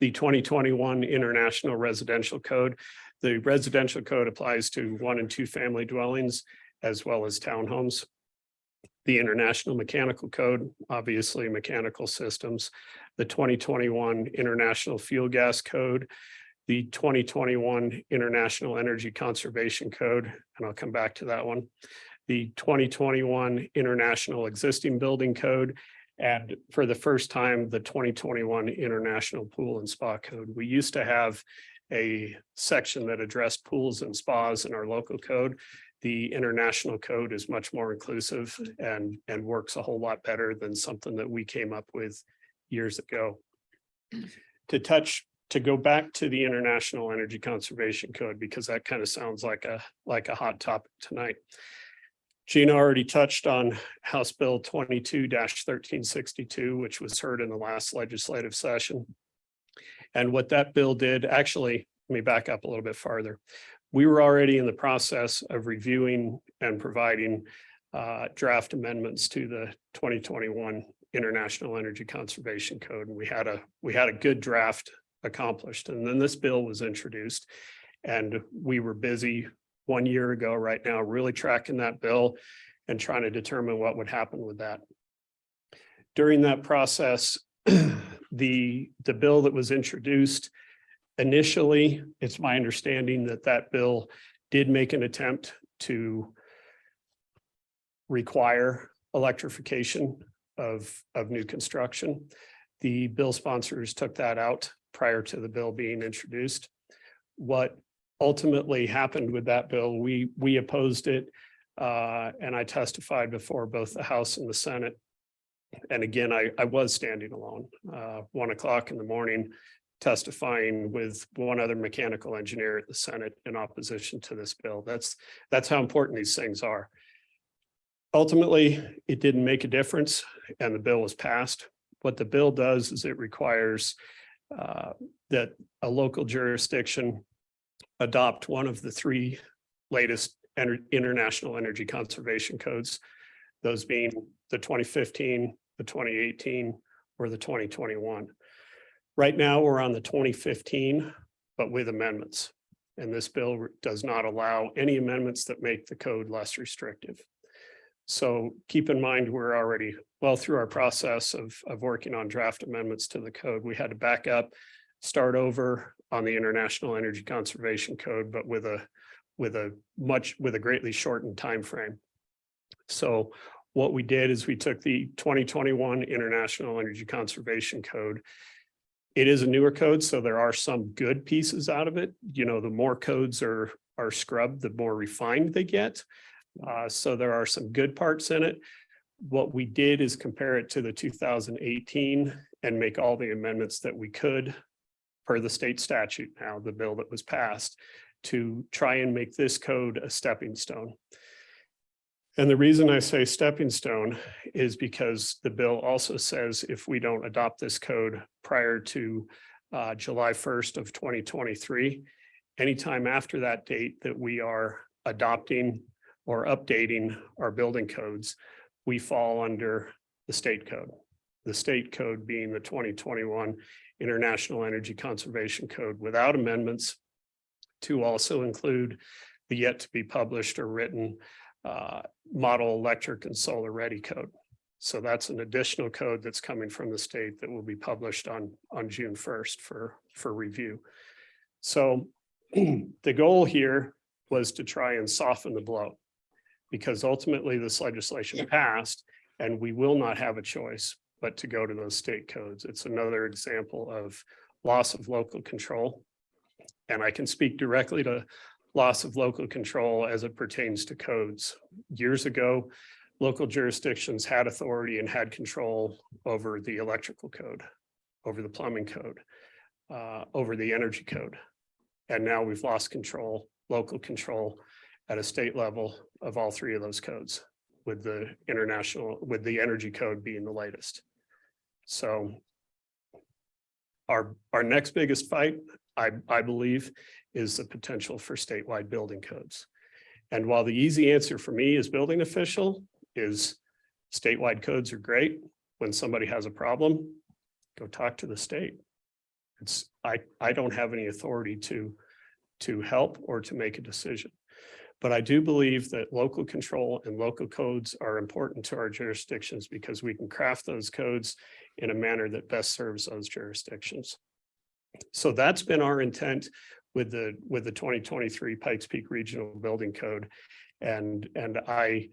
The 2021 International Residential Code. The residential code applies to 1 and 2 family dwellings as well as townhomes. The International Mechanical Code, obviously mechanical systems. The 2021 International Fuel Gas Code. The 2021 International Energy Conservation Code, and I'll come back to that one. The 2021 International Existing Building Code, and for the first time, the 2021 International Pool and Spa Code. We used to have a section that addressed pools and spas in our local code. The international code is much more inclusive and works a whole lot better than something that we came up with years ago. To go back to the International Energy Conservation Code, because that kind of sounds like a hot topic tonight. Gina already touched on House Bill 22-1362, which was heard in the last legislative session. And what that bill did, actually, let me back up a little bit farther. We were already in the process of reviewing and providing draft amendments to the 2021 International Energy Conservation Code. And we had a good draft accomplished. And then this bill was introduced, and we were busy 1 year ago right now, really tracking that bill and trying to determine what would happen with that. During that process, the bill that was introduced initially, it's my understanding that that bill did make an attempt to require electrification of new construction. The bill sponsors took that out prior to the bill being introduced. What ultimately happened with that bill, we opposed it, and I testified before both the House and the Senate. And again, I was standing alone, 1 o'clock in the morning, testifying with one other mechanical engineer at the Senate in opposition to this bill. That's how important these things are. Ultimately, it didn't make a difference, and the bill was passed. What the bill does is it requires that a local jurisdiction adopt one of the 3 latest international energy conservation codes, those being the 2015, the 2018, or the 2021. Right now, we're on the 2015, but with amendments. And this bill does not allow any amendments that make the code less restrictive. So keep in mind, we're already well through our process of working on draft amendments to the code. We had to back up, start over on the International Energy Conservation Code, but with a greatly shortened time frame. So what we did is we took the 2021 International Energy Conservation Code. It is a newer code, so there are some good pieces out of it. You know, the more codes are scrubbed, the more refined they get. So there are some good parts in it. What we did is compare it to the 2018 and make all the amendments that we could per the state statute now, the bill that was passed, to try and make this code a stepping stone. And the reason I say stepping stone is because the bill also says if we don't adopt this code prior to July 1st of 2023, anytime after that date that we are adopting or updating our building codes, we fall under the state code. The state code being the 2021 International Energy Conservation Code without amendments, to also include the yet to be published or written model electric and solar ready code. So that's an additional code that's coming from the state that will be published on June 1st for review. So the goal here was to try and soften the blow, because ultimately this legislation passed and we will not have a choice but to go to those state codes. It's another example of loss of local control. And I can speak directly to loss of local control as it pertains to codes. Years ago, local jurisdictions had authority and had control over the electrical code, over the plumbing code, over the energy code. And now we've lost control, local control at a state level of all 3 of those codes, with the energy code being the latest. So our next biggest fight, I believe, is the potential for statewide building codes. And while the easy answer for me as building official is Statewide codes are great. When somebody has a problem, go talk to the state. I don't have any authority to help or to make a decision. But I do believe that local control and local codes are important to our jurisdictions because we can craft those codes in a manner that best serves those jurisdictions. So that's been our intent with the 2023 Pikes Peak Regional Building Code. And I'm a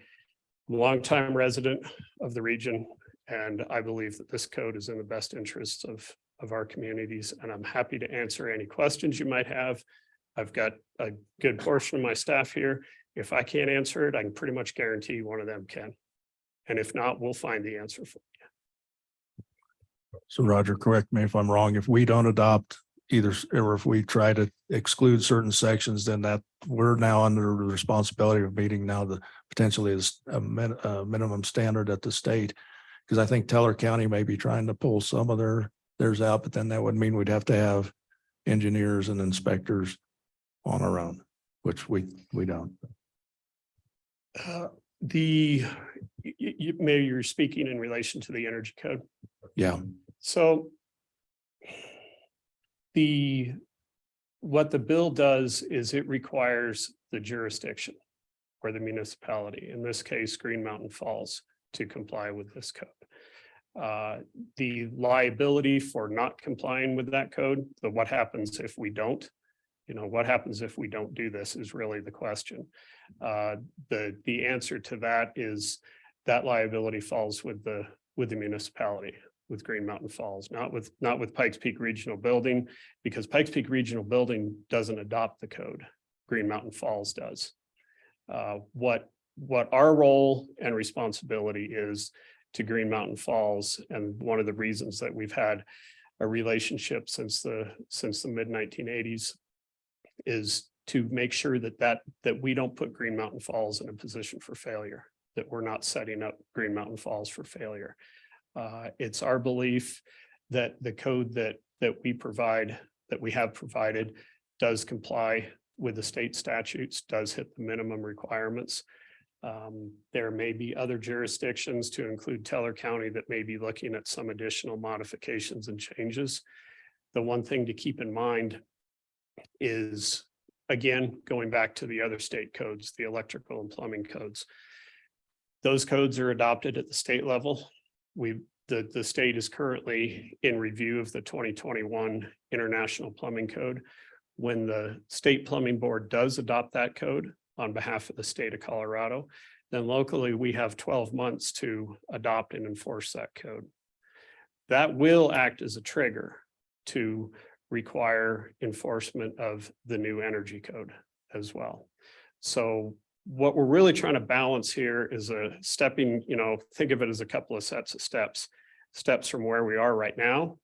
longtime resident of the region, and I believe that this code is in the best interests of our communities. And I'm happy to answer any questions you might have. I've got a good portion of my staff here. If I can't answer it, I can pretty much guarantee one of them can. And if not, we'll find the answer for you. So Roger, correct me if I'm wrong, if we don't adopt either, or if we try to exclude certain sections, then that we're now under the responsibility of meeting now the potentially is a minimum standard at the state. Because I think Teller County may be trying to pull some of theirs out, but then that would mean we'd have to have engineers and inspectors on our own, which we don't. Maybe you're speaking in relation to the energy code. Yeah. So what the bill does is it requires the jurisdiction or the municipality, in this case, Green Mountain Falls, to comply with this code. The liability for not complying with that code, what happens if we don't? What happens if we don't do this is really the question. The answer to that is that liability falls with the municipality, with Green Mountain Falls, not with Pikes Peak Regional Building, because Pikes Peak Regional Building doesn't adopt the code. Green Mountain Falls does. What our role and responsibility is to Green Mountain Falls, and one of the reasons that we've had a relationship since the mid-1980s is to make sure that we don't put Green Mountain Falls in a position for failure, that we're not setting up Green Mountain Falls for failure. It's our belief that the code that we have provided does comply with the state statutes, does hit the minimum requirements. There may be other jurisdictions, to include Teller County, that may be looking at some additional modifications and changes. The one thing to keep in mind is, again, going back to the other state codes, the electrical and plumbing codes. Those codes are adopted at the state level. The state is currently in review of the 2021 International Plumbing Code. When the State Plumbing Board does adopt that code on behalf of the state of Colorado, then locally we have 12 months to adopt and enforce that code. That will act as a trigger to require enforcement of the new energy code as well. So what we're really trying to balance here is think of it as a couple of sets of steps from where we are right now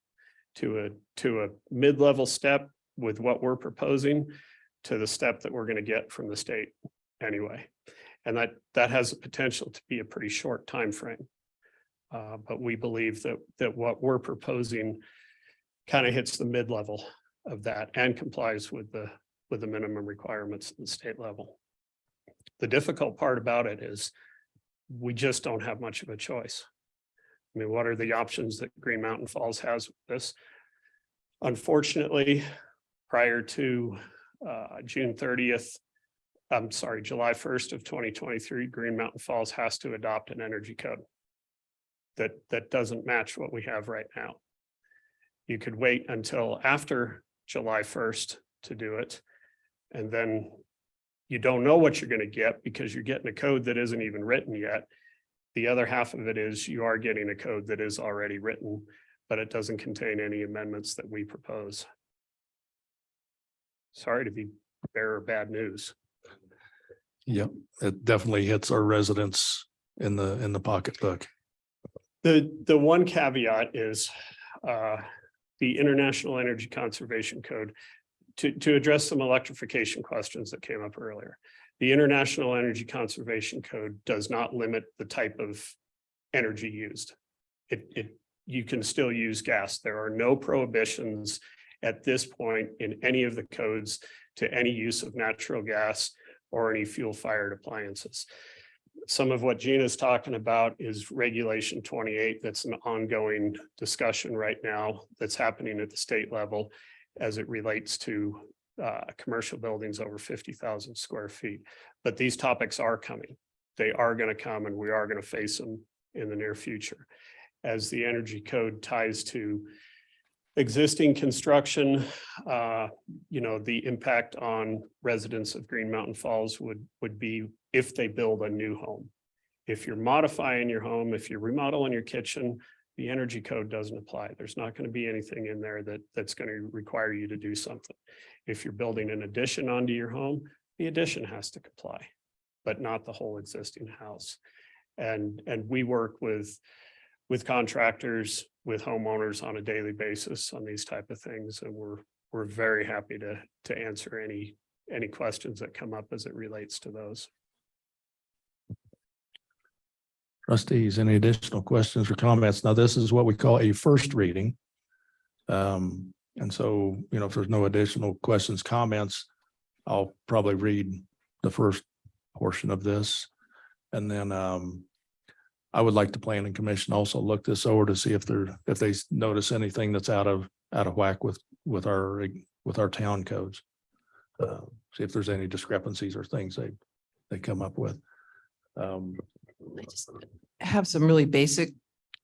to a mid-level step with what we're proposing to the step that we're going to get from the state anyway. And that has a potential to be a pretty short time frame. But we believe that what we're proposing kind of hits the mid-level of that and complies with the minimum requirements at the state level. The difficult part about it is we just don't have much of a choice. I mean, what are the options that Green Mountain Falls has with this? Unfortunately, prior to July 1st of 2023, Green Mountain Falls has to adopt an energy code that doesn't match what we have right now. You could wait until after July 1st to do it, and then you don't know what you're going to get because you're getting a code that isn't even written yet. The other half of it is you are getting a code that is already written, but it doesn't contain any amendments that we propose. Sorry to be bearer of bad news. Yep, it definitely hits our residents in the pocketbook. The one caveat is the International Energy Conservation Code, to address some electrification questions that came up earlier. The International Energy Conservation Code does not limit the type of energy used. You can still use gas. There are no prohibitions at this point in any of the codes to any use of natural gas or any fuel-fired appliances. Some of what Gina's talking about is Regulation 28. That's an ongoing discussion right now that's happening at the state level as it relates to commercial buildings over 50,000 square feet. But these topics are coming. They are going to come, and we are going to face them in the near future. As the energy code ties to existing construction, the impact on residents of Green Mountain Falls would be if they build a new home. If you're modifying your home, if you're remodeling your kitchen, the energy code doesn't apply. There's not going to be anything in there that's going to require you to do something. If you're building an addition onto your home, the addition has to comply, but not the whole existing house. And we work with contractors, with homeowners on a daily basis on these type of things. And we're very happy to answer any questions that come up as it relates to those. Trustees, any additional questions or comments? Now, this is what we call a first reading. And so, if there's no additional questions, comments, I'll probably read the first portion of this. And then I would like the planning commission also look this over to see if they notice anything that's out of whack with our town codes. See if there's any discrepancies or things they come up with. I just have some really basic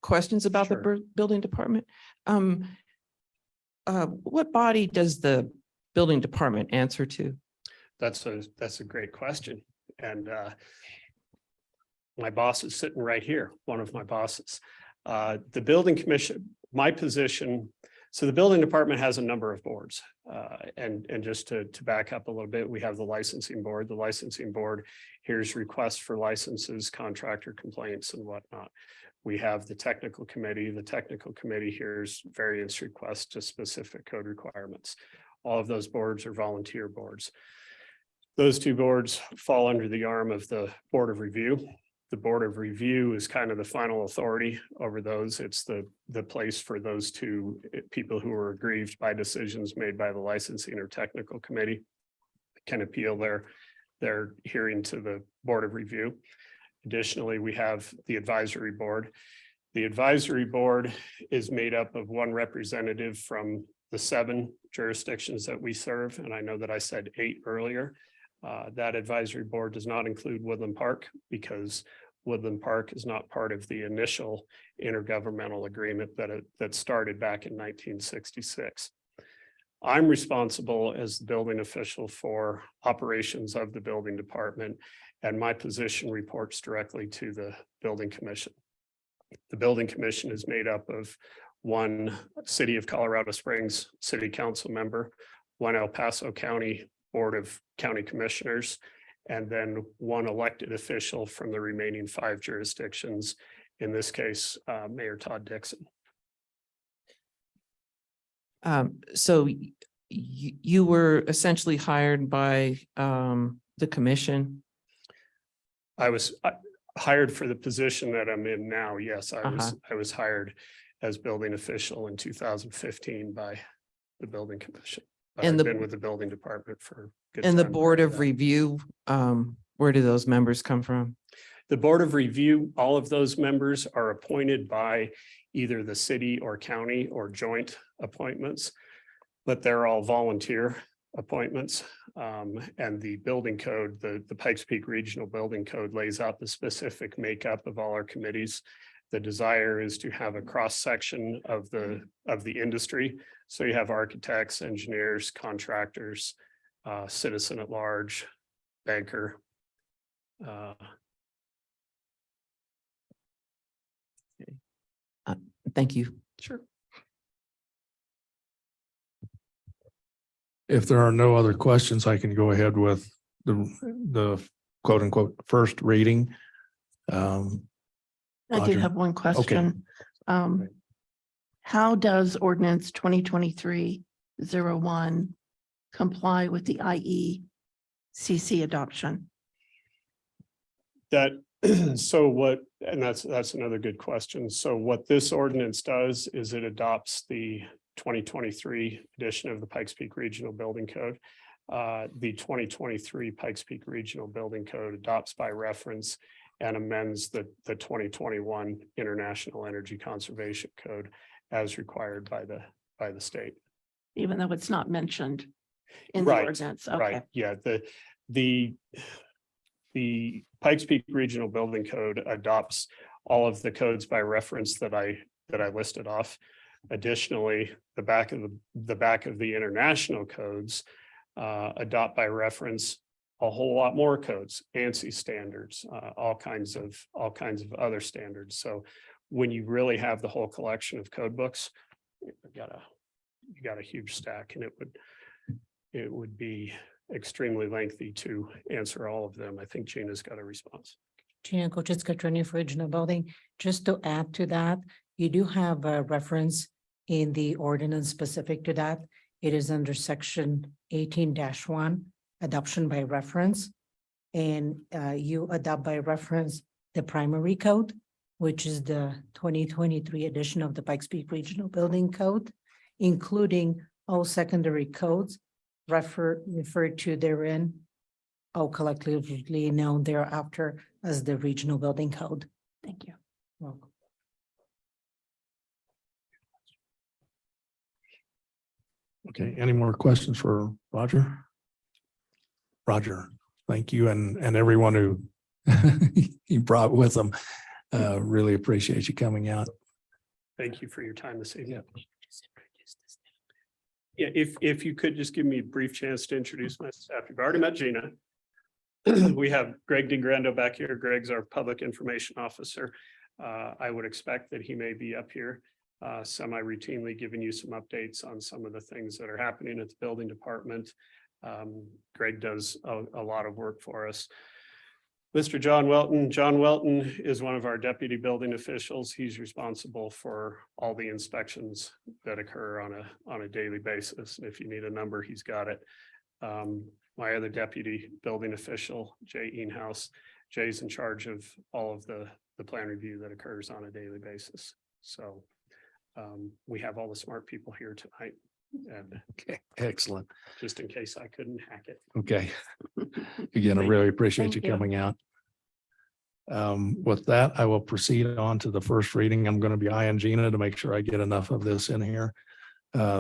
questions about the building department. What body does the building department answer to? That's a great question. And my boss is sitting right here, one of my bosses. The building commission, my position, so the building department has a number of boards. And just to back up a little bit, we have the licensing board. The licensing board hears requests for licenses, contractor complaints, and whatnot. We have the technical committee. The technical committee hears various requests to specific code requirements. All of those boards are volunteer boards. Those two boards fall under the arm of the Board of Review. The Board of Review is kind of the final authority over those. It's the place for those two people who are aggrieved by decisions made by the licensing or technical committee can appeal their hearing to the Board of Review. Additionally, we have the advisory board. The advisory board is made up of one representative from the 7 jurisdictions that we serve. And I know that I said 8 earlier. That advisory board does not include Woodland Park because Woodland Park is not part of the initial intergovernmental agreement that started back in 1966. I'm responsible as the building official for operations of the building department, and my position reports directly to the building commission. The building commission is made up of one City of Colorado Springs City Council member, one El Paso County Board of County Commissioners, and then one elected official from the remaining 5 jurisdictions, in this case, Mayor Todd Dixon. So you were essentially hired by the commission? I was hired for the position that I'm in now. Yes, I was hired as building official in 2015 by the building commission. But And I've been with the building department for. a good And the time Board prior of to that. Review, where do those members come from? The Board of Review, all of those members are appointed by either the city or county or joint appointments, but they're all volunteer appointments. And the building code, the Pikes Peak Regional Building Code lays out the specific makeup of all our committees. The desire is to have a cross-section of the industry. So you have architects, engineers, contractors, citizen at large, banker. Thank you. Sure. If there are no other questions, I can go ahead with the quote unquote first reading. I Roger. did have one question. How does ordinance 2023-01 comply with the IECC adoption? So what, and that's another good question. So what this ordinance does is it adopts the 2023 edition of the Pikes Peak Regional Building Code. The 2023 Pikes Peak Regional Building Code adopts by reference and amends the 2021 International Energy Conservation Code as required by the state. Even though it's not mentioned in the Right, ordinance. Okay. Right, yeah, the Pikes Peak Regional Building Code adopts all of the codes by reference that I listed off. Additionally, the back of the international codes adopt by reference a whole lot more codes, ANSI standards, all kinds of other standards. So when you really have the whole collection of code books, you got a huge stack, and it would be extremely lengthy to answer all of them. I think Gina's got a response. Gina Kochitzka, attorney for Regional Building. Just to add to that, you do have a reference in the ordinance specific to that. It is under section 18-1, adoption by reference. And you adopt by reference the primary code, which is the 2023 edition of the Pikes Peak Regional Building Code, including all secondary codes referred to therein, or collectively known thereafter as the Regional Building Code. Thank you. Welcome. Okay, any more questions for Roger? Roger, thank you, and everyone who he brought with them. Really appreciate you coming out. Thank you for your time this evening. Yeah, if you could just give me a brief chance to introduce myself. You've already met Gina. We have Greg DeGrando back here. Greg's our public information officer. I would expect that he may be up here semi-routinely giving you some updates on some of the things that are happening at the building department. Greg does a lot of work for us. Mr. John Welton. John Welton is one of our deputy building officials. He's responsible for all the inspections that occur on a daily basis. If you need a number, he's got it. My other deputy building official, Jay Eanhouse. Jay's in charge of all of the plan review that occurs on a daily basis. So we have all the smart people here tonight. And Okay, excellent. just in case I couldn't hack it. Okay. Again, I really appreciate you Thank you. coming out. With that, I will proceed on to the first reading. I'm going to be eyeing Gina to make sure I get enough of this in here.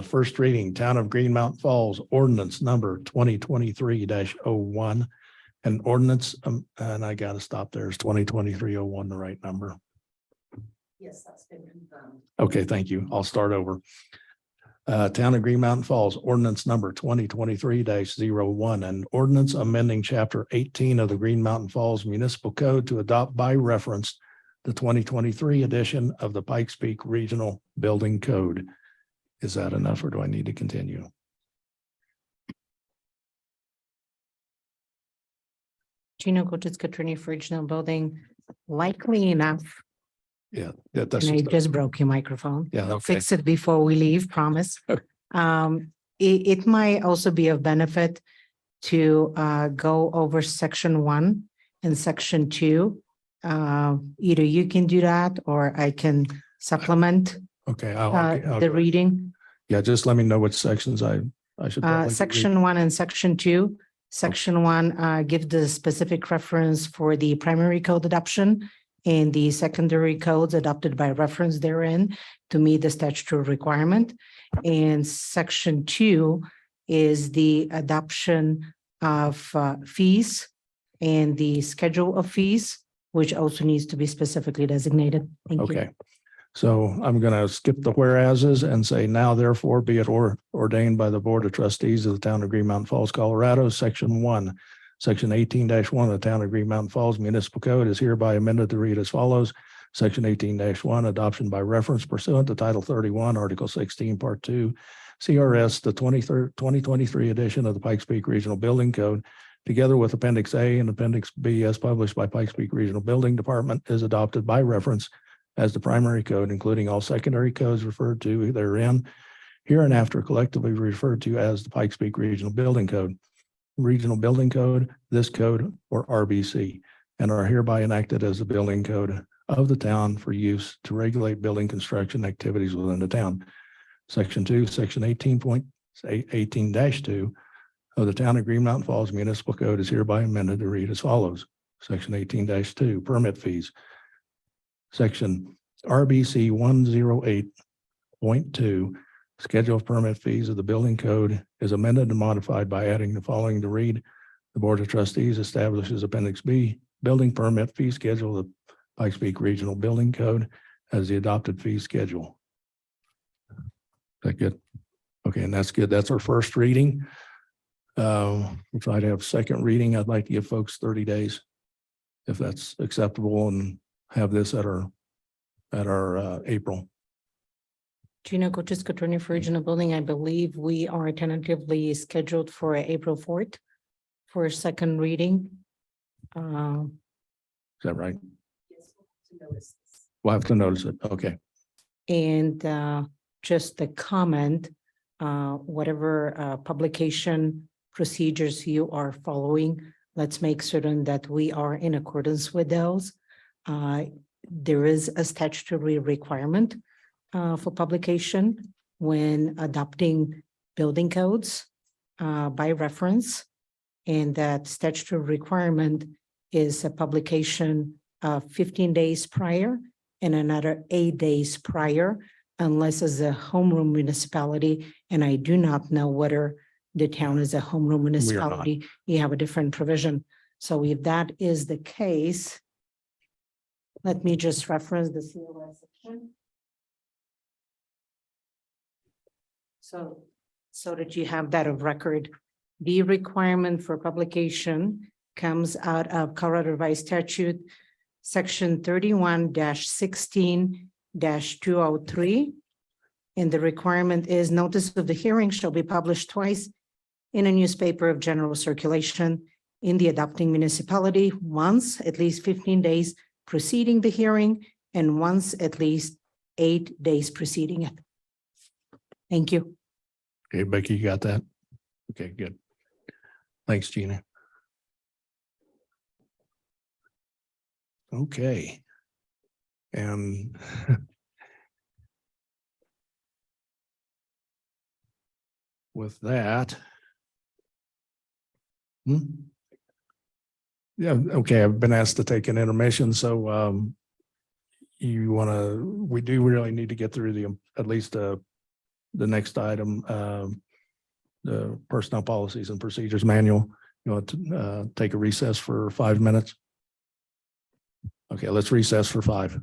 First reading, Town of Green Mountain Falls, ordinance number 2023-01. An ordinance, and I got to stop there. Is 2023-01 the right number? Yes, that's been confirmed. Okay, thank you. I'll start over. Town of Green Mountain Falls, ordinance number 2023-01, an ordinance amending chapter 18 of the Green Mountain Falls Municipal Code to adopt by reference the 2023 edition of the Pikes Peak Regional Building Code. Is that enough, or do I need to continue? Gina Kochitzka, attorney for Regional Building. Likely enough, Yeah, that's and I just broke your microphone. yeah. I'll Okay. fix it before we leave, promise. It might also be of benefit to go over section 1 and section 2. Either you can do that or I can supplement Okay. the reading. Yeah, just let me know which sections I should. probably be Section 1 and section 2. Section 1 give the specific reference for the primary code adoption and the secondary codes adopted by reference therein to meet the statutory requirement. And section 2 is the adoption of fees and the schedule of fees, which also needs to be specifically designated. Thank you. Okay. So I'm going to skip the whereases and say now therefore be it ordained by the Board of Trustees of the Town of Green Mountain Falls, Colorado, section 1. Section 18-1 of the Town of Green Mountain Falls Municipal Code is hereby amended to read as follows. Section 18-1, adoption by reference pursuant to Title 31, Article 16, Part 2, CRS, the 2023 edition of the Pikes Peak Regional Building Code, together with Appendix A and Appendix B as published by Pikes Peak Regional Building Department, is adopted by reference as the primary code, including all secondary codes referred to therein, hereinafter collectively referred to as the Pikes Peak Regional Building Code, Regional Building Code, this code, or RBC, and are hereby enacted as the building code of the town for use to regulate building construction activities within the town. Section 2, Section 18-2 of the Town of Green Mountain Falls Municipal Code is hereby amended to read as follows. Section 18-2, permit fees. Section RBC 108.2, schedule of permit fees of the building code is amended and modified by adding the following to read. The Board of Trustees establishes Appendix B, building permit fee schedule of Pikes Peak Regional Building Code as the adopted fee schedule. Is that good? Okay, and that's good. That's our first reading. We'll try to have second reading. I'd like to give folks 30 days if that's acceptable, and have this at our April. Gina Cochise, Attorney for Regional Building. I believe we are tentatively scheduled for April 4th for a second reading. Is that right? We'll have to notice it. Okay. And just a comment, whatever publication procedures you are following, let's make certain that we are in accordance with those. There is a statutory requirement for publication when adopting building codes by reference. And that statutory requirement is a publication 15 days prior and another 8 days prior, unless as a homeroom municipality. And I do not know whether the town is a homeroom municipality. You have a different provision. So if that is the case, let me just reference the COS section. So that you have that of record. The requirement for publication comes out of Colorado Revised Statute, Section 31-16-203. And the requirement is notice of the hearing shall be published twice in a newspaper of general circulation in the adopting municipality, once at least 15 days preceding the hearing and once at least 8 days preceding it. Thank you. Okay, Becky, you got that? Okay, good. Thanks, Gina. Okay. And with that. Yeah, okay, I've been asked to take an intermission, so we do really need to get through at least the next item, the personnel policies and procedures manual. You want to take a recess for 5 minutes? Okay, let's recess for 5.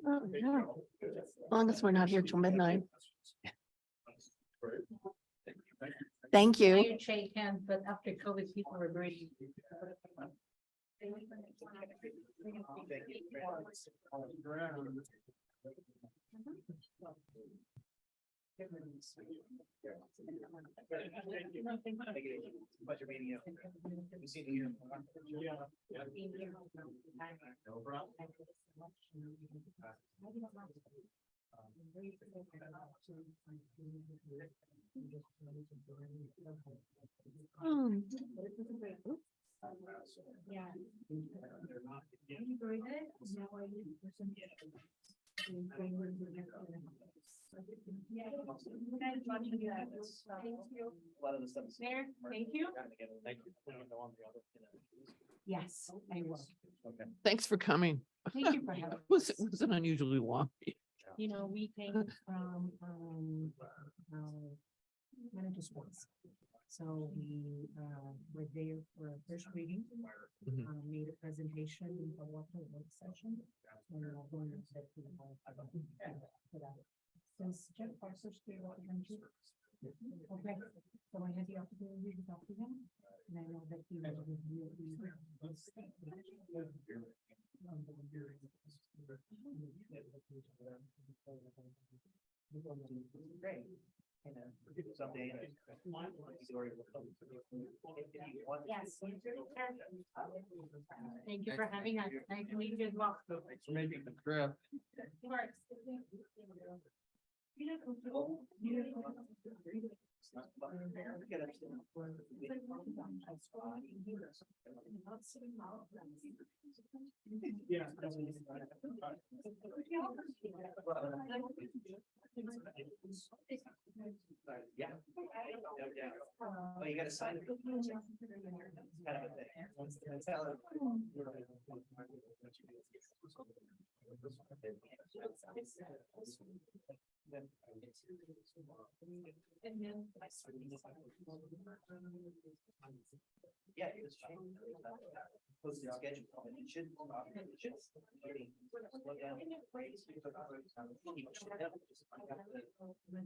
Oh, no. As long as we're not here till midnight. Thank you. You shake hands, but after COVID, people are breathing. Mayor, thank you. Yes, I will. Thanks for coming. Thank you for having It was an unusually long. You know, we came from, manager sports. So we, were there for a first reading, made a presentation in the local work session. And we're going to set to the for that. Since Jeff Foster's still working. Okay, so I had the opportunity to talk to him, and I know that he will review Great. Yes. Thank you for having us. Nice to meet you as well. Thanks for making the trip. Oh, you gotta sign it. Yeah, it's fine. Posted schedule, and it should. Slow down.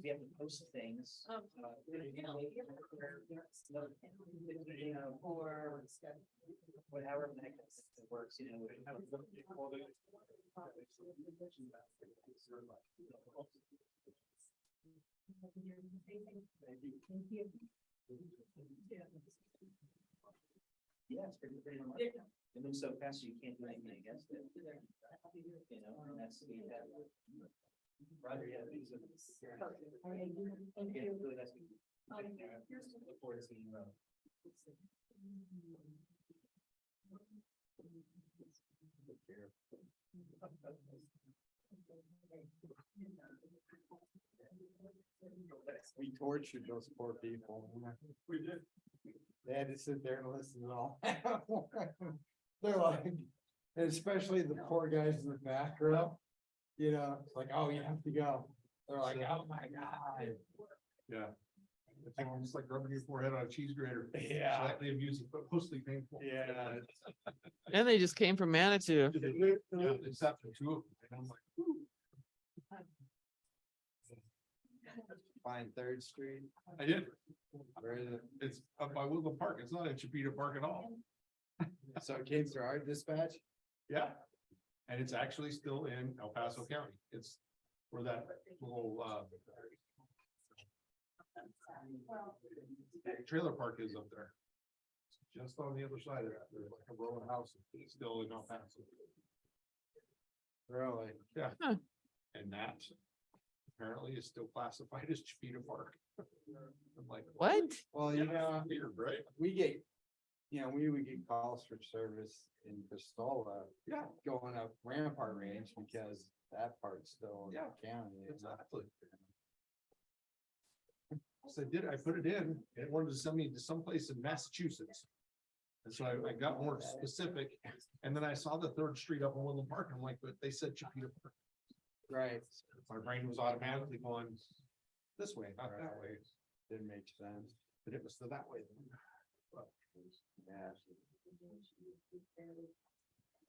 We have to post things. Or whatever the heck it works, you know. Yeah, it's pretty much. It moves so fast you can't do anything against it. You know, and that's the. Rather, yeah. Look forward to seeing you. We tortured those poor people. We did. They had to sit there and listen to all. They're like, and especially the poor guys in the back row, you know, it's like, oh, you have to go. They're like, oh my God. Yeah. It's almost like rubbing your forehead on a cheese grater. Yeah. Slightly amusing, but mostly painful. Yeah. And they just came from Manitou. Yeah, except for two of them. And I'm like, "Ooh." Find Third Street. I did. Where is it? It's up by Woodland Park. It's not in Chipeta Park at all. So it came through our dispatch? Yeah. And it's actually still in El Paso County. It's where that little trailer park is up there. Just on the other side of that, there's like a row of houses. It's still in El Paso. Really? Yeah. Huh. And that apparently is still classified as Chipeta Park. I'm like, What? Well, you know, weird, right? we get, you know, we would get calls for service in Pistola. Yeah. Going up Rampart Range because that part's still in Yeah, the county. exactly. So I put it in, it wanted to send me to someplace in Massachusetts. And so I got more specific, and then I saw the Third Street up in Woodland Park, and I'm like, but they said Chipeta Park. Right. My brain was automatically going this way, not that way, Didn't make sense. but it was the that way. But Yeah.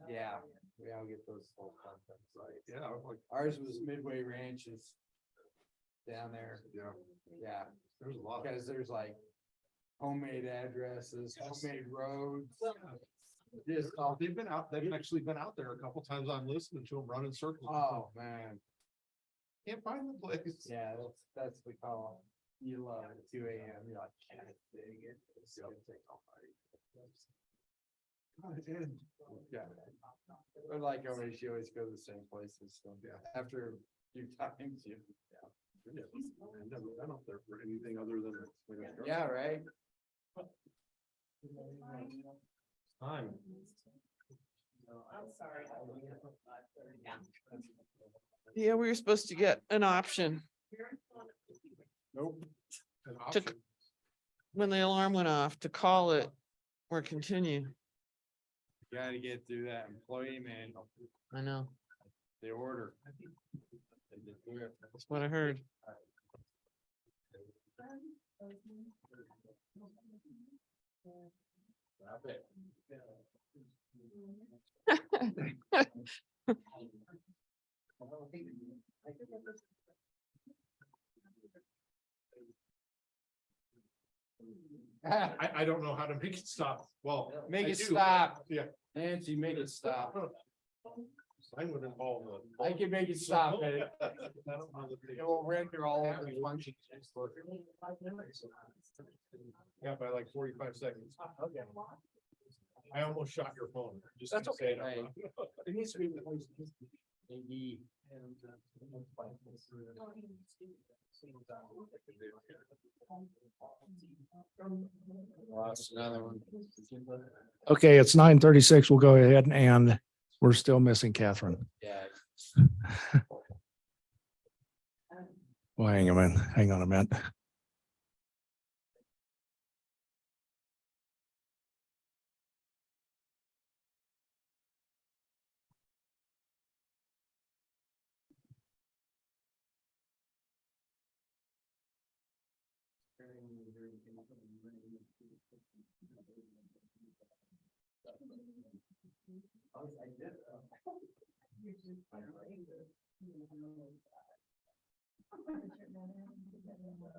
Yeah, we all get those full contacts, right? yeah, I was like, Ours was Midway Ranches. Down there, yeah, yeah, there's a lot. because there's like homemade addresses, homemade roads. Just, Oh, they've actually been out there a couple times. I'm listening to them running circles. oh, man, Can't find the place. yeah, that's the call. You love it, 2 AM, you're like, can't dig it. It's gonna take all night. God, it did. Yeah. But like always, you always go to the same places, so Yeah. after a few times, you, Yeah, I've never been up there for anything other than. yeah, right? Time. Yeah, we were supposed to get an option Nope. An To- option. when the alarm went off to call it or continue. Gotta get through that employee manual, I know, the order. that's what I heard. I don't know how to make it stop. Well. Make I it do. stop. Yeah. Nancy, make it stop. Sign would involve the. I can make it stop, but it I don't know that they- it will render all of the functions. Yeah, by like 45 seconds. Okay. I almost shot your phone. Just That's gonna say okay. it out loud. It needs to be replaced. Maybe Lost another one. Okay, it's 9:36. We'll go ahead and we're still missing Catherine. Yeah. Well, hang on a minute.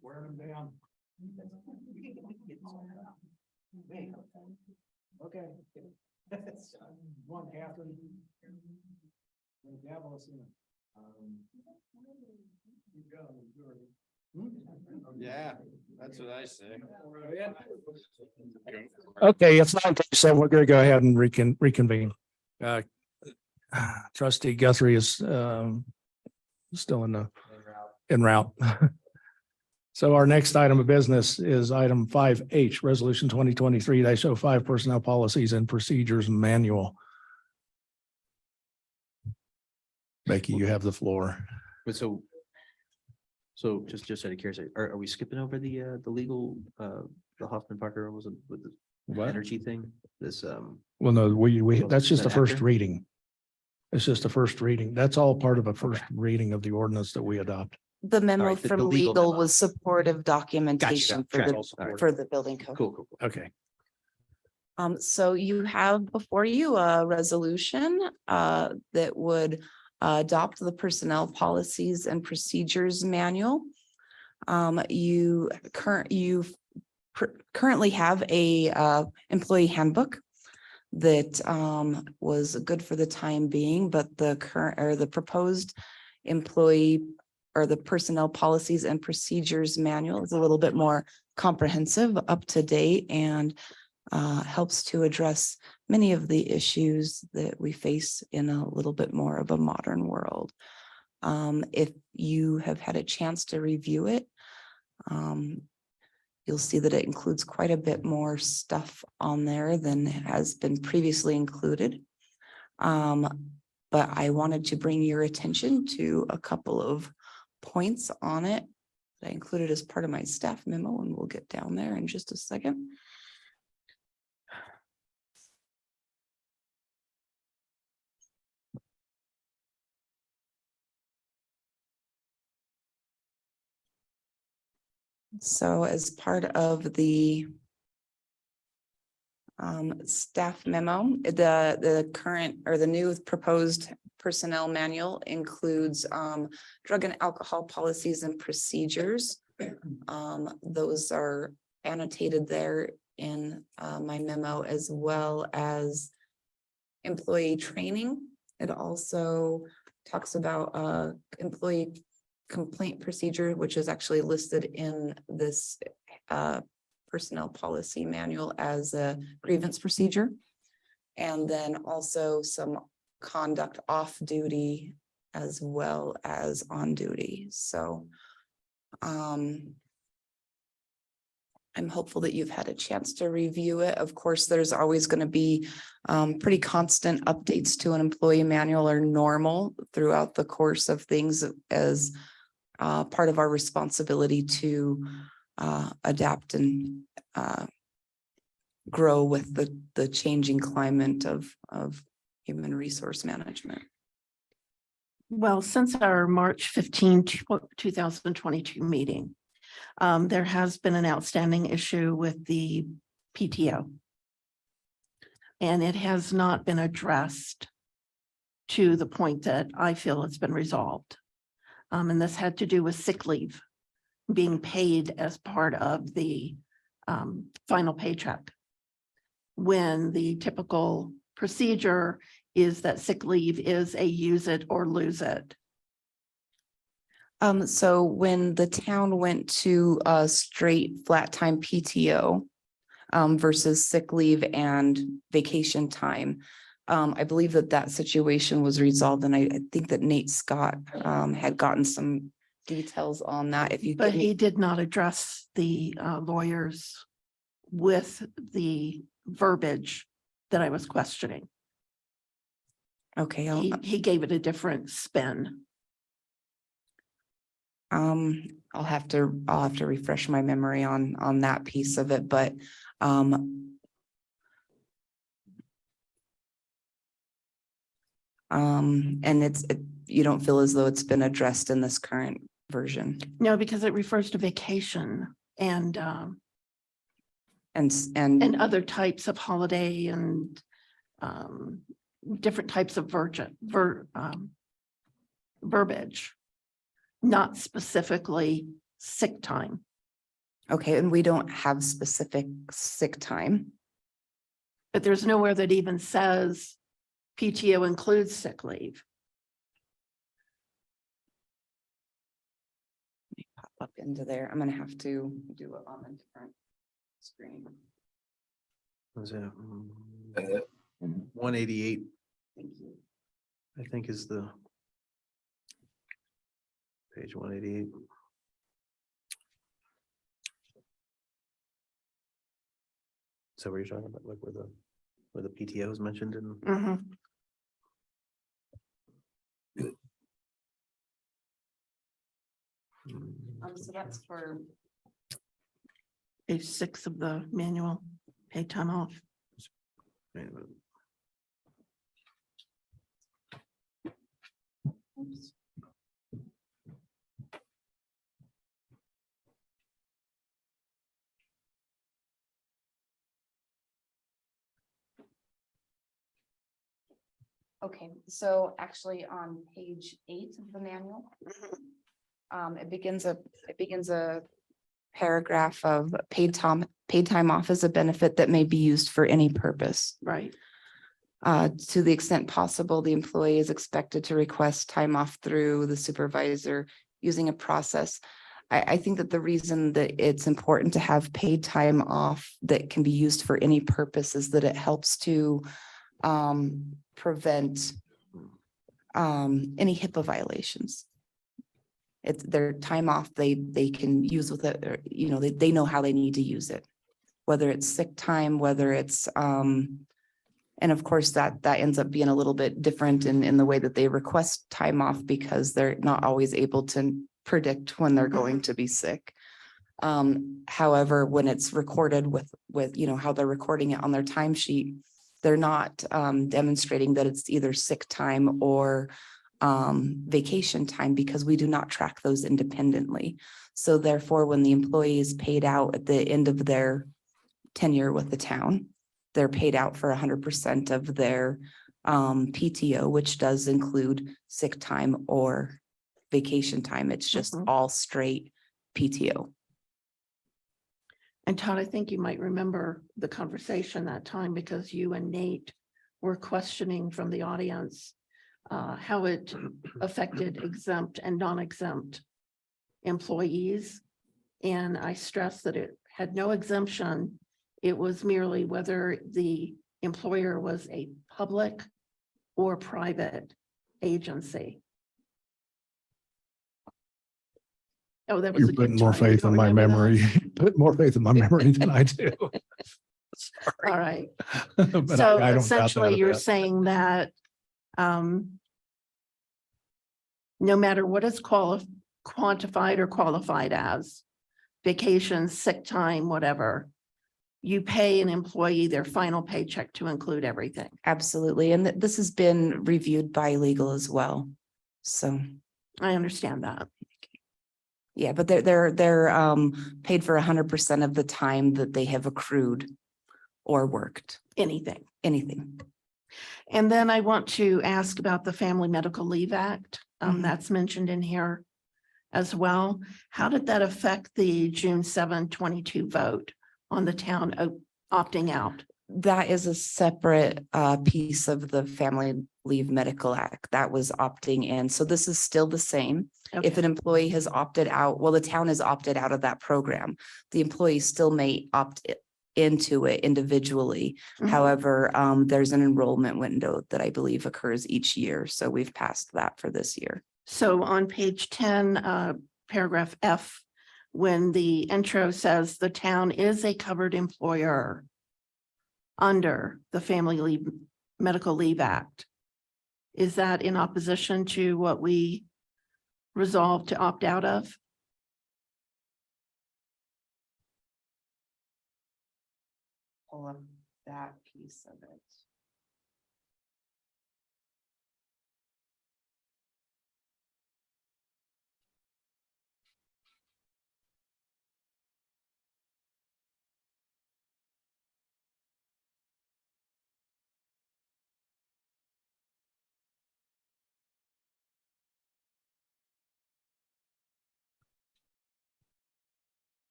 Wearing them down. Okay. One, Catherine. Gavel us in. Yeah, that's what I say. Okay, it's 9:37. We're going to go ahead and reconvene. Trustee Guthrie is still en route. So our next item of business is item 5H, Resolution 2023-05 Personnel Policies and Procedures Manual. Becky, you have the floor. But so just out of curiosity, are we skipping over the legal, the Hoffman Parker was it with the What? energy thing? This, Well, no, that's just the that first after? reading. It's just the first reading. That's all part of a first reading of the ordinance that we adopt. The memo right, the from legal legal memo. was supportive documentation for Gotcha. the, All right. for the building code. Cool. Okay. So you have before you a resolution that would adopt the personnel policies and procedures manual. You currently have a employee handbook that was good for the time being, but the current or the proposed employee or the personnel policies and procedures manual is a little bit more comprehensive, up to date, and helps to address many of the issues that we face in a little bit more of a modern world. If you have had a chance to review it, you'll see that it includes quite a bit more stuff on there than has been previously included. But I wanted to bring your attention to a couple of points on it that I included as part of my staff memo, and we'll get down there in just a second. So as part of the staff memo, the current or the new proposed personnel manual includes drug and alcohol policies and procedures. Those are annotated there in my memo, as well as employee training. It also talks about employee complaint procedure, which is actually listed in this personnel policy manual as a grievance procedure. And then also some conduct off duty as well as on duty. So I'm hopeful that you've had a chance to review it. Of course, there's always going to be pretty constant updates to an employee manual are normal throughout the course of things as part of our responsibility to adapt and grow with the changing climate of human resource management. Well, since our March 15, 2022 meeting, there has been an outstanding issue with the PTO. And it has not been addressed to the point that I feel it's been resolved. And this had to do with sick leave being paid as part of the final paycheck, when the typical procedure is that sick leave is a use it or lose it. So when the town went to a straight flat time PTO versus sick leave and vacation time, I believe that situation was resolved, and I think that Nate Scott had gotten some details on that. If you But give me, he did not address the lawyers with the verbiage that I was questioning. okay, He gave it a different spin. I'll have to refresh my memory on that piece of it, but and you don't feel as though it's been addressed in this current version. No, because it refers to vacation and And other types of holiday and different types of verbiage, not specifically sick time. okay, and we don't have specific sick time. But there's nowhere that even says PTO includes sick leave. Pop up into there. I'm gonna have to do it on a different screen. Was it 188, Thank you. I think is the page 188. So were you talking about like where the PTO is mentioned in? Mhm. So that's for, Page 6 of the manual, paid time off. Wait a minute. oops. Okay, so actually on page 8 of the manual, it begins a paragraph of paid time off as a benefit that may be used for any purpose. Right. To the extent possible, the employee is expected to request time off through the supervisor using a process. I think that the reason that it's important to have paid time off that can be used for any purpose is that it helps to prevent any HIPAA violations. It's their time off they can use with it, or, you know, they know how they need to use it, whether it's sick time, whether it's and of course that ends up being a little bit different in the way that they request time off, because they're not always able to predict when they're going to be sick. However, when it's recorded with you know how they're recording it on their timesheet, they're not demonstrating that it's either sick time or vacation time, because we do not track those independently. So therefore, when the employee is paid out at the end of their tenure with the town, they're paid out for 100% of their PTO, which does include sick time or vacation time. It's just all straight PTO. And Todd, I think you might remember the conversation that time, because you and Nate were questioning from the audience how it affected exempt and non-exempt employees. And I stressed that it had no exemption. It was merely whether the employer was a public or private agency. Oh, that was You're a good putting more try. You faith don't in my remember that? memory, put more faith in my memory than I do. Sorry. All right. But So I don't doubt that essentially, a you're bit. saying that no matter what is quantified or qualified as, vacation, sick time, whatever, you pay an employee their final paycheck to include everything. Absolutely. And this has been reviewed by legal as well. So, I understand that. yeah, but they're paid for 100% of the time that they have accrued or worked, Anything. anything. And then I want to ask about the Family Medical Leave Act. Mhm. That's mentioned in here as well. How did that affect the June 7, 22 vote on the town opting out? That is a separate piece of the Family Leave Medical Act that was opting in. So this is still the same. If Okay. an employee has opted out, well, the town has opted out of that program. The employee still may opt into it individually. Mhm. However, there's an enrollment window that I believe occurs each year. So we've passed that for this year. So on page 10, paragraph F, when the intro says the town is a covered employer under the Family Leave, Medical Leave Act, is that in opposition to what we resolved to opt out of? Pull up that piece of it.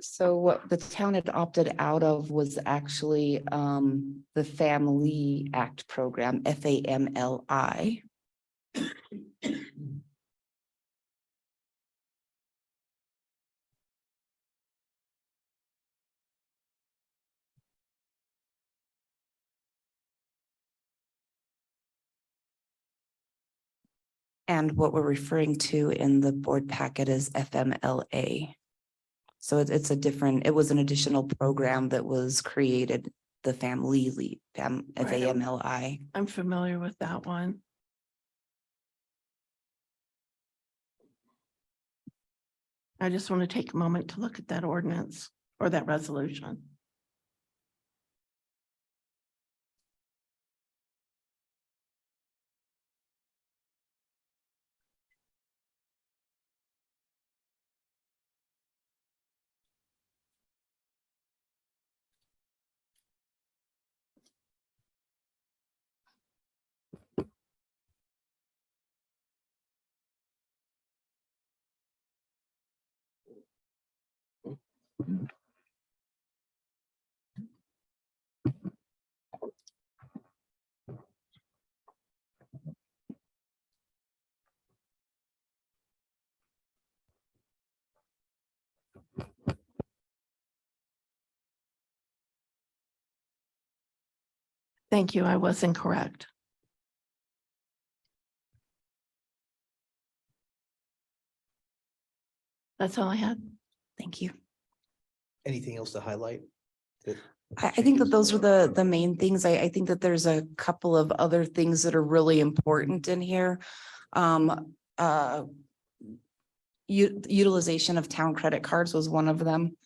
So what the town had opted out of was actually the Family Act program, FAMLI. And what we're referring to in the board packet is FMLA. So it's a different, it was an additional program that was created, the Family Leave, FAMLI. I'm familiar with that one. I just want to take a moment to look at that ordinance or that resolution. Thank you. I was incorrect. That's all I had. Thank you. Anything else to highlight? I think that those are the main things. I think that there's a couple of other things that are really important in here. Utilization of town credit cards was one of them.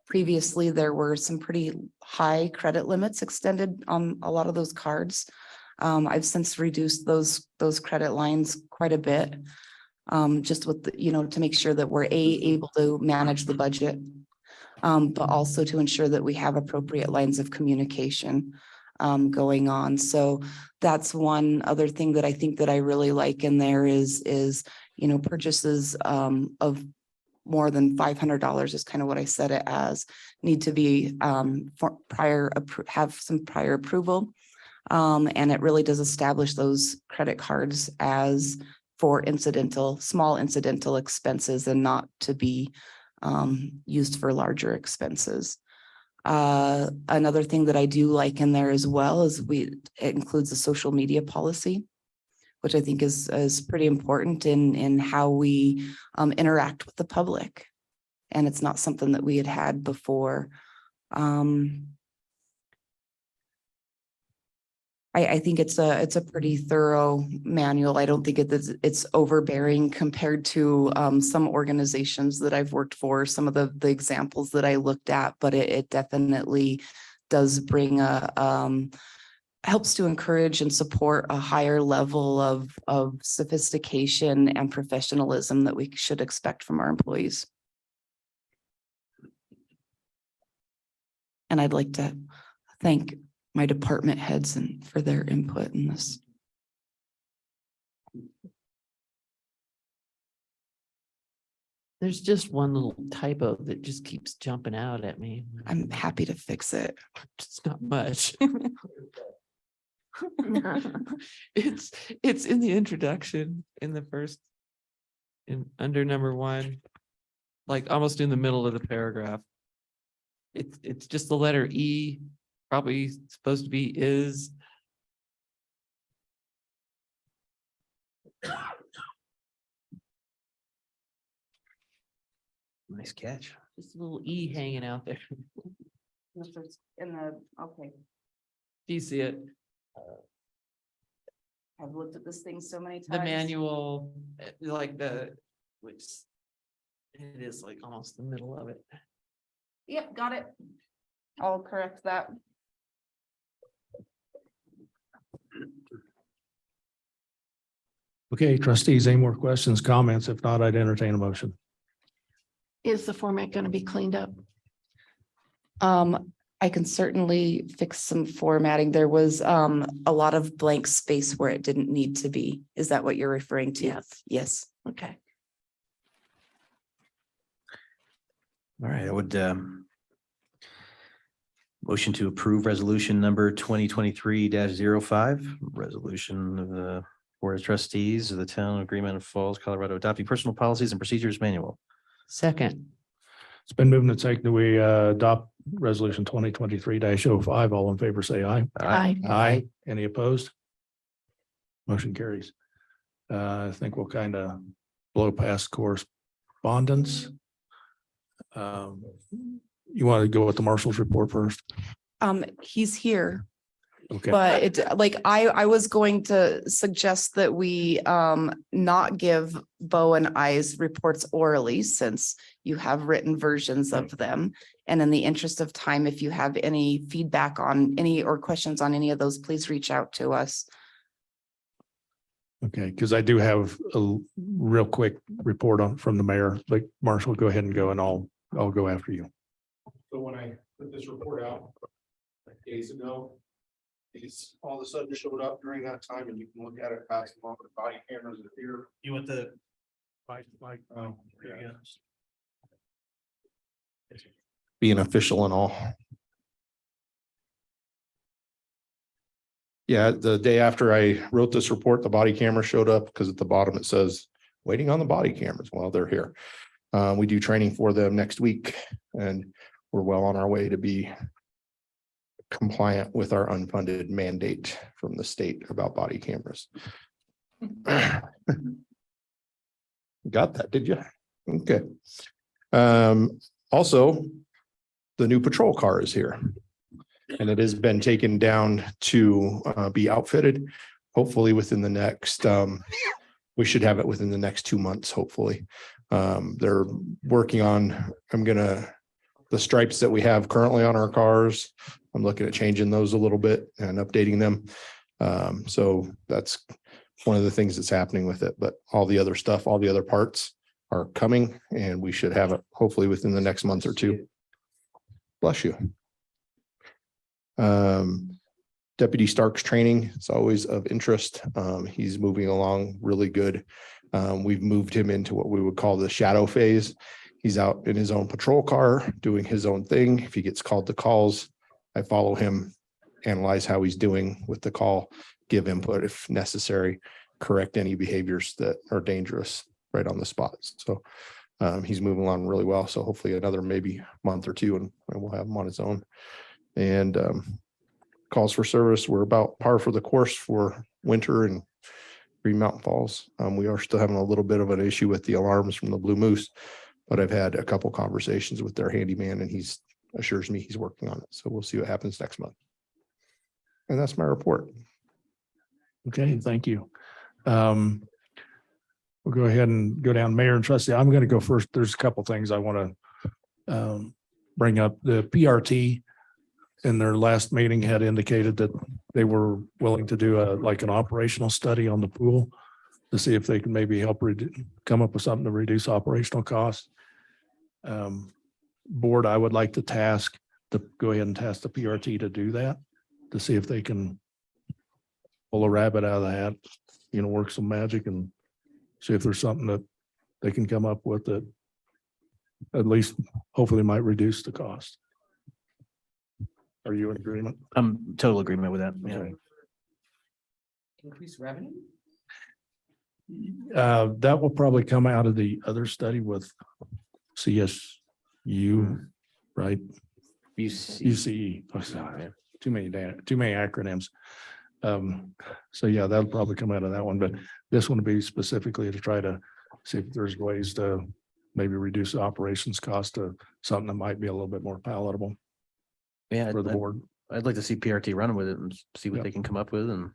Previously, there were some pretty high credit limits extended on a lot of those cards. I've since reduced those credit lines quite a bit. Just with, to make sure that we're able to manage the budget. But also to ensure that we have appropriate lines of communication going on. So that's one other thing that I think that I really like in there is purchases of more than $500 is kind of what I said it as, need to be have some prior approval. And it really does establish those credit cards as for small incidental expenses and not to be used for larger expenses. Another thing that I do like in there as well is it includes a social media policy, which I think is pretty important in how we interact with the public. And it's not something that we had before. I think it's a pretty thorough manual. I don't think it's overbearing compared to some organizations that I've worked for, some of the examples that I looked at, but it definitely does bring helps to encourage and support a higher level of sophistication and professionalism that we should expect from our employees. And I'd like to thank my department heads and for their input in this. There's just one little typo that just keeps jumping out at me. I'm happy to fix it. It's not much. It's in the introduction in the first, under number 1, like almost in the middle of the paragraph. It's just the letter E, probably supposed to be is. Nice catch. Just a little E hanging out there. In the, okay, Do you see it? I've looked at this thing so many times. The manual, like which it is like almost the middle of it. Yep, got it. I'll correct that. Okay, trustees, any more questions, comments? If not, I'd entertain a motion. Is the format going to be cleaned up? I can certainly fix some formatting. There was a lot of blank space where it didn't need to be. Is that what you're referring to? Yes. Yes. Okay. All right, I would motion to approve resolution number 2023-05, resolution of the Board of Trustees of the Town of Green Mountain Falls, Colorado, adopting personal policies and procedures manual. Second. It's been moved and seconded. We adopt resolution 2023-05. All in favor, say aye. Aye. Aye. Any opposed? Motion carries. I think we'll kind of blow past correspondence. You want to go with the marshal's report first? He's here. Okay. But it, like, I was going to suggest that we not give Bo and I's reports orally, since you have written versions of them. And in the interest of time, if you have any feedback on any or questions on any of those, please reach out to us. Okay, because I do have a real quick report from the mayor. Like, Marshall, go ahead and go, and I'll go after you. So when I put this report out like days ago, these all of a sudden showed up during that time, and you can look at it fast along with body cameras in here. You want the Being official and all. Yeah, the day after I wrote this report, the body camera showed up because at the bottom it says waiting on the body cameras. Well, they're here. We do training for them next week, and we're well on our way to be compliant with our unfunded mandate from the state about body cameras. Got that, did you? Okay. Also, the new patrol car is here, and it has been taken down to be outfitted. Hopefully within the next, we should have it within the next 2 months, hopefully. They're working on, the stripes that we have currently on our cars, I'm looking at changing those a little bit and updating them. So that's one of the things that's happening with it, but all the other stuff, all the other parts are coming, and we should have it hopefully within the next month or two. Bless you. Deputy Stark's training is always of interest. He's moving along really good. We've moved him into what we would call the shadow phase. He's out in his own patrol car doing his own thing. If he gets called to calls, I follow him, analyze how he's doing with the call, give input if necessary, correct any behaviors that are dangerous right on the spot. So he's moving along really well. So hopefully another maybe month or two, and we'll have him on his own. And calls for service, we're about par for the course for winter and Green Mountain Falls. We are still having a little bit of an issue with the alarms from the Blue Moose, but I've had a couple conversations with their handyman, and he's assures me he's working on it. So we'll see what happens next month. And that's my report. Okay, thank you. We'll go ahead and go down mayor and trustee. I'm going to go first. There's a couple things I want to bring up. The PRT in their last meeting had indicated that they were willing to do like an operational study on the pool to see if they can maybe help come up with something to reduce operational costs. Board, I would like to go ahead and task the PRT to do that, to see if they can pull a rabbit out of the hat, work some magic and see if there's something that they can come up with that at least hopefully might reduce the cost. Are you in agreement? I'm total agreement with that. Yeah. Okay. Increase revenue? That will probably come out of the other study with CSU, right? UCE. Oh, sorry. Too many acronyms. So yeah, that'll probably come out of that one, but this one will be specifically to try to see if there's ways to maybe reduce the operations cost to something that might be a little bit more palatable Yeah, for the board. I'd like to see PRT run with it and see what Yep. they can come up with and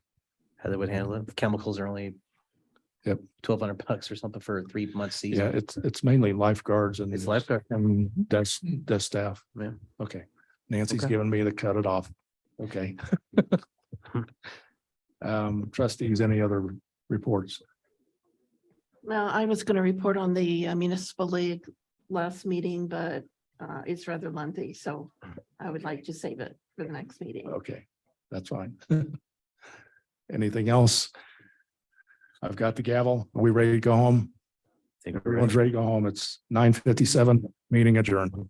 how they would handle it. The chemicals are only $1,200 or something for a 3-month season. Yeah, it's mainly lifeguards and It's lifeguard. and desk staff. Yeah. Okay. Nancy's Okay. giving me the cut it off. Okay. Trustees, any other reports? Well, I was going to report on the municipal league last meeting, but it's rather lengthy, so I would like to save it for the next meeting. Okay, that's fine. Anything else? I've got the gavel. Are we ready to go home? Everyone's ready to go home. It's 9:57, meeting adjourned.